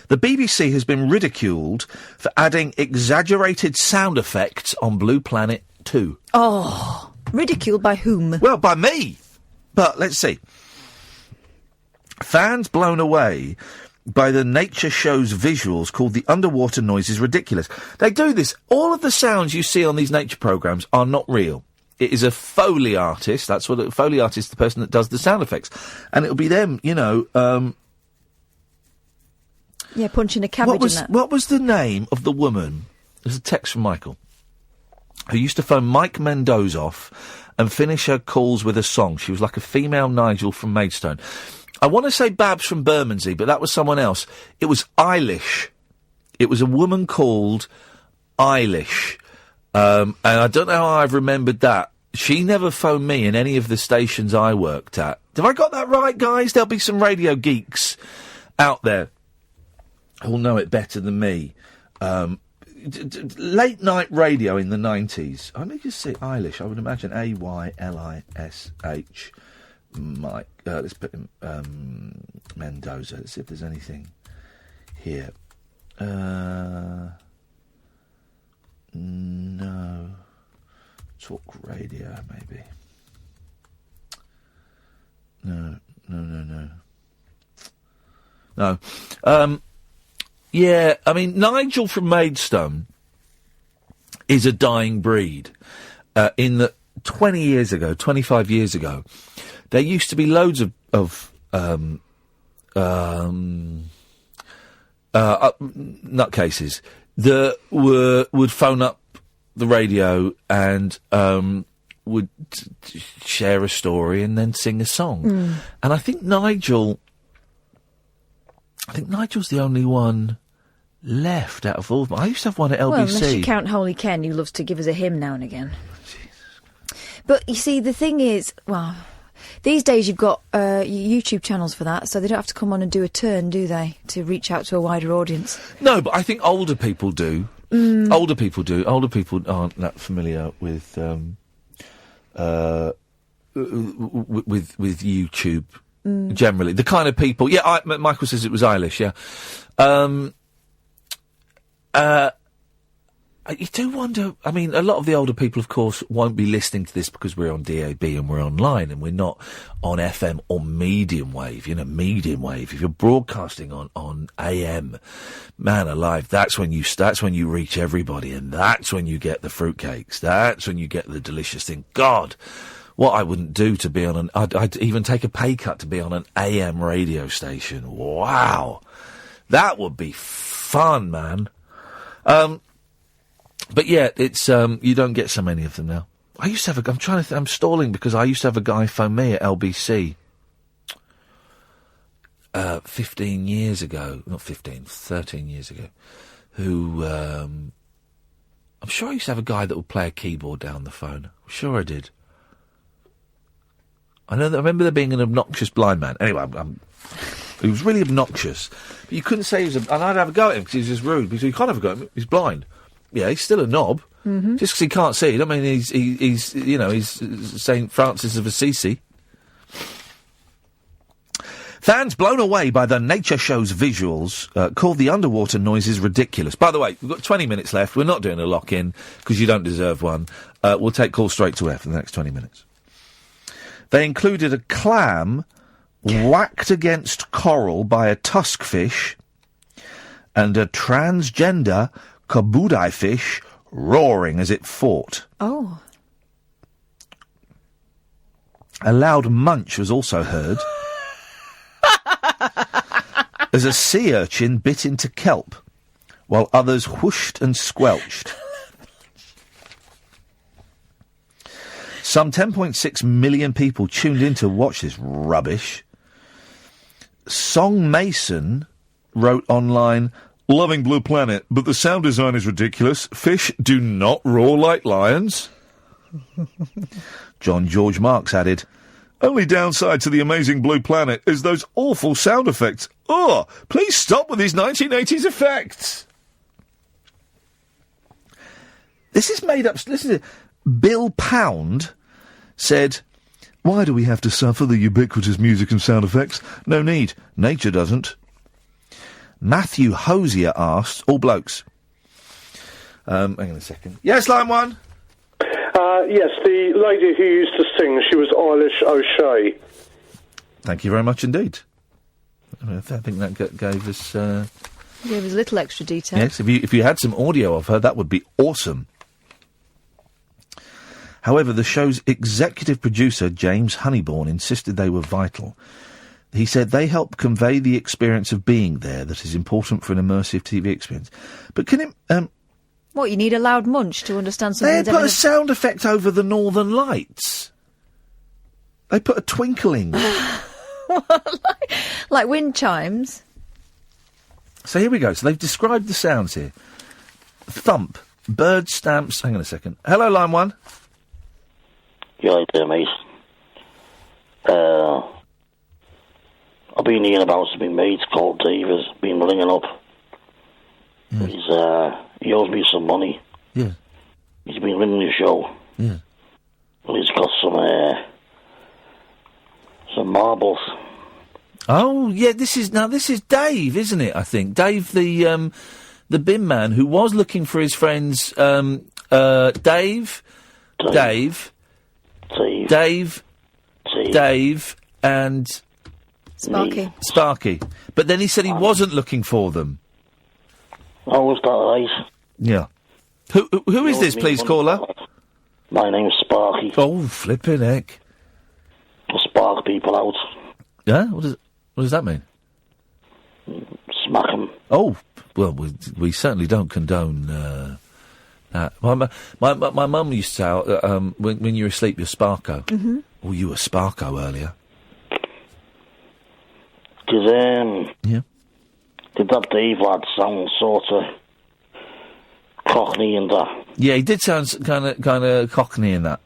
The BBC has been ridiculed for adding exaggerated sound effects on Blue Planet 2. Oh... Ridiculed by whom? Well, by me. But let's see. Fans blown away by the nature show's visuals called The Underwater Noise is Ridiculous. They do this. All of the sounds you see on these nature programmes are not real. It is a Foley artist. That's what a Foley artist is, the person that does the sound effects. And it'll be them, yeah, punching a cabbage in that. What was the name of the woman? There's a text from Michael, who used to phone Mike Mendoza off and finish her calls with a song. She was like a female Nigel from Maidstone. I want to say Babs from Bermondsey, but that was someone else. It was Eilish. It was a woman called Eilish. And I don't know how I've remembered that. She never phoned me in any of the stations I worked at. Have I got that right, guys? There'll be some radio geeks out there who'll know it better than me. Late night radio in the 90s. Let me just see Eilish. I would imagine Aylish. Mike. Let's put him Mendoza. Let's see if there's anything here. No. Talk radio, maybe. No. Yeah, I mean, Nigel from Maidstone is a dying breed. In that 25 years ago, there used to be loads of nutcases that would phone up the radio and would share a story and then sing a song. And I think Nigel's the only one left out of all of them. I used to have one at LBC. Well, unless you count Holy Ken, who loves to give us a hymn now and again. But you see, the thing is, well, these days you've got YouTube channels for that, so they don't have to come on and do a turn, do they, to reach out to a wider audience? No, but I think older people do. Older people do. Older people aren't that familiar with YouTube generally. The kind of people. Yeah, Michael says it was Eilish. Yeah. You do wonder, I mean, a lot of the older people, of course, won't be listening to this because we're on DAB and we're online and we're not on FM or medium wave, medium wave. If you're broadcasting on AM, man alive, that's when you reach everybody, and that's when you get the fruitcakes. That's when you get the delicious thing. God, what I wouldn't do to be on I'd even take a pay cut to be on an AM radio station. Wow. That would be fun, man. But yeah, it's you don't get so many of them now. I used to have I'm stalling because I used to have a guy phone me at LBC 13 years ago, who I'm sure I used to have a guy that would play a keyboard down the phone. I'm sure I did. I remember there being an obnoxious blind man. Anyway, he was really obnoxious. But you couldn't say he was and I'd have a go at him because he was just rude. Because you can't have a go at him. He's blind. Yeah, he's still a knob. Mm-hmm. Just because he can't see, I don't mean he's St. Francis of Assisi. Fans blown away by the nature show's visuals called The Underwater Noise is Ridiculous. By the way, we've got 20 minutes left. We're not doing a lock-in because you don't deserve one. We'll take calls straight to air for the next 20 minutes. They included a clam whacked against coral by a tuskfish and a transgender kabudai fish roaring as it fought. Oh. A loud munch was also heard as a sea urchin bit into kelp, while others whooshed and squelched. Some 10.6 million people tuned in to watch this rubbish. Song Mason wrote online, "Loving Blue Planet, but the sound design is ridiculous. Fish do not roar like lions." John George Marks added, "Only downside to the amazing Blue Planet is those awful sound effects. Oh, please stop with these 1980s effects." This is made up. Listen to Bill Pound said, "Why do we have to suffer the ubiquitous music and sound effects? No need. Nature doesn't." Matthew Hosier asked, all blokes. Hang on a second. Yes, line one. Yes, the lady who used to sing, she was Eilish O'Shea. Thank you very much indeed. I think that gave us... Gave us a little extra detail. Yes, if you had some audio of her, that would be awesome. However, the show's executive producer, James Honeybourne, insisted they were vital. He said they help convey the experience of being there that is important for an immersive TV experience. But can it... What, you need a loud munch to understand something? They put a sound effect over the Northern Lights. They put a twinkling. Like wind chimes? So here we go. So they've described the sounds here. Thump, bird stamps... Hang on a second. Hello, line one. You right there, mate? I've been hearing about something, mate, called Dave has been ringing up. Yeah. He owes me some money. Yeah. He's been ringing the show. Yeah. Well, he's got some marbles. Oh, yeah, this is Dave, isn't it, I think? Dave, the bin man, who was looking for his friends, Dave, and... Sparky. But then he said he wasn't looking for them. Oh, was that right? Yeah. Who is this, please, caller? My name's Sparky. Oh, flippin' heck. I spark people out. Yeah? What does that mean? Smack them. Oh, well, we certainly don't condone that. My mum used to say, when you're asleep, you're Sparko. Mm-hmm. Oh, you were Sparko earlier. Yeah. Did that Dave lad sound sort of Cockney and that? Yeah, he did sound kind of Cockney in that.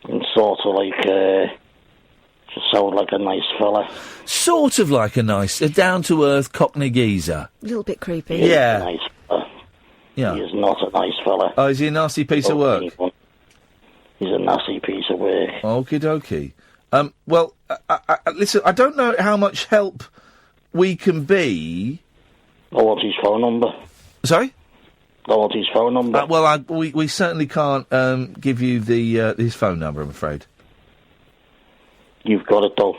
And sort of like, just sounded like a nice fella. Sort of like a down-to-earth Cockney geezer. A little bit creepy. Yeah. Nice fella. Yeah. He is not a nice fella. Oh, is he a nasty piece of work? He's a nasty piece of work. Okie dokie. Well, listen, I don't know how much help we can be. I want his phone number. Sorry? I want his phone number. Well, we certainly can't give you his phone number, I'm afraid. You've got it, though.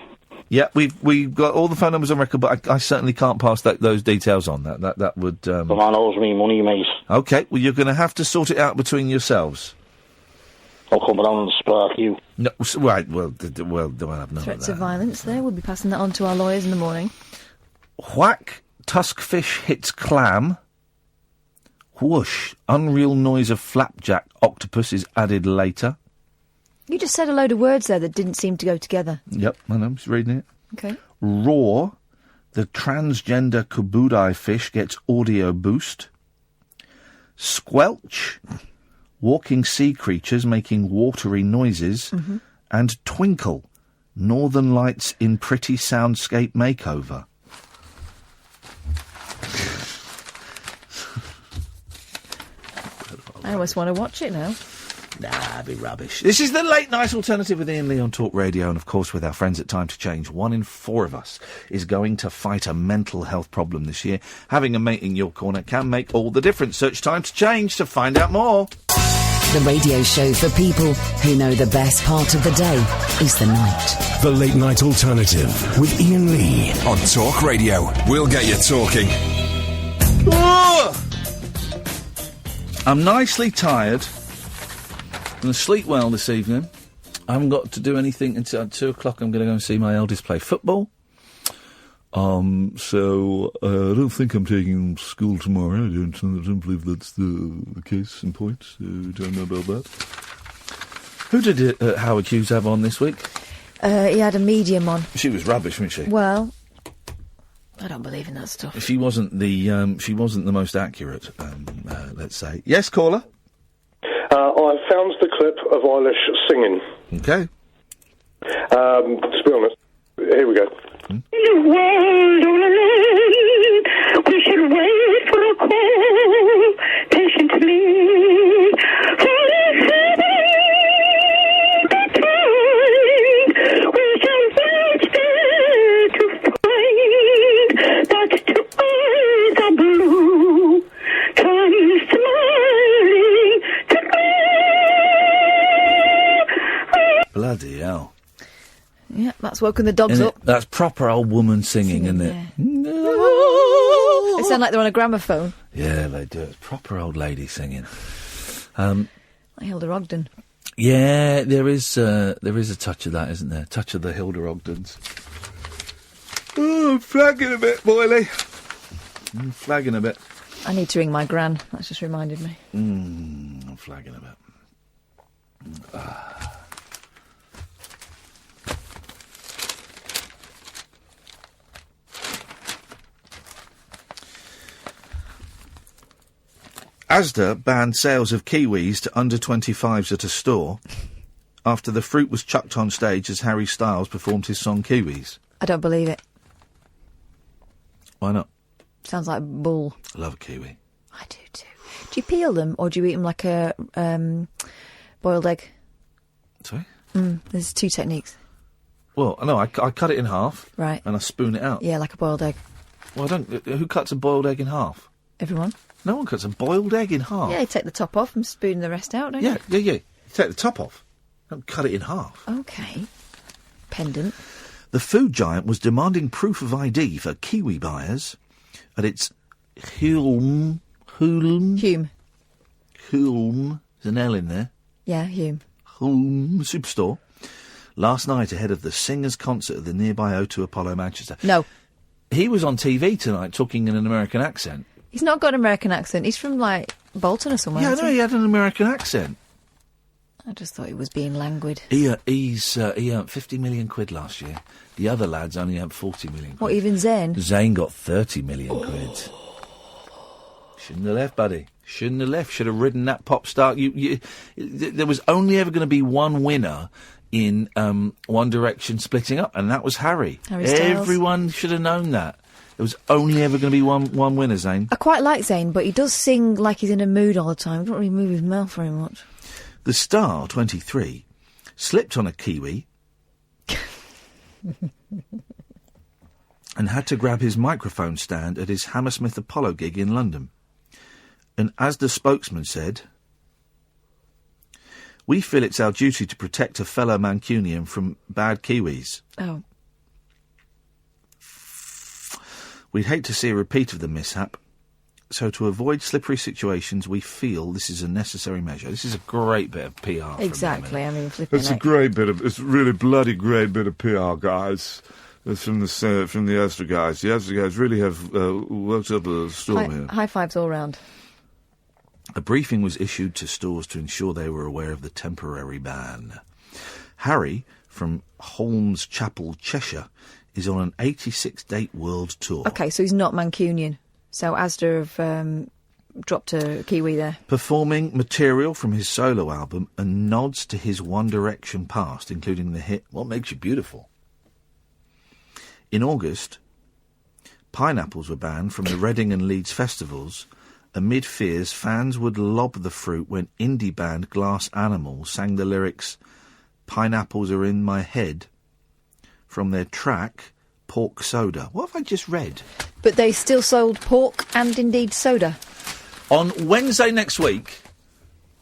Yeah, we've got all the phone numbers on record, but I certainly can't pass those details on. That would... The man owes me money, mate. OK, well, you're going to have to sort it out between yourselves. I'll come down and spark you. No, right, well, do I have none Threats of of violence there. We'll be passing that on to our lawyers in the morning. Whack, tuskfish hits clam. Whoosh, unreal noise of flapjack octopus is added later. You just said a load of words there that didn't seem to go together. Yep, I know, I'm just reading it. Okay. Roar, the transgender kubudai fish gets audio boost. Squelch, walking sea creatures making watery noises. Mm-hmm. And twinkle, Northern Lights in pretty soundscape makeover. I almost want to watch it now. Nah, be rubbish. This is the Late Night Alternative with Iain Lee on Talk Radio, and of course with our friends at Time to Change. 1 in 4 of us is going to fight a mental health problem this year. Having a mate in your corner can make all the difference. Search Time to Change to find out more. The radio show for people who know the best part of the day is the night. The Late Night Alternative with Iain Lee on Talk Radio. We'll get you talking. I'm nicely tired. I'm going to sleep well this evening. I haven't got to do anything until 2 o'clock. I'm going to go and see my eldest play football. So I don't think I'm taking school tomorrow. I don't believe that's the case in point. Don't know about that. Who did Howard Hughes have on this week? He had a medium on. She was rubbish, wasn't she? Well, I don't believe in that stuff. She wasn't the most accurate. Let's say. Yes, caller. I found the clip of Eilish singing. Okay. To be honest, here we go. The world on a land, we should wait for a call patiently. For the time, we shall wait there to find that to eyes are blue, comes smiling to me. Bloody hell. Yeah, that's woken the dogs up. That's proper old woman singing, isn't it? Yeah. No. They sound like they're on a gramophone. Yeah, they do. It's proper old lady singing. Like Hilda Ogden. Yeah, there is a touch of that, isn't there? Touch of the Hilda Ogdens. Oh, I'm flagging a bit, boily. I'm flagging a bit. I need to ring my gran. That's just reminded me. I'm flagging a bit. Asda banned sales of kiwis to under 25s at a store after the fruit was chucked on stage as Harry Styles performed his song Kiwis. I don't believe it. Why not? Sounds like bull. I love a kiwi. I do too. Do you peel them or do you eat them like a boiled egg? Sorry? There's 2 techniques. Well, no, I cut it in half. Right. And I spoon it out. Yeah, like a boiled egg. Well, who cuts a boiled egg in half? Everyone. No one cuts a boiled egg in half. Yeah, you take the top off and spoon the rest out, don't you? Yeah. You take the top off. Don't cut it in half. Okay. Pendant. The food giant was demanding proof of ID for kiwi buyers at its Hume. There's an L in there. Yeah, Hume Superstore last night ahead of the Singers concert at the nearby O2 Apollo Manchester. No. He was on TV tonight talking in an American accent. He's not got an American accent. He's from, like, Bolton or somewhere. Yeah, I know, he had an American accent. I just thought he was being languid. He earned 50 million quid last year. The other lads only earned 40 million quid. What, even Zayn? Zayn got 30 million quid. Shouldn't have left, buddy. Shouldn't have left. Should have ridden that pop star. There was only ever going to be one winner in One Direction splitting up, and that was Harry. Harry Styles. Everyone should have known that. There was only ever going to be one winner, Zayn. I quite like Zayn, but he does sing like he's in a mood all the time. He doesn't really move his mouth very much. The star, 23, slipped on a kiwi and had to grab his microphone stand at his Hammersmith Apollo gig in London. And as the spokesman said, "We feel it's our duty to protect a fellow Mancunian from bad kiwis. Oh. We'd hate to see a repeat of the mishap, so to avoid slippery situations, we feel this is a necessary measure." This is a great bit of PR. Exactly, I mean, flipping it's a really bloody great bit of PR, guys. It's from the Asda guys. The Asda guys really have worked up a storm here. High fives all round. A briefing was issued to stores to ensure they were aware of the temporary ban. Harry, from Holmes Chapel, Cheshire, is on an 86-date world tour. OK, so he's not Mancunian. So Asda have dropped a kiwi there. Performing material from his solo album and nods to his One Direction past, including the hit What Makes You Beautiful. In August, pineapples were banned from the Reading and Leeds festivals amid fears fans would lob the fruit when indie band Glass Animal sang the lyrics "Pineapples Are In My Head" from their track Pork Soda. What have I just read? But they still sold pork and indeed soda. On Wednesday next week,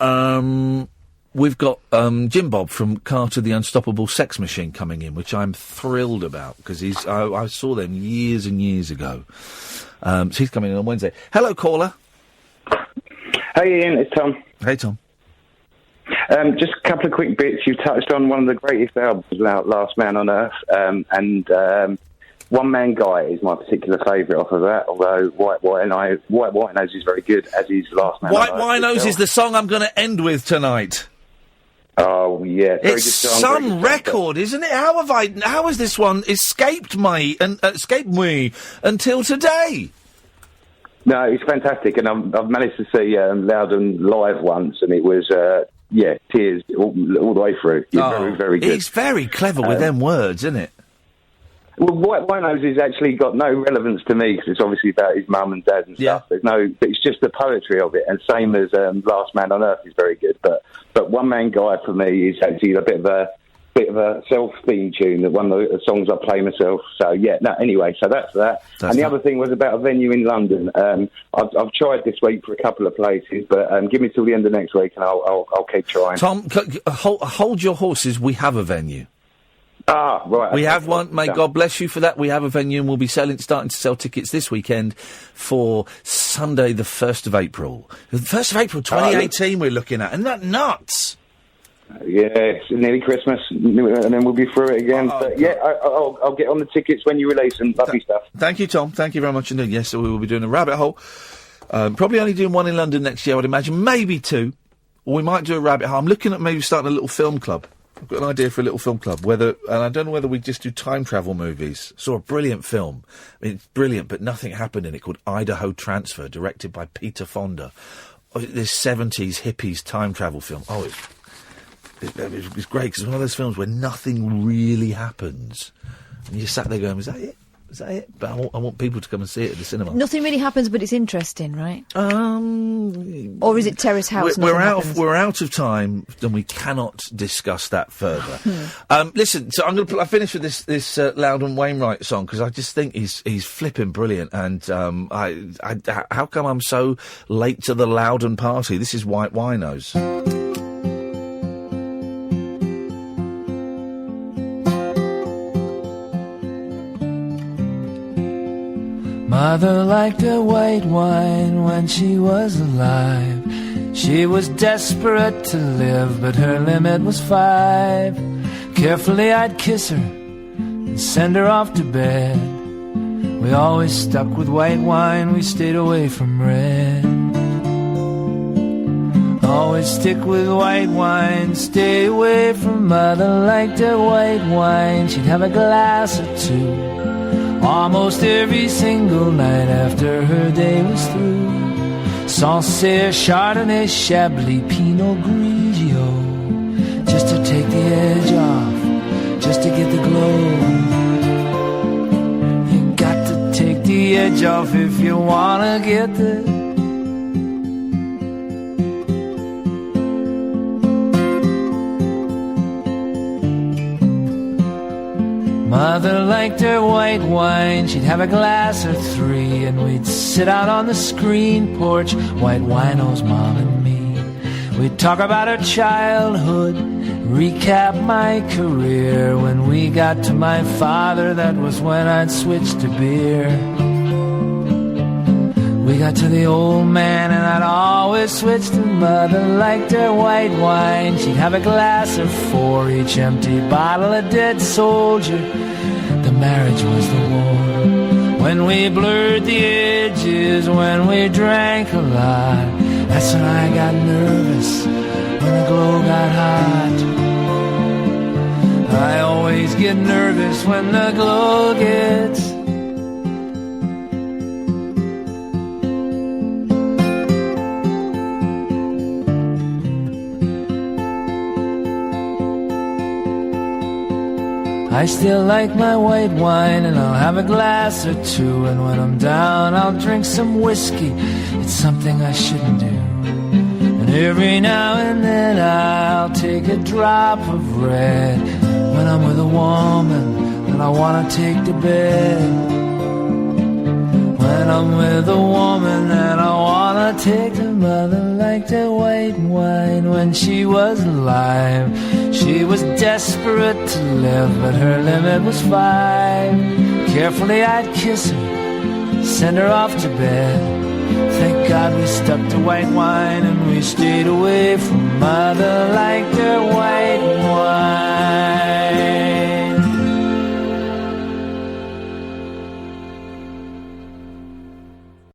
we've got Jim Bob from Carter the Unstoppable Sex Machine coming in, which I'm thrilled about because I saw them years and years ago. So he's coming in on Wednesday. Hello, caller. Hey, Ian, it's Tom. Hey, Tom. Just a couple of quick bits. You touched on one of the greatest albums, Last Man on Earth, and One Man Guy is my particular favourite off of that, although White Winos is very good, as is Last Man on Earth. White Winos is the song I'm going to end with tonight. Oh, yeah. Very It's good song, some record, isn't it? How has this one escaped me until today? No, it's fantastic, and I've managed to see Loudon live once, and it was, tears all the way through. Very, very good. He's very clever with them words, isn't it? Well, White Winos has actually got no relevance to me, because it's obviously about his mum and dad and stuff. But it's just the poetry of it, and same as Last Man on Earth is very good. But One Man Guy for me is actually a bit of a self-theme tune, that one of the songs I play myself. So anyway, so that's that. The other thing was about a venue in London. I've tried this week for a couple of places, but give me till the end of next week and I'll keep trying. Tom, hold your horses. We have a venue. Right. We have one. May God bless you for that. We have a venue, and we'll be starting to sell tickets this weekend for Sunday, the 1st of April. The 1st of April, 2018, we're looking at. Isn't that nuts? Yeah, it's nearly Christmas, and then we'll be through it again. I'll get on the tickets when you release them. Lovely stuff. Thank you, Tom. Thank you very much indeed. Yes, so we will be doing a rabbit hole. Probably only doing one in London next year, I would imagine. Maybe two. Or we might do a rabbit hole. I'm looking at maybe starting a little film club. I've got an idea for a little film club. And I don't know whether we just do time travel movies. Saw a brilliant film. It's brilliant, but nothing happened in it, called Idaho Transfer, directed by Peter Fonda. This 70s hippies time travel film. It's great, because it's one of those films where nothing really happens. And you sat there going, is that it? Is that it? But I want people to come and see it at the cinema. Nothing really happens, but it's interesting, right? Or is it Terrace House? We're out of time, and we cannot discuss that further. Listen, so I finish with this Loudon Wainwright song, because I just think he's flipping brilliant. And how come I'm so late to the Loudon party? This is White Winos. Mother liked her white wine when she was alive. She was desperate to live, but her limit was 5. Carefully I'd kiss her and send her off to bed. We always stuck with white wine, we stayed away from red. Always stick with white wine, stay away from Mother liked her white wine. She'd have a glass or two almost every single night after her day was through. Sancerre, Chardonnay, Chablis, Pinot Grigio, just to take the edge off, just to get the glow. You got to take the edge off if you wanna get the... Mother liked her white wine, she'd have a glass or 3, and we'd sit out on the screen porch, white winos, Mom and me. We'd talk about her childhood, recap my career. When we got to my father, that was when I'd switch to beer. We got to the old man and I'd always switch to Mother liked her white wine. She'd have a glass or 4, each empty bottle a dead soldier. The marriage was the war. When we blurred the edges, when we drank a lot, that's when I got nervous, when the glow got hot. I always get nervous when the glow gets... I still like my white wine, and I'll have a glass or 2, and when I'm down I'll drink some whiskey. It's something I shouldn't do. And every now and then I'll take a drop of red when I'm with a woman that I want to take to bed. When I'm with a woman that I want to take to Mother liked her white wine when she was alive. She was desperate to live, but her limit was 5. Carefully I'd kiss her, send her off to bed. Thank God we stuck to white wine and we stayed away from mother like a white wine.